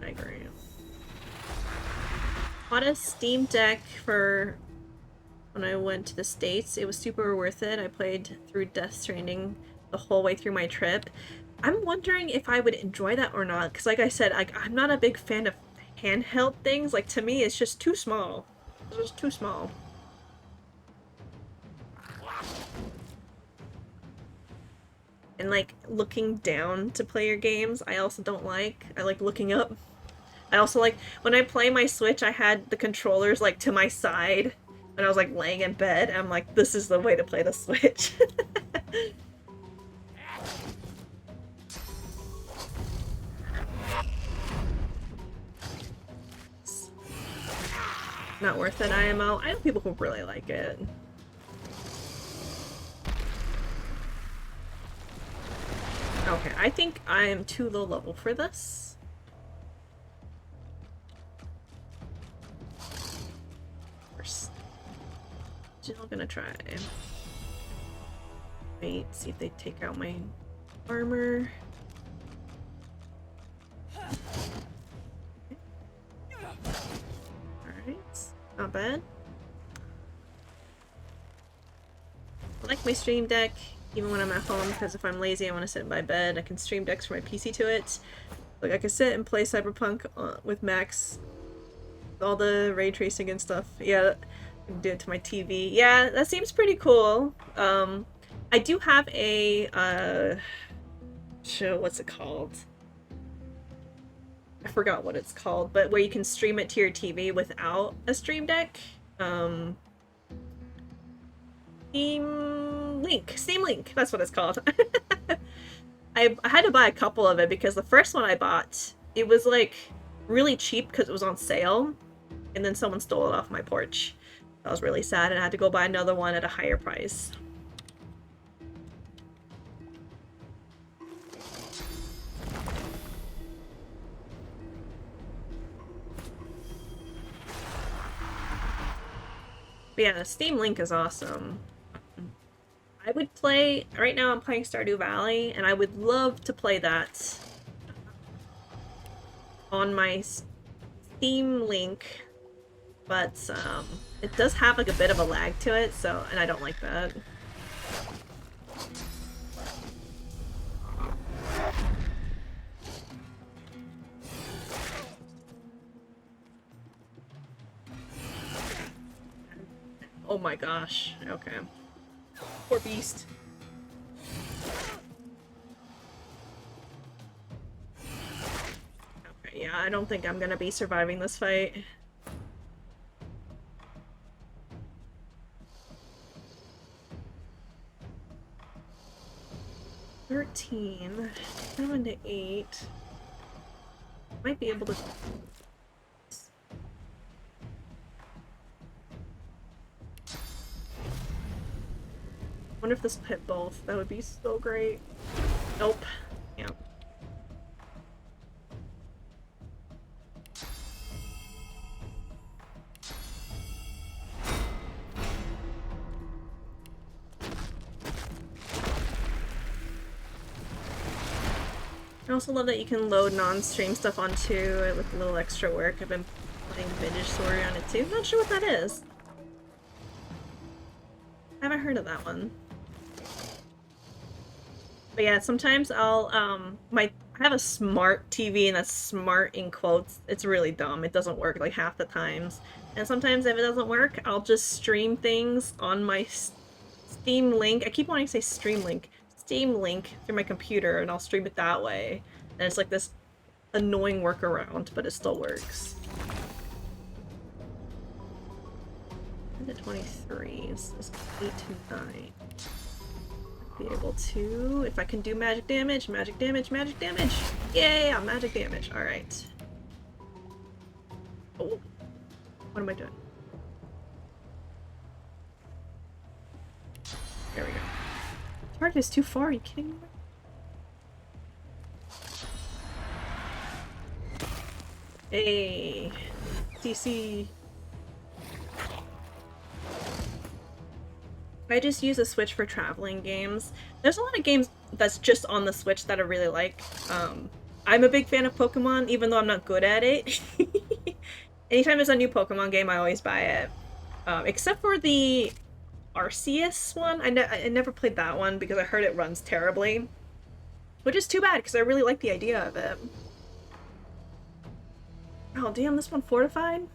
I agree. Bought a Steam Deck for when I went to the States. It was super worth it. I played through Death Stranding the whole way through my trip. I'm wondering if I would enjoy that or not, because like I said, I'm not a big fan of handheld things. Like, to me, it's just too small. It's just too small. And like, looking down to play your games, I also don't like. I like looking up. I also like, when I play my Switch, I had the controllers like to my side when I was like laying in bed. I'm like, this is the way to play the Switch. Not worth it, IMO. I know people who really like it. Okay, I think I am too low level for this. Still gonna try. Wait, see if they take out my armor. Alright, not bad. I like my stream deck, even when I'm at home, because if I'm lazy, I want to sit in my bed. I can stream decks from my PC to it. Like, I can sit and play Cyberpunk with Max, all the ray tracing and stuff. Yeah, I can do it to my TV. Yeah, that seems pretty cool. I do have a, what's it called? I forgot what it's called, but where you can stream it to your TV without a stream deck. Steam Link, that's what it's called. I had to buy a couple of it because the first one I bought, it was like really cheap because it was on sale, and then someone stole it off my porch. I was really sad and I had to go buy another one at a higher price. But yeah, Steam Link is awesome. I would play, right now I'm playing Stardew Valley, and I would love to play that on my Steam Link, but it does have like a bit of a lag to it, so, and I don't like that. Oh my gosh, okay. Poor beast. Okay, yeah, I don't think I'm gonna be surviving this fight. $13, 7 to 8. Might be able to. I wonder if this will hit both. That would be so great. Nope. Yeah. I also love that you can load non-stream stuff onto it with a little extra work. I've been playing Vintage Story on it too. Not sure what that is. I haven't heard of that one. But yeah, sometimes I'll, I have a smart TV, and that's smart in quotes. It's really dumb. It doesn't work like half the times. And sometimes if it doesn't work, I'll just stream things on my Steam Link. I keep wanting to say Stream Link. Steam Link through my computer, and I'll stream it that way. And it's like this annoying workaround, but it still works. 10 to 23 is 8 to 9. Be able to, if I can do magic damage, magic damage, magic damage. Yeah, magic damage. All right. Oh, what am I doing? There we go. Target is too far. Are you kidding me? Hey, DC. I just use a Switch for traveling games. There's a lot of games that's just on the Switch that I really like. I'm a big fan of Pokemon, even though I'm not good at it. Anytime there's a new Pokemon game, I always buy it. Except for the Arceus one. I never played that one because I heard it runs terribly. Which is too bad, because I really like the idea of it. Oh, damn, this one fortified?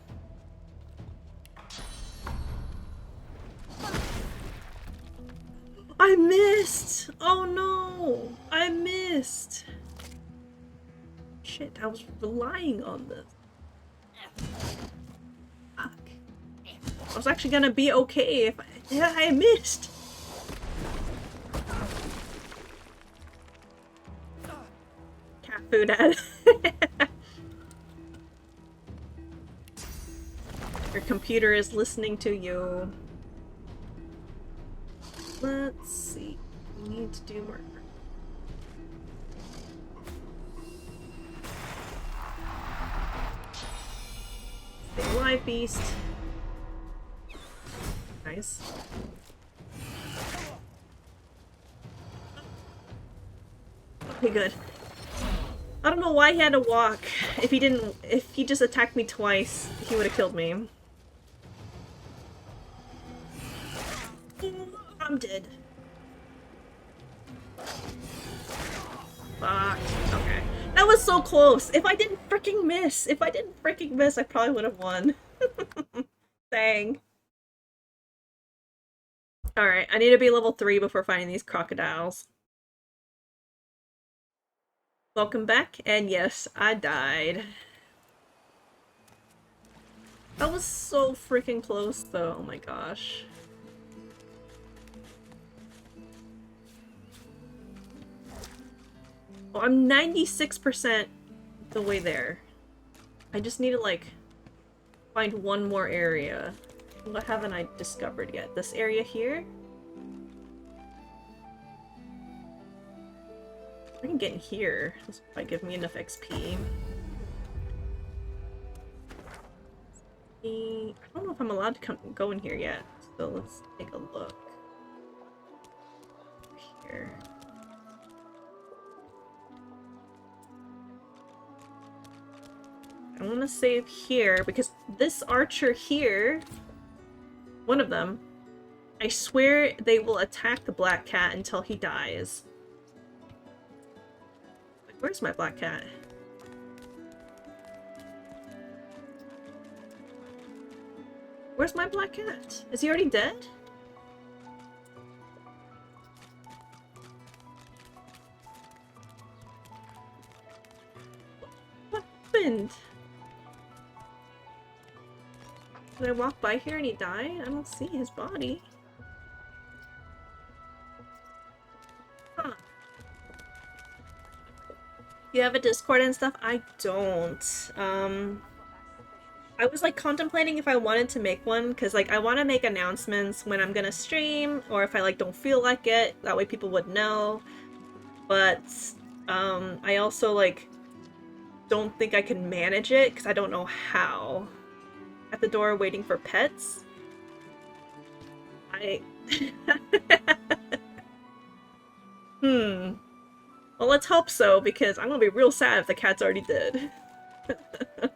I missed! Oh no! I missed! Shit, I was relying on this. Fuck. I was actually gonna be okay if I missed! Cat food ad. Your computer is listening to you. Let's see. We need to do more. Stay alive, beast. Nice. Okay, good. I don't know why he had to walk. If he just attacked me twice, he would have killed me. I'm dead. Fuck. Okay. That was so close. If I didn't freaking miss, I probably would have won. Dang. Alright, I need to be level 3 before finding these crocodiles. Welcome back, and yes, I died. That was so freaking close, though. Oh my gosh. Well, I'm 96% the way there. I just need to, like, find one more area. What haven't I discovered yet? This area here? I can get in here. This might give me enough XP. I don't know if I'm allowed to go in here yet, so let's take a look. Here. I want to save here because this archer here, one of them, I swear they will attack the black cat until he dies. Where's my black cat? Where's my black cat? Is he already dead? What happened? Did I walk by here and he died? I don't see his body. Huh. You have a Discord and stuff? I don't. I was like contemplating if I wanted to make one because like I want to make announcements when I'm gonna stream or if I like don't feel like it. That way people would know. But I also like don't think I can manage it because I don't know how. At the door waiting for pets. Well, let's hope so, because I'm gonna be real sad if the cat's already dead. I'm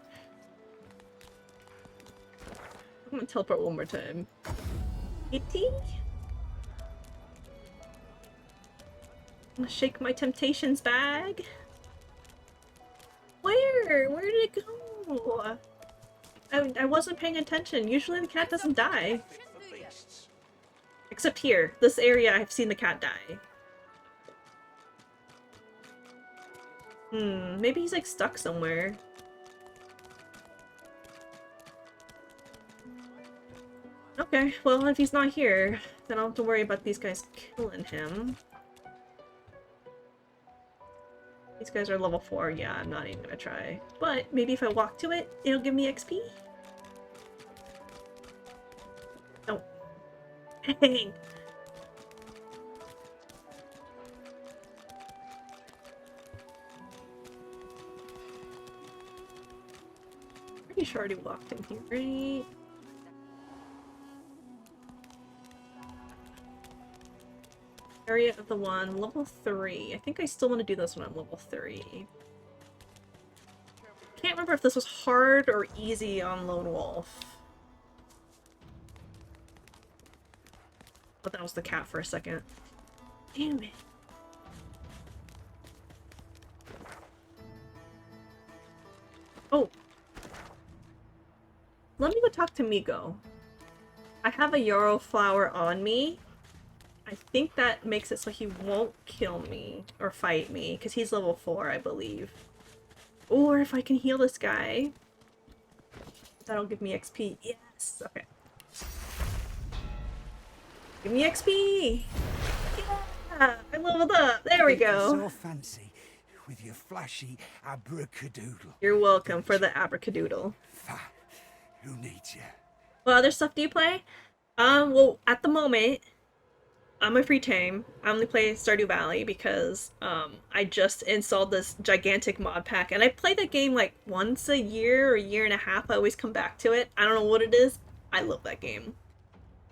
gonna teleport one more time. Kitty? I'm gonna shake my temptations bag. Where? Where did it go? I wasn't paying attention. Usually the cat doesn't die. Except here. This area, I've seen the cat die. Maybe he's like stuck somewhere. Okay, well if he's not here, then I'll have to worry about these guys killing him. These guys are level 4, yeah, I'm not even gonna try. But maybe if I walk to it, it'll give me XP? No. Dang. Pretty sure I already walked in here, right? Area of the one, level 3. I think I still want to do this when I'm level 3. Can't remember if this was hard or easy on Lone Wolf. But that was the cat for a second. Damn it. Oh. Let me go talk to Migo. I have a yarrow flower on me. I think that makes it so he won't kill me or fight me, because he's level 4, I believe. Or if I can heal this guy, that'll give me XP. Yes! Okay. Give me XP! Yeah! I leveled up! There we go! So fancy with your flashy abracadoodle. You're welcome for the abracadoodle. Who needs you? What other stuff do you play? Well, at the moment, I'm a free time. I only play Stardew Valley because I just installed this gigantic mod pack, and I play the game like once a year or a year and a half. I always come back to it. I don't know what it is. I love that game.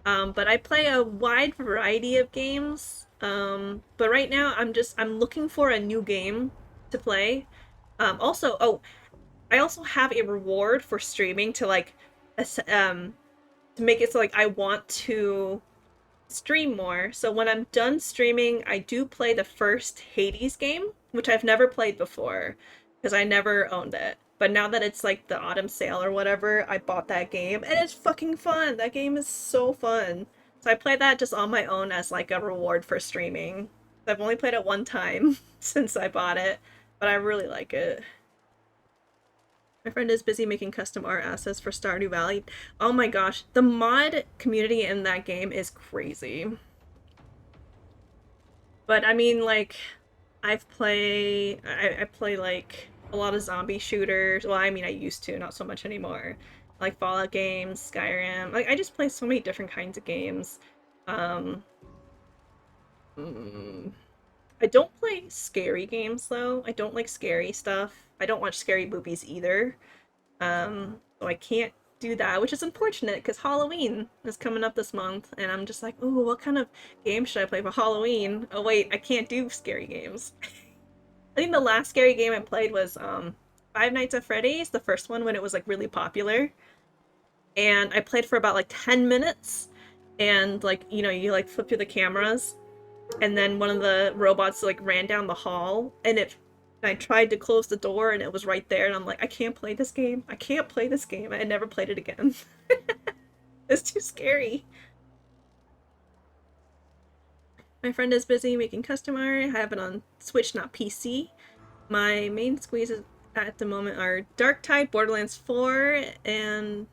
But I play a wide variety of games. But right now I'm looking for a new game to play. I also have a reward for streaming to like to make it so like I want to stream more. So when I'm done streaming, I do play the first Hades game, which I've never played before because I never owned it. But now that it's like the autumn sale or whatever, I bought that game and it's fucking fun. That game is so fun. So I play that just on my own as like a reward for streaming. I've only played it one time since I bought it, but I really like it. My friend is busy making custom art assets for Stardew Valley. Oh my gosh, the mod community in that game is crazy. But I mean, like, I play like a lot of zombie shooters. Well, I mean, I used to, not so much anymore. Like Fallout games, Skyrim. Like, I just play so many different kinds of games. Um, I don't play scary games though. I don't like scary stuff. I don't watch scary movies either. So I can't do that, which is unfortunate because Halloween is coming up this month, and I'm just like, ooh, what kind of game should I play for Halloween? Oh wait, I can't do scary games. I think the last scary game I played was Five Nights at Freddy's, the first one when it was like really popular. And I played for about like 10 minutes, and like, you know, you like flip through the cameras, and then one of the robots like ran down the hall, and I tried to close the door and it was right there, and I'm like, I can't play this game. I can't play this game. I never played it again. It's too scary. My friend is busy making custom art. I have it on Switch, not PC. My main squeezes at the moment are Darktide, Borderlands 4, and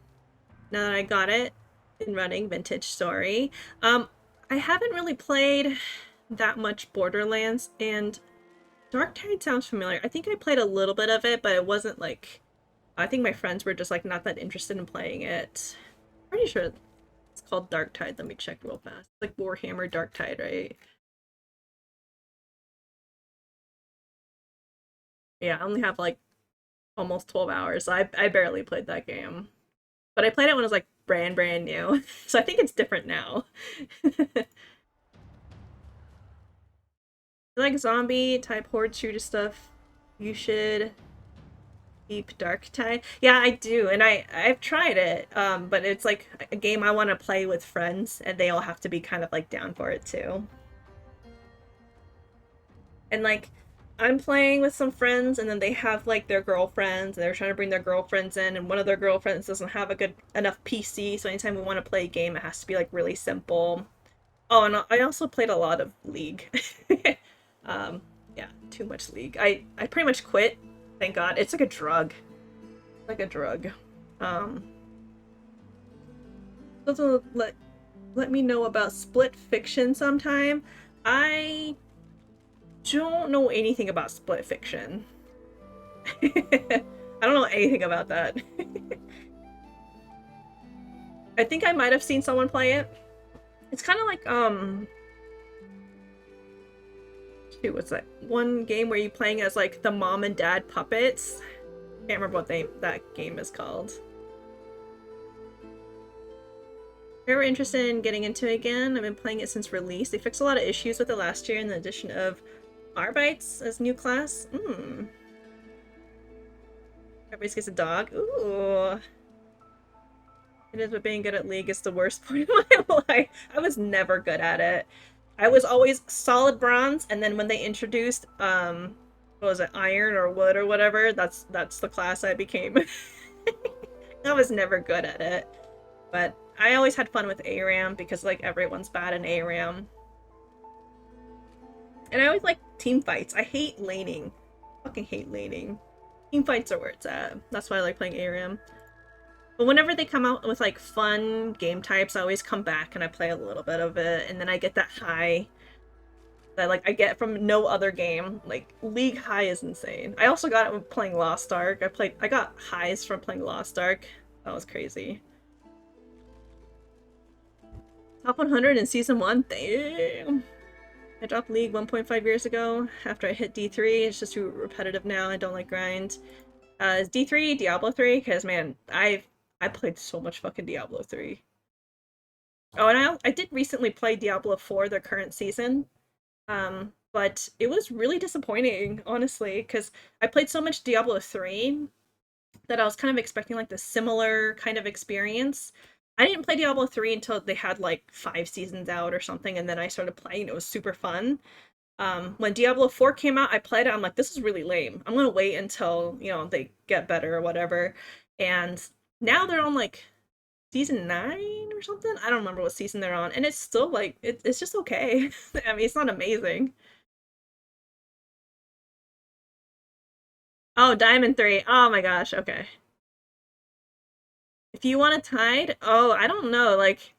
now that I got it in running, Vintage Story. I haven't really played that much Borderlands, and Darktide sounds familiar. I think I played a little bit of it, but it wasn't like... I think my friends were just like not that interested in playing it. Pretty sure it's called Darktide. Let me check real fast. It's like Warhammer Darktide, right? Yeah, I only have like almost 12 hours. So I barely played that game. But I played it when it was like brand new. So I think it's different now. Like zombie type horde shooter stuff, you should keep Darktide. Yeah, I do, and I've tried it, but it's like a game I want to play with friends, and they all have to be kind of like down for it too. And like, I'm playing with some friends, and then they have like their girlfriends, and they're trying to bring their girlfriends in, and one of their girlfriends doesn't have a good enough PC, so anytime we want to play a game, it has to be like really simple. Oh, and I also played a lot of League. Yeah, too much League. I pretty much quit. Thank God. It's like a drug. Like a drug. Also let me know about Split Fiction sometime. I don't know anything about Split Fiction. I don't know anything about that. I think I might have seen someone play it. It's kind of like, shoot, what's that one game where you're playing as like the mom and dad puppets? Can't remember what that game is called. If you're ever interested in getting into it again, I've been playing it since release. They fixed a lot of issues with it last year in the addition of Arbites as new class. Everybody gets a dog. Ooh. It is, but being good at League is the worst point of my life. I was never good at it. I was always solid bronze, and then when they introduced, what was it, iron or wood or whatever, that's the class I became. I was never good at it. But I always had fun with ARAM because, like, everyone's bad in ARAM. And I always like team fights. I hate laning. Fucking hate laning. Team fights are where it's at. That's why I like playing ARAM. But whenever they come out with like fun game types, I always come back and I play a little bit of it, and then I get that high that like I get from no other game. Like League high is insane. I also got it with playing Lost Ark. I got highs from playing Lost Ark. That was crazy. Top 100 in season 1? Damn. I dropped League 1.5 years ago after I hit D3. It's just too repetitive now. I don't like grind. Is D3 Diablo 3? Because man, I played so much fucking Diablo 3. Oh, and I did recently play Diablo 4, the current season. But it was really disappointing, honestly, because I played so much Diablo 3 that I was kind of expecting like the similar kind of experience. I didn't play Diablo 3 until they had like 5 seasons out or something, and then I started playing. It was super fun. When Diablo 4 came out, I played it. I'm like, this is really lame. I'm gonna wait until, they get better or whatever. And now they're on like season 9 or something. I don't remember what season they're on, and it's still like it's just okay. I mean, it's not amazing. Oh, Diamond 3. Oh my gosh, okay. If you want a tide, oh, I don't know. Like,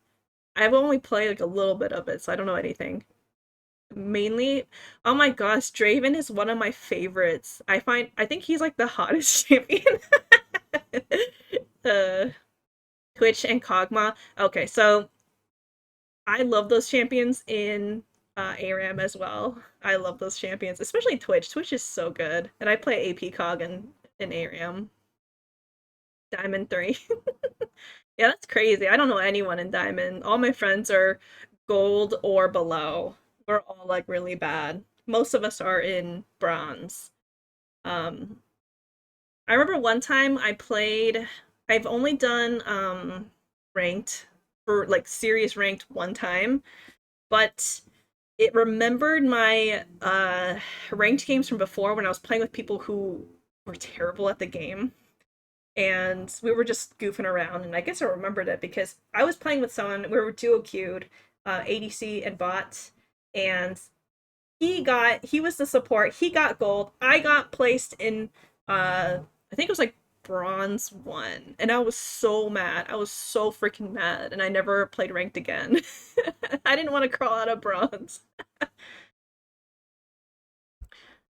I've only played like a little bit of it, so I don't know anything. Mainly, oh my gosh, Draven is one of my favorites. I think he's like the hottest champion. uh, Twitch and Kog'Maw. Okay, so I love those champions in ARAM as well. I love those champions, especially Twitch. Twitch is so good, and I play AP Cog in ARAM. Diamond 3. Yeah, that's crazy. I don't know anyone in Diamond. All my friends are gold or below. We're all like really bad. Most of us are in bronze. Um, I remember one time I've only done ranked for like serious ranked one time, but it remembered my ranked games from before when I was playing with people who were terrible at the game, and we were just goofing around, and I guess I remembered it because I was playing with someone. We were duo queued, ADC and bot, and he was the support. He got gold. I got placed in I think it was like bronze 1, and I was so mad. I was so freaking mad, and I never played ranked again. I didn't want to crawl out of bronze.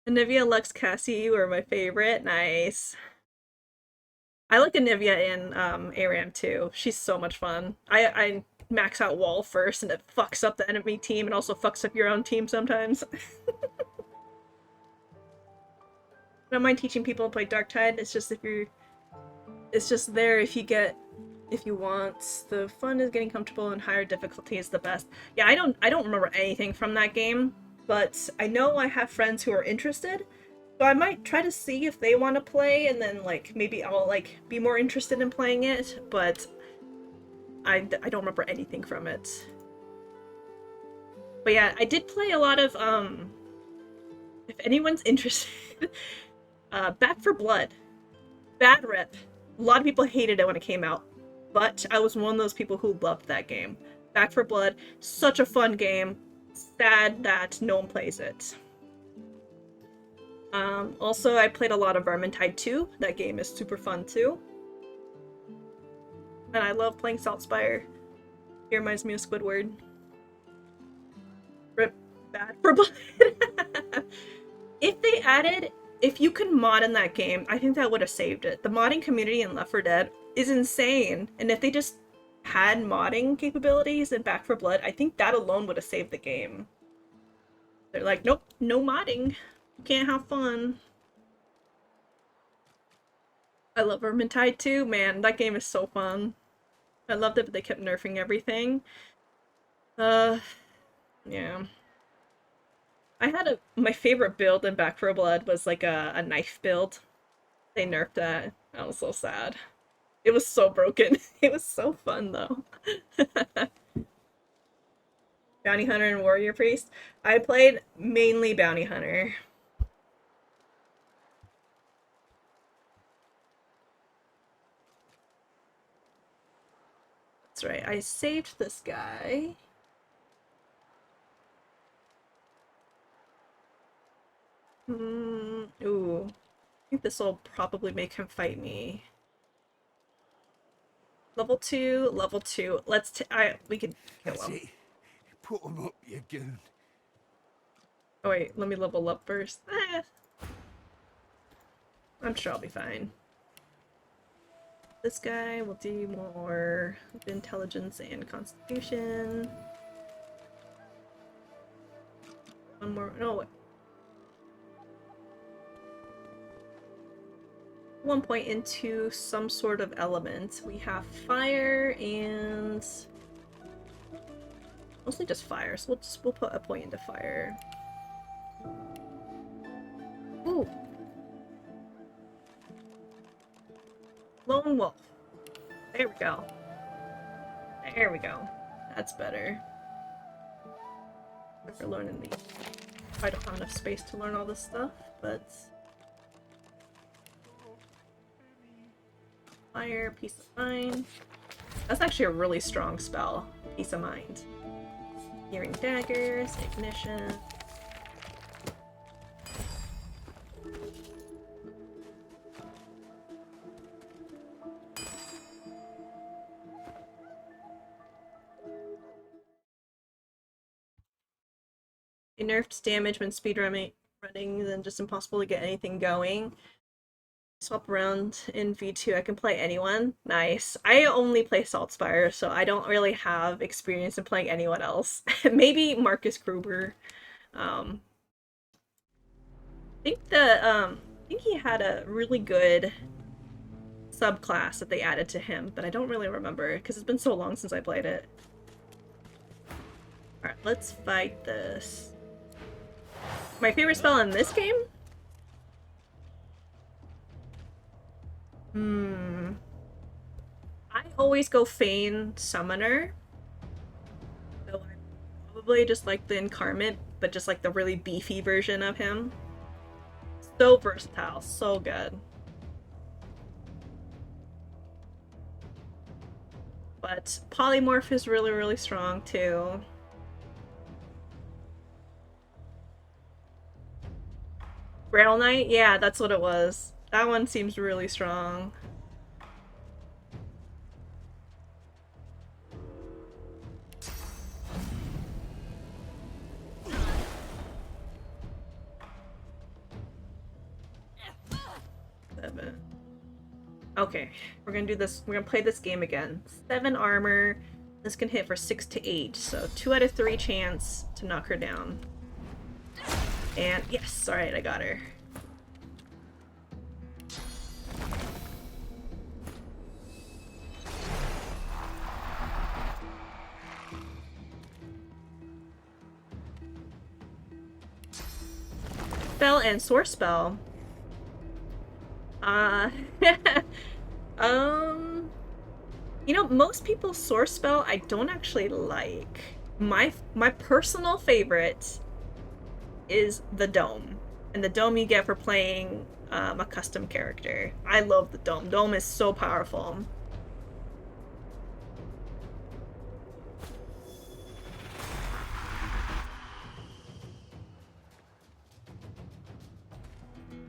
Anivia, Lux, Cassie were my favorite. Nice. I like Anivia in ARAM too. She's so much fun. I max out wall first, and it fucks up the enemy team and also fucks up your own team sometimes. I don't mind teaching people to play Darktide. It's just there if you want. The fun is getting comfortable, and higher difficulty is the best. Yeah, I don't remember anything from that game, but I know I have friends who are interested. So I might try to see if they want to play, and then like maybe I'll like be more interested in playing it, but I don't remember anything from it. But yeah, I did play a lot of if anyone's interested, Back for Blood. Bad rep. A lot of people hated it when it came out, but I was one of those people who loved that game. Back for Blood, such a fun game. Sad that no one plays it. Also, I played a lot of Vermintide 2. That game is super fun too. And I love playing Saltspire. It reminds me of Squidward. Rip Bad for Blood. If you could mod in that game, I think that would have saved it. The modding community in Left 4 Dead is insane. And if they just had modding capabilities in Back 4 Blood, I think that alone would have saved the game. They're like, nope, no modding. You can't have fun. I love Vermintide too, man. That game is so fun. I loved it, but they kept nerfing everything. Yeah. My favorite build in Back 4 Blood was like a knife build. They nerfed that. That was so sad. It was so broken. It was so fun though. Bounty Hunter and Warrior Priest. I played mainly Bounty Hunter. That's right. I saved this guy. Ooh. I think this will probably make him fight me. Level 2, level 2. We can kill him. That's it. Put him up, you goon. Oh wait, let me level up first. I'm sure I'll be fine. This guy will do more with intelligence and constitution. One more. No, wait. 1 point into some sort of element. We have fire and Mostly just fire, so we'll put a point into fire. Ooh. Lone Wolf. There we go. There we go. That's better. We're learning these. I don't have enough space to learn all this stuff, but... Fire, Peace of Mind. That's actually a really strong spell. Peace of Mind. Hearing Daggers, Ignition. They nerfed damage when speedrunning, then just impossible to get anything going. Swap around in V2, I can play anyone. Nice. I only play Saltspire, so I don't really have experience in playing anyone else. Maybe Marcus Gruber. I think he had a really good subclass that they added to him, but I don't really remember because it's been so long since I played it. Alright, let's fight this. My favorite spell in this game? I always go Feign Summoner. So I probably just like the Incarnate, but just like the really beefy version of him. So versatile, so good. But Polymorph is really, really strong too. Grail Knight? Yeah, that's what it was. That one seems really strong. Okay, we're gonna do this. We're gonna play this game again. 7 armor. This can hit for 6 to 8, so 2 out of 3 chance to knock her down. And yes, alright, I got her. Spell and source spell. You know, most people's source spell I don't actually like. My personal favorite is the dome. And the dome you get for playing a custom character. I love the dome. Dome is so powerful.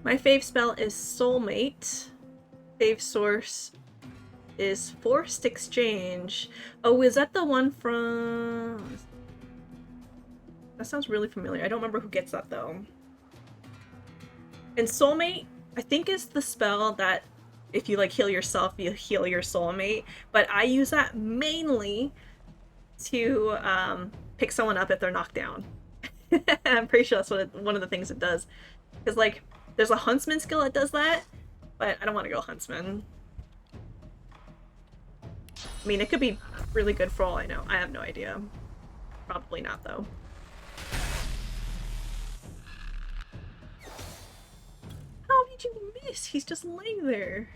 My fave spell is Soulmate. Fave source is Forced Exchange. Oh, is that the one from... That sounds really familiar. I don't remember who gets that though. And Soulmate, I think is the spell that if you like heal yourself, you heal your soulmate. But I use that mainly to pick someone up if they're knocked down. I'm pretty sure that's what one of the things it does. Because like, there's a Huntsman skill that does that, but I don't want to go Huntsman. I mean, it could be really good for all I know. I have no idea. Probably not, though. How did you miss? He's just laying there.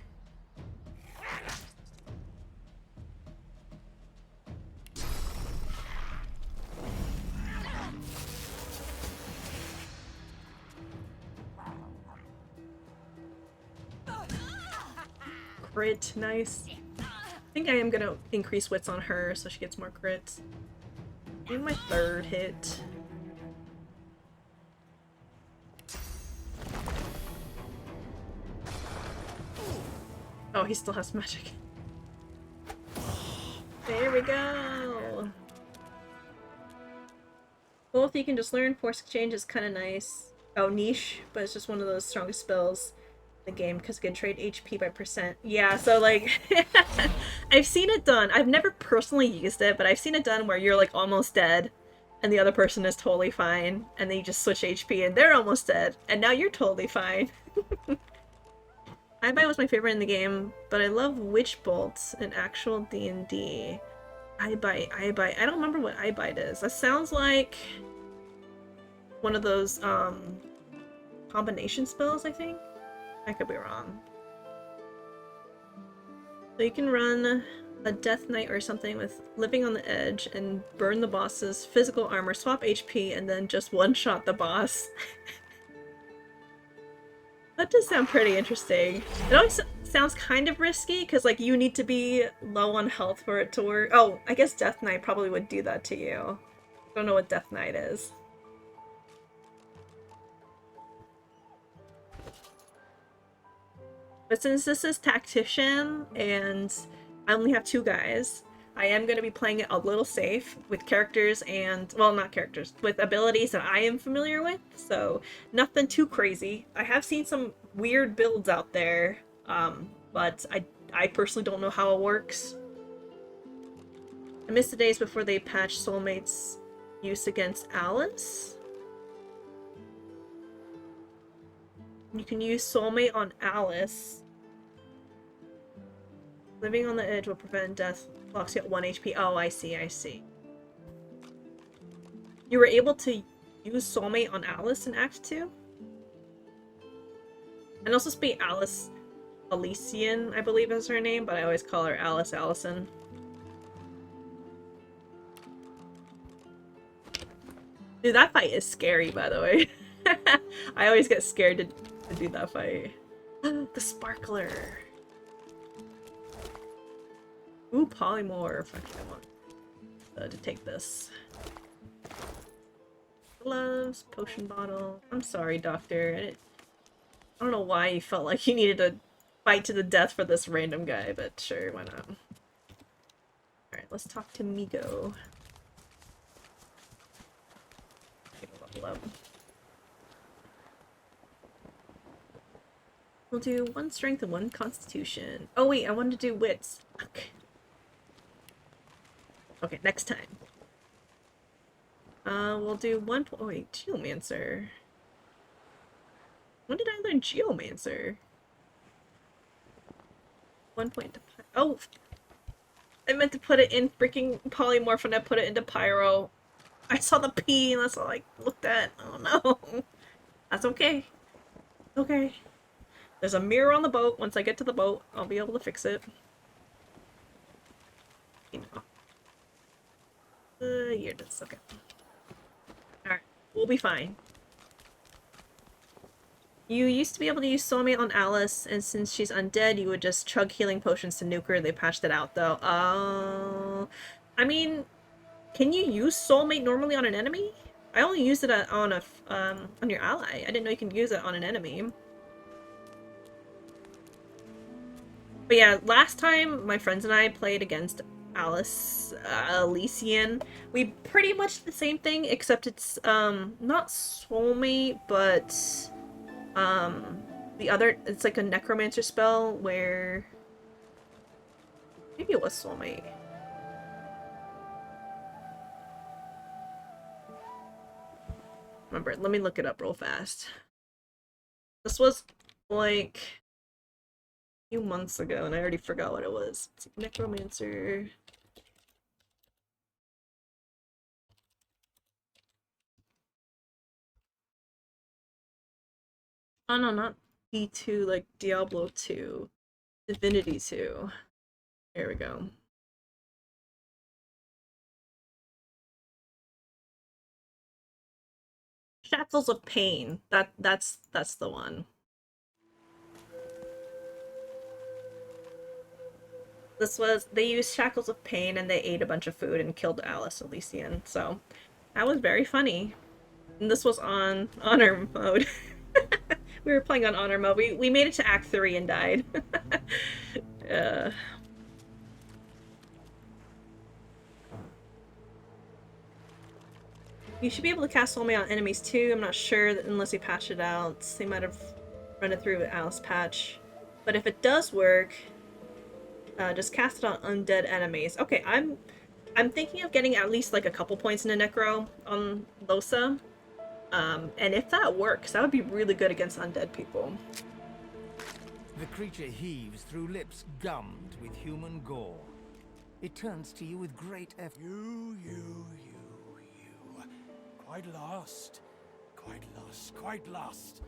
Crit, nice. I think I am gonna increase wits on her so she gets more crits. Maybe my 3rd hit. Oh, he still has magic. There we go! Both you can just learn. Force Exchange is kind of nice. Oh, niche, but it's just one of those strongest spells in the game because it can trade HP by %. Yeah, so like, I've seen it done. I've never personally used it, but I've seen it done where you're like almost dead and the other person is totally fine, and then you just switch HP and they're almost dead, and now you're totally fine. iBuy was my favorite in the game, but I love Witch Bolt in actual D&D. Eye bite, eye bite. I don't remember what eye bite is. That sounds like one of those combination spells, I think. I could be wrong. So you can run a Death Knight or something with Living on the Edge and burn the boss's physical armor, swap HP, and then just one-shot the boss. That does sound pretty interesting. It always sounds kind of risky, because like you need to be low on health for it to work. Oh, I guess Death Knight probably would do that to you. Don't know what Death Knight is. But since this is Tactician, and I only have 2 guys, I am going to be playing it a little safe with characters and, well, not characters, with abilities that I am familiar with, so nothing too crazy. I have seen some weird builds out there, but I personally don't know how it works. I missed the days before they patched Soulmate's use against Alice. You can use Soulmate on Alice. Living on the Edge will prevent death. Blocks you at 1 HP. Oh, I see, I see. You were able to use Soulmate on Alice in Act 2? And also speak Alice Elysian, I believe is her name, but I always call her Alice Allison. Dude, that fight is scary, by the way. I always get scared to do that fight. The sparkler. Ooh, polymorph. Okay, I want to take this. Gloves, potion bottle. I'm sorry, Doctor. I don't know why you felt like you needed to fight to the death for this random guy, but sure, why not? Alright, let's talk to Migo. Level up. We'll do 1 strength and 1 constitution. Oh wait, I wanted to do wits. Fuck. Okay, next time. We'll do 1 oh wait, Geomancer. When did I learn Geomancer? 1 point to oh! I meant to put it in freaking polymorph and I put it into pyro. I saw the P and that's all I looked at. Oh no. That's okay. Okay. There's a mirror on the boat. Once I get to the boat, I'll be able to fix it. You know. Here it is. Okay. Alright. We'll be fine. You used to be able to use Soulmate on Alice, and since she's undead, you would just chug healing potions to nuke her. They patched it out, though. I mean, can you use Soulmate normally on an enemy? I only used it on your ally. I didn't know you can use it on an enemy. But yeah, last time my friends and I played against Alice Elysian, we pretty much did the same thing, except it's not Soulmate, but the other, it's like a necromancer spell where maybe it was Soulmate. Remember, let me look it up real fast. This was like a few months ago and I already forgot what it was. It's like necromancer. Oh no, not D2, like Diablo 2. Divinity 2. There we go. Shackles of Pain. That's the one. This was, they used Shackles of Pain and they ate a bunch of food and killed Alice Elysian. So that was very funny. And this was on Honor mode. We were playing on Honor mode. We made it to Act 3 and died. You should be able to cast Soulmate on enemies too. I'm not sure unless you patch it out. They might have run it through with Alice patch. But if it does work, just cast it on undead enemies. Okay, I'm thinking of getting at least like a couple points in a Necro on Losa. And if that works, that would be really good against undead people. The creature heaves through lips gummed with human gore. It turns to you with great effort. You. Quite lost. Quite lost.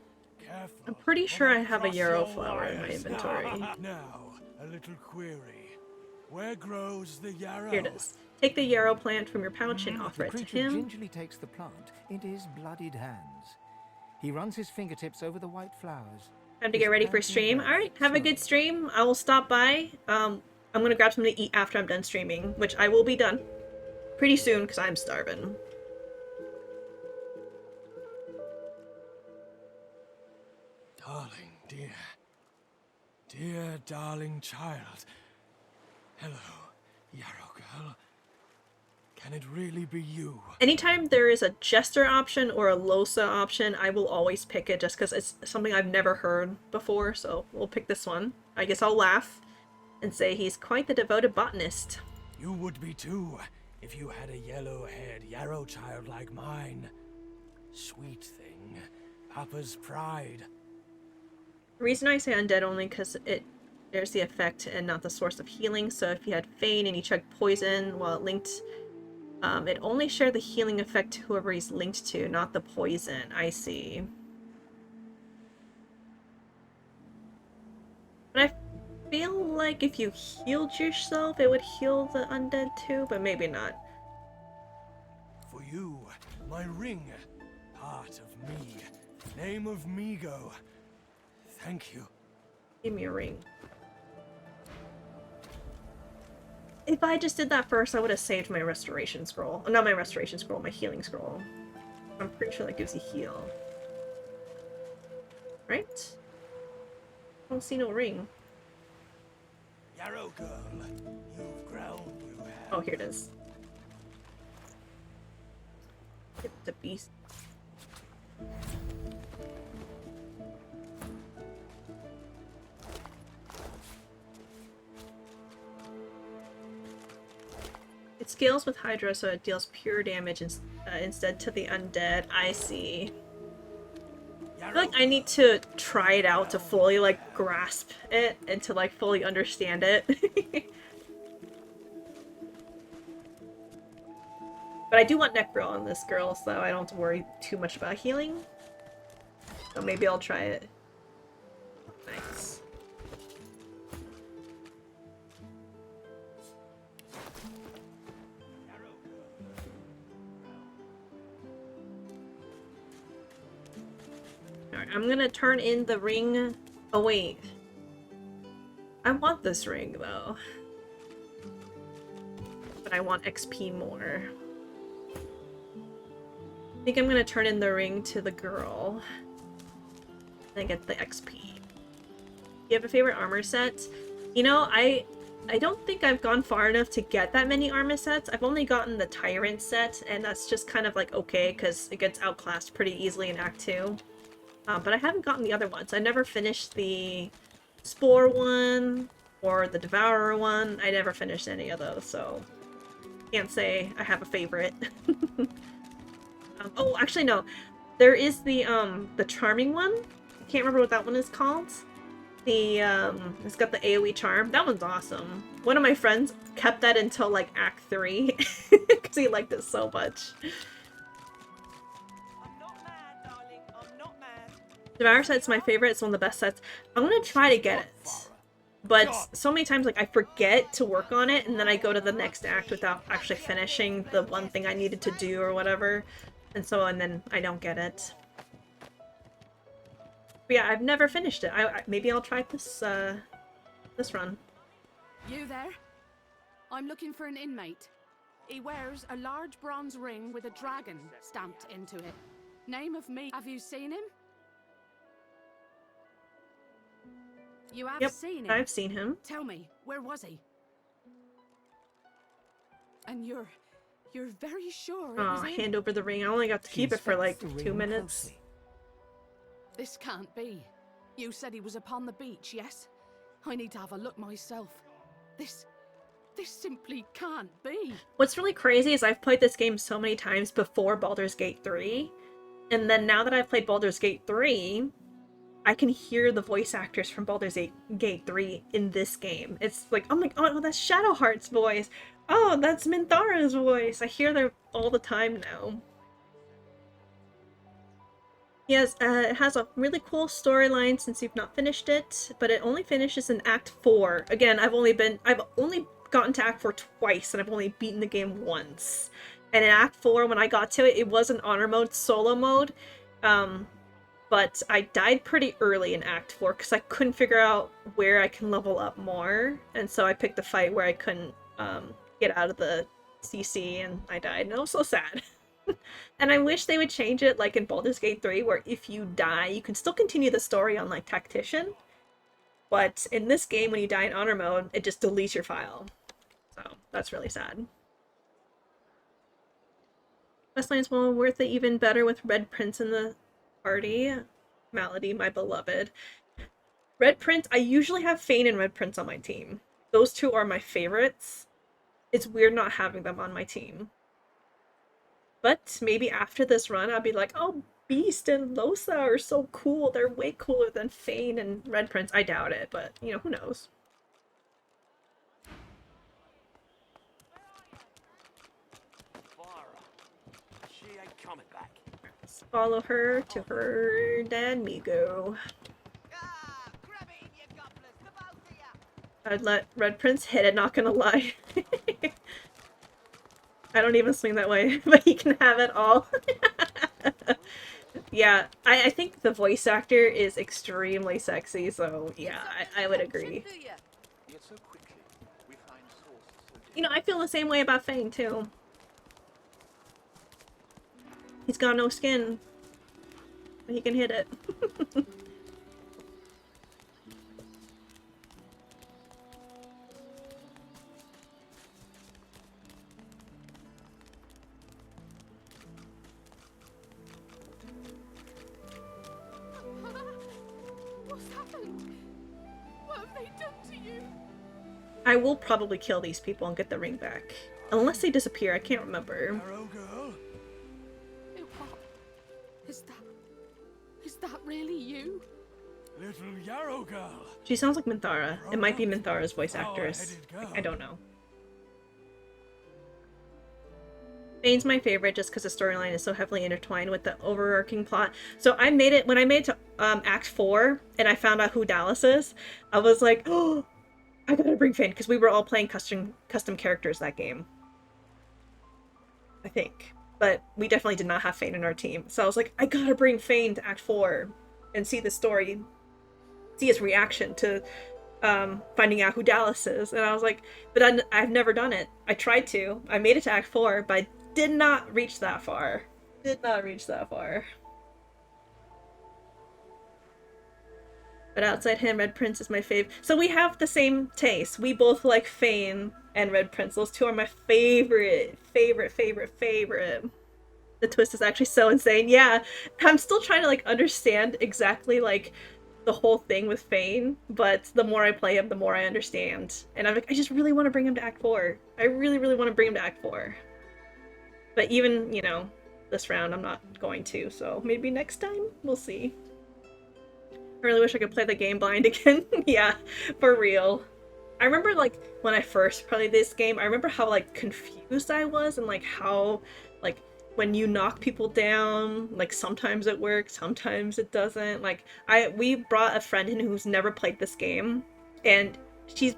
Careful. I'm pretty sure I have a cross yarrow your flower in my wires. inventory. Now, a little query. Where grows the yarrow? Here it is. Take the yarrow plant from your pouch and offer The it to creature him. gingerly takes the plant in his bloodied hands. He runs his fingertips over the white flowers. Time to get ready for stream. Alright, have a good stream. I will stop by. I'm gonna grab something to eat after I'm done streaming, which I will be done pretty soon because I'm starving. Darling, dear darling child. Hello, yarrow girl. Can it really be you? Anytime there is a jester option or a losa option, I will always pick it just because it's something I've never heard before, so we'll pick this one. I guess I'll laugh and say he's quite the devoted botanist. You would be too, if you had a yellow-haired yarrow child like mine. Sweet thing. Papa's pride. The reason I say undead only because there's the effect and not the source of healing, so if you had Feign and you checked poison while it linked, it only shared the healing effect to whoever he's linked to, not the poison. I see. But I feel like if you healed yourself, it would heal the undead too, but maybe not. For you, my ring. Part of me. Name of Migo. Thank you. Give me a ring. If I just did that first, I would have saved my restoration scroll. Not my restoration scroll, my healing scroll. I'm pretty sure that gives you heal. Right? I don't see no ring. Yarrow girl, you've grown, you have. Oh, here it is. Get the beast. It scales with Hydra, so it deals pure damage instead to the undead. I see. I feel like I need to try it out to fully, like, grasp it and to, like, fully understand it. But I do want Necro on this girl, so I don't have to worry too much about healing. So maybe I'll try it. Nice. Alright, I'm gonna turn in the ring. Oh wait. I want this ring though. But I want XP more. I think I'm gonna turn in the ring to the girl. And get the XP. You have a favorite armor set? You know, I don't think I've gone far enough to get that many armor sets. I've only gotten the Tyrant set, and that's just kind of like okay, because it gets outclassed pretty easily in Act 2. But I haven't gotten the other ones. I never finished the Spore one, or the Devourer one. I never finished any of those, so can't say I have a favorite. Oh, actually no. There is the Charming one. I can't remember what that one is called. The, it's got the AoE charm. That one's awesome. One of my friends kept that until, like, Act 3. Because he liked it so much. Devourer set's my favorite. It's one of the best sets. I'm gonna try to get it. But so many times, like, I forget to work on it, and then I go to the next act without actually finishing the one thing I needed to do or whatever. And then I don't get it. But yeah, I've never finished it. Maybe I'll try this, this run. You there? I'm looking for an inmate. He wears a large bronze ring with a dragon stamped into it. Name of me. Have you seen him? You have seen him? I've seen him. Tell me, where was he? And you're very sure it was him? Hand over the ring. I only got to keep it for like 2 minutes. This can't be. You said he was upon the beach, yes? I need to have a look myself. This simply can't be. What's really crazy is I've played this game so many times before Baldur's Gate 3. And then now that I've played Baldur's Gate 3, I can hear the voice actors from Baldur's Gate 3 in this game. It's like, I'm like, oh, that's Shadowheart's voice. Oh, that's Minthara's voice. I hear them all the time now. Yes, it has a really cool storyline since you've not finished it, but it only finishes in Act 4. Again, I've only gotten to Act 4 twice, and I've only beaten the game once. And in Act 4, when I got to it, it was an honor mode, solo mode, but I died pretty early in Act 4 because I couldn't figure out where I can level up more, and so I picked a fight where I couldn't get out of the CC, and I died, and I was so sad. And I wish they would change it like in Baldur's Gate 3, where if you die, you can still continue the story on like Tactician, but in this game, when you die in honor mode, it just deletes your file. So that's really sad. Westline's well worth it, even better with Red Prince in the party. Malady, my beloved. Red Prince, I usually have Fane and Red Prince on my team. Those two are my favorites. It's weird not having them on my team. But maybe after this run, I'll be like, oh, Beast and Losa are so cool. They're way cooler than Fane and Red Prince. I doubt it, but, you know, who knows? She ain't coming back. Let's follow her to her dad, Migo. I'd let Red Prince hit it, not gonna lie. I don't even swing that way, but he can have it all. Yeah, I think the voice actor is extremely sexy, so yeah, I would agree. You know, I feel the same way about Fane, too. He's got no skin, but he can hit it. What's happened? What have they done to you? I will probably kill these people and get the ring back. Unless they disappear, I can't remember. Is that really you? Little Yarrow girl. She sounds like Minthara. It might be Minthara's voice actress. I don't know. Fane's my favorite just because the storyline is so heavily intertwined with the overarching plot. So I made it, when I made it to Act 4 and I found out who Dallas is, I was like, oh, I gotta bring Fane, because we were all playing custom characters that game. I think. But we definitely did not have Fane in our team. So I was like, I gotta bring Fane to Act 4 and see the story, see his reaction to finding out who Dallas is. And I was like, but I've never done it. I tried to. I made it to Act 4, but I did not reach that far. Did not reach that far. But outside him, Red Prince is my fave. So we have the same taste. We both like Fane and Red Prince. Those two are my favorite. The twist is actually so insane. Yeah, I'm still trying to like understand exactly like the whole thing with Fane, but the more I play him, the more I understand. And I'm like, I just really want to bring him to Act 4. I really want to bring him to Act 4. But even, you know, this round I'm not going to, so maybe next time? We'll see. I really wish I could play the game blind again. Yeah, for real. I remember, like, when I first played this game, I remember how, like, confused I was and, like, how, like, when you knock people down, like, sometimes it works, sometimes it doesn't. Like, we brought a friend in who's never played this game, and she's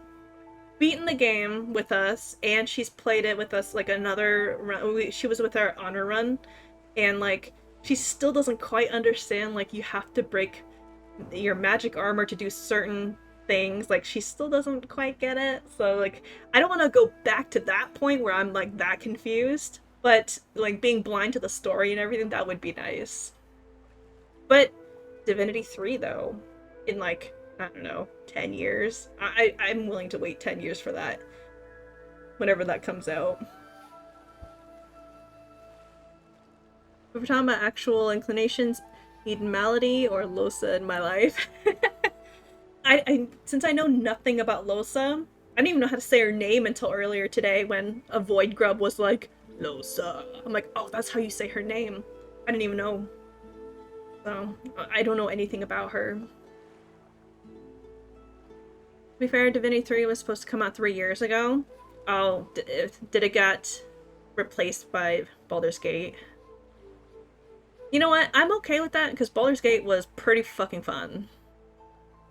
beaten the game with us, and she's played it with us, like, another run. She was with our honor run, and, like, she still doesn't quite understand, like, you have to break your magic armor to do certain things. Like, she still doesn't quite get it. So, like, I don't want to go back to that point where I'm, like, that confused. But, like, being blind to the story and everything, that would be nice. But Divinity 3, though, in, like, I don't know, 10 years. I'm willing to wait 10 years for that. Whenever that comes out. If we're talking about actual inclinations, Eden Malady or Losa in my life. Since I know nothing about Losa, I didn't even know how to say her name until earlier today when a Void Grub was like, Losa. I'm like, oh, that's how you say her name. I didn't even know. So, I don't know anything about her. be fair, Divinity 3 was supposed to come out 3 years ago. Oh, did it get replaced by Baldur's Gate? You know what? I'm okay with that, because Baldur's Gate was pretty fucking fun.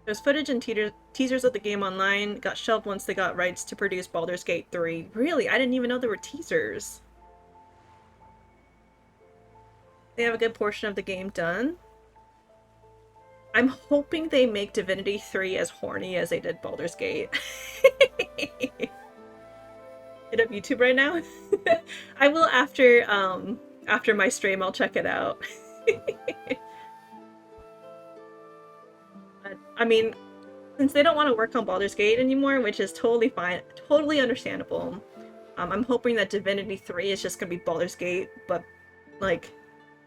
There's footage and teasers of the game online, got shelved once they got rights to produce Baldur's Gate 3. Really? I didn't even know there were teasers. They have a good portion of the game done. I'm hoping they make Divinity 3 as horny as they did Baldur's Gate. Hit up YouTube right now? I will after my stream, I'll check it out. But, I mean, since they don't want to work on Baldur's Gate anymore, which is totally fine, totally understandable, I'm hoping that Divinity 3 is just gonna be Baldur's Gate, but, like,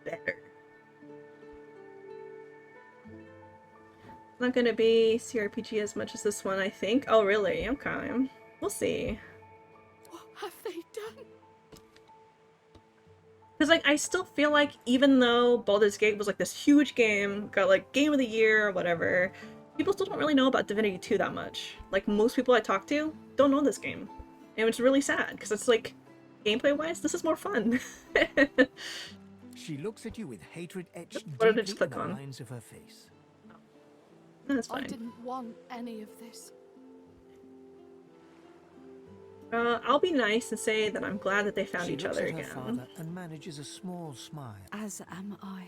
better. It's not gonna be CRPG as much as this one, I think. Oh, really? Okay. We'll see. What have they done? Because, like, I still feel like even though Baldur's Gate was, like, this huge game, got, like, Game of the Year or whatever, people still don't really know about Divinity 2 that much. Like, most people I talk to don't know this game. And it's really sad, because it's, like, gameplay-wise, this is more fun. She looks at you with hatred etched What did I deeply just in click the on? lines of her face. That's I fine. didn't want any of this. I'll be nice and say that I'm glad that they found She each looks other at her again. father and manages a small smile. As am I.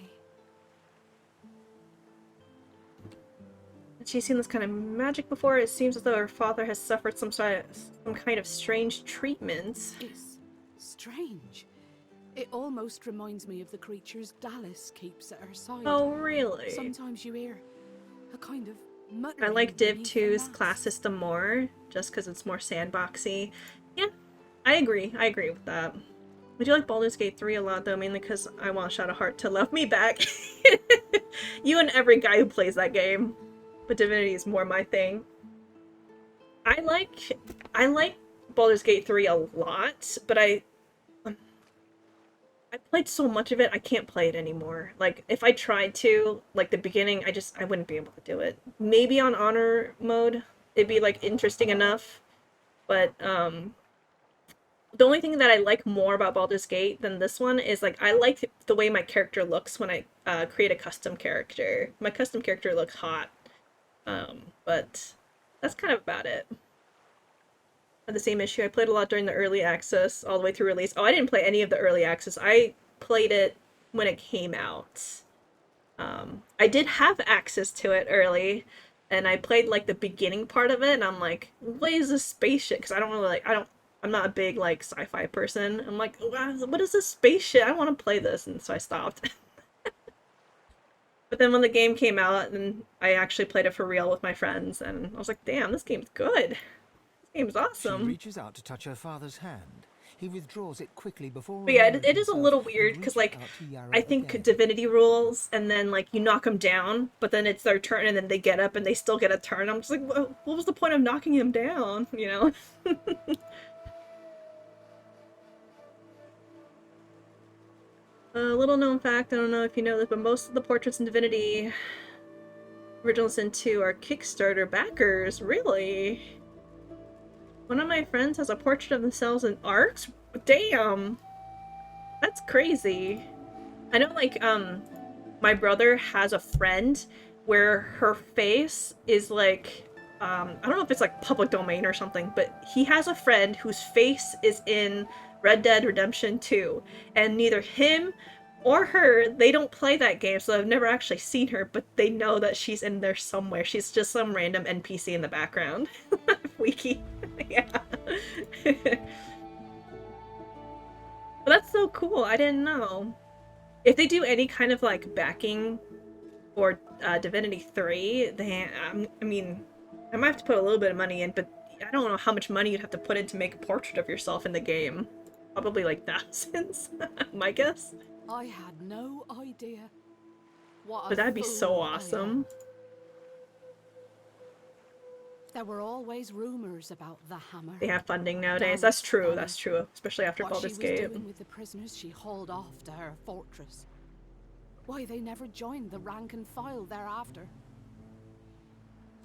Had she seen this kind of magic before? It seems as though her father has suffered some kind of strange treatment. It's strange. It almost reminds me of the creatures Dallas keeps at her side. Oh, really? Sometimes you hear a kind of I muttering like Div beneath their 2's mask. class system more, just because it's more sandboxy. Yeah, I agree. I agree with that. I do like Baldur's Gate 3 a lot, though, mainly because I want Shadowheart to love me back. You and every guy who plays that game. But Divinity is more my thing. I like Baldur's Gate 3 a lot, but I played so much of it, I can't play it anymore. Like, if I tried to, like, the beginning, I wouldn't be able to do it. Maybe on Honor mode, it'd be, like, interesting enough. But, the only thing that I like more about Baldur's Gate than this one is, like, I like the way my character looks when I create a custom character. My custom character looks hot. But that's kind of about it. The same issue. I played a lot during the early access, all the way through release. Oh, I didn't play any of the early access. I played it when it came out. I did have access to it early, and I played like the beginning part of it, and I'm like, what is this spaceship? Because I don't really like, I'm not a big like sci-fi person. I'm like, what is this spaceship? I want to play this, and so I stopped. But then when the game came out, and I actually played it for real with my friends, and I was like, damn, this game's good. This game's awesome. She reaches out to touch her father's hand. He withdraws it quickly before. But yeah, it is a little weird, because, like, I think Divinity rules, and then, like, you knock them down, but then it's their turn, and then they get up, and they still get a turn. I'm just like, what was the point of knocking him down, you know? A little known fact, I don't know if you know this, but most of the portraits in Divinity Original Sin 2 are Kickstarter backers. Really? One of my friends has a portrait of themselves in ARCs? Damn! That's crazy. I know, like, my brother has a friend where her face is, like, I don't know if it's, like, public domain or something, but he has a friend whose face is in Red Dead Redemption 2, and neither him or her, they don't play that game, so I've never actually seen her, but they know that she's in there somewhere. She's just some random NPC in the background. Wiki. Yeah. But that's so cool. I didn't know. If they do any kind of, like, backing for Divinity 3, they, I mean, I might have to put a little bit of money in, but I don't know how much money you'd have to put in to make a portrait of yourself in the game. Probably like thousands, my guess. I had no idea. What But that'd be so fool I am. awesome. There were always rumors about the hammer. They have funding nowadays. That's true, that's true. Especially after What Baldur's she was Gate. doing with the prisoners she hauled off to her fortress. Why they never joined the rank and file thereafter.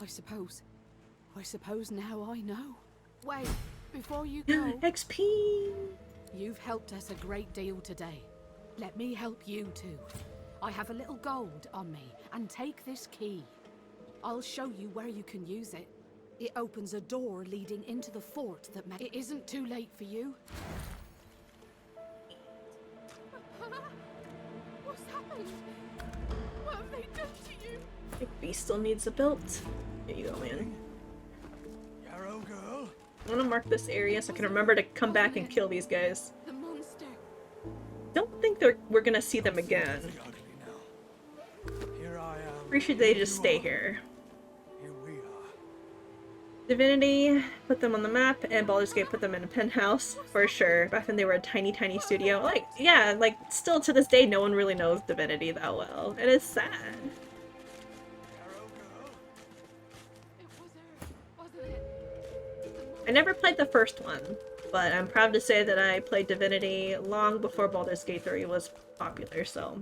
I suppose I suppose now I know. Wait, before you go... XP! You've helped us a great deal today. Let me help you too. I have a little gold on me, and take this key. I'll show you where you can use it. It opens a door leading into the fort that It isn't too late for you. What's happened? What have they done to you? I think B still needs a build. Here you go, man. Yarrow girl. I want to mark this area so I can remember to come back and kill these guys. The monster. Don't think we're gonna see them again. Here I am. Pretty sure they just stay here. Here we are. Divinity put them on the map, and Baldur's Gate put them in a penthouse for sure. Back when they were a tiny, tiny studio. Like, yeah, like still to this day, no one really knows Divinity that well. It is sad. I never played the first one, but I'm proud to say that I played Divinity long before Baldur's Gate 3 was popular, so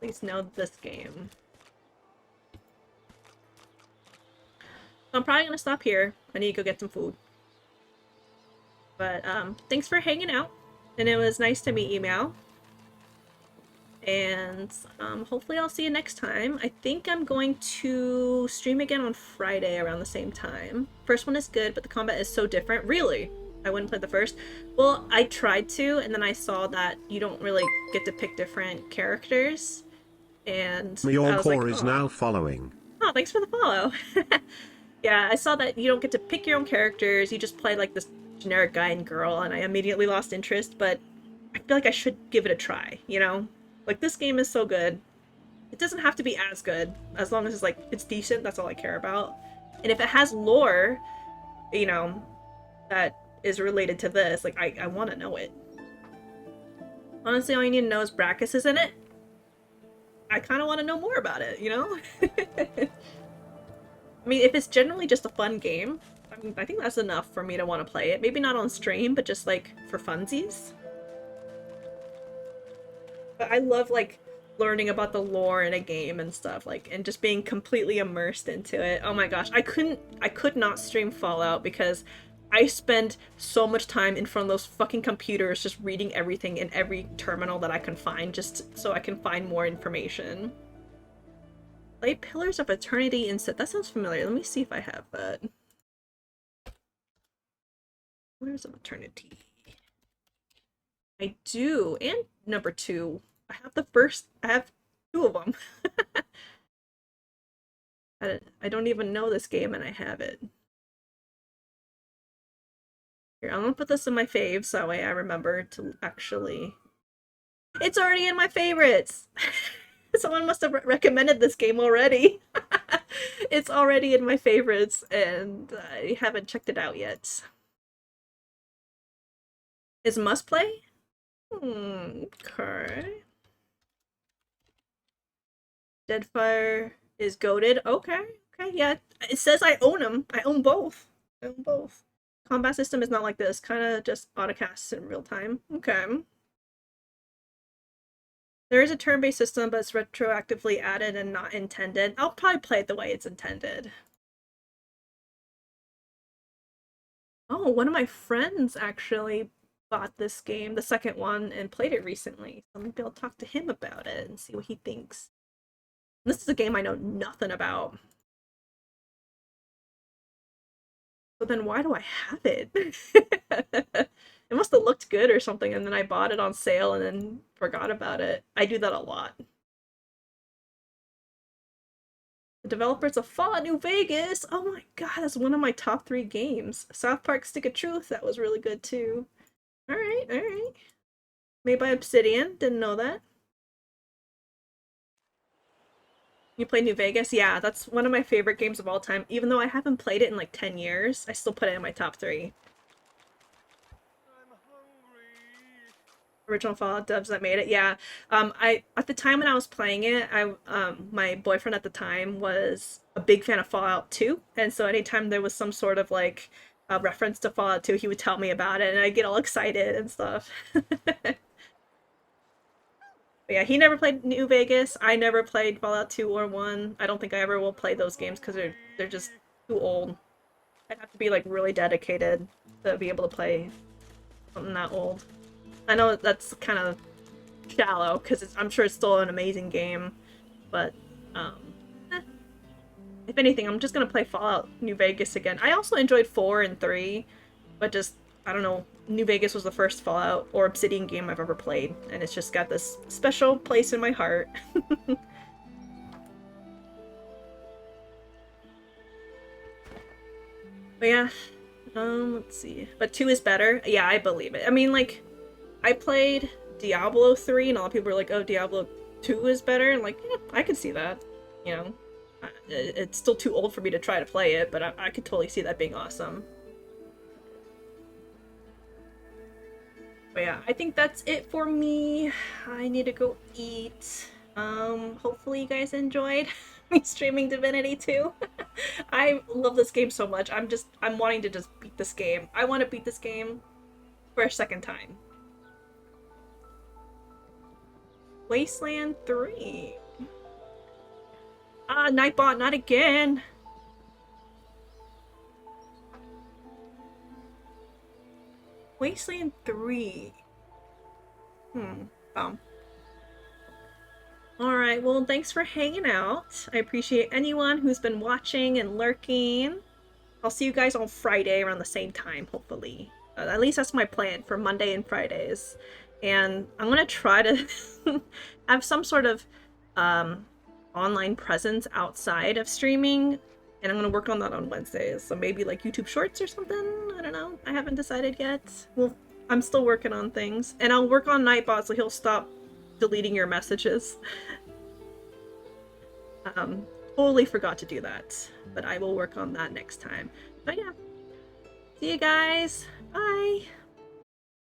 at least know this game. So I'm probably gonna stop here. I need to go get some food. But thanks for hanging out, and it was nice to meet you, Meow. And hopefully I'll see you next time. I think I'm going to stream again on Friday around the same time. First one is good, but the combat is so different. Really? I wouldn't play the first? Well, I tried to, and then I saw that you don't really get to pick different characters. And Your I was core like, is oh. now following. Oh, thanks for the follow. Yeah, I saw that you don't get to pick your own characters. You just play like this generic guy and girl, and I immediately lost interest, but I feel like I should give it a try, you know? Like, this game is so good. It doesn't have to be as good, as long as it's, like, it's decent, that's all I care about. And if it has lore, you know, that is related to this, like, I want to know it. Honestly, all you need to know is Brachus is in it. I kind of want to know more about it, you know? I mean, if it's generally just a fun game, I mean, I think that's enough for me to want to play it. Maybe not on stream, but just, like, for funsies. But I love, like, learning about the lore in a game and stuff, like, and just being completely immersed into it. Oh my gosh, I could not stream Fallout because I spend so much time in front of those fucking computers just reading everything in every terminal that I can find just so I can find more information. Play Pillars of Eternity instead. That sounds familiar. Let me see if I have that. Pillars of Eternity. I do, and number 2. I have the first, I have 2 of them. I don't even know this game and I have it. Here, I'm gonna put this in my faves so that way I remember to actually... It's already in my favorites! Someone must have recommended this game already. It's already in my favorites and I haven't checked it out yet. Is must play? Okay. Deadfire is goated. Okay, yeah. It says I own them. I own both. Combat system is not like this. Kind of just autocasts in real time. Okay. There is a turn-based system, but it's retroactively added and not intended. I'll probably play it the way it's intended. Oh, one of my friends actually bought this game, the second one, and played it recently. So maybe I'll talk to him about it and see what he thinks. This is a game I know nothing about. So then why do I have it? It must have looked good or something, and then I bought it on sale and then forgot about it. I do that a lot. The developers of Fallout New Vegas! Oh my god, that's one of my top 3 games. South Park Stick of Truth, that was really good too. Alright. Made by Obsidian, didn't know that. You play New Vegas? Yeah, that's one of my favorite games of all time. Even though I haven't played it in like 10 years, I still put it in my top 3. Original Fallout devs that made it, yeah. At the time when I was playing it, my boyfriend at the time was a big fan of Fallout 2, and so anytime there was some sort of like reference to Fallout 2, he would tell me about it, and I'd get all excited and stuff. But yeah, he never played New Vegas. I never played Fallout 2 or 1. I don't think I ever will play those games because they're just too old. I'd have to be like really dedicated to be able to play something that old. I know that's kind of shallow because I'm sure it's still an amazing game, but if anything, I'm just gonna play Fallout New Vegas again. I also enjoyed 4 and 3, but just I don't know. New Vegas was the first Fallout or Obsidian game I've ever played, and it's just got this special place in my heart. But yeah, let's see. But 2 is better. Yeah, I believe it. I mean, like, I played Diablo 3, and a lot of people were like, "Oh, Diablo 2 is better." And like, yeah, I could see that. You know, it's still too old for me to try to play it, but I could totally see that being awesome. But yeah, I think that's it for me. I need to go eat. Hopefully you guys enjoyed me streaming Divinity 2. I love this game so much. I'm wanting to just beat this game. I want to beat this game for a second time. Wasteland 3. Ah, Nightbot, not again. Wasteland 3. Alright, well, thanks for hanging out. I appreciate anyone who's been watching and lurking. I'll see you guys on Friday around the same time, hopefully. At least that's my plan for Monday and Fridays. And I'm gonna try to have some sort of online presence outside of streaming, and I'm gonna work on that on Wednesdays. So maybe like YouTube Shorts or something. I don't know. I haven't decided yet. Well, I'm still working on things, and I'll work on Nightbot so he'll stop deleting your messages. Totally forgot to do that, but I will work on that next time. But yeah, see you guys.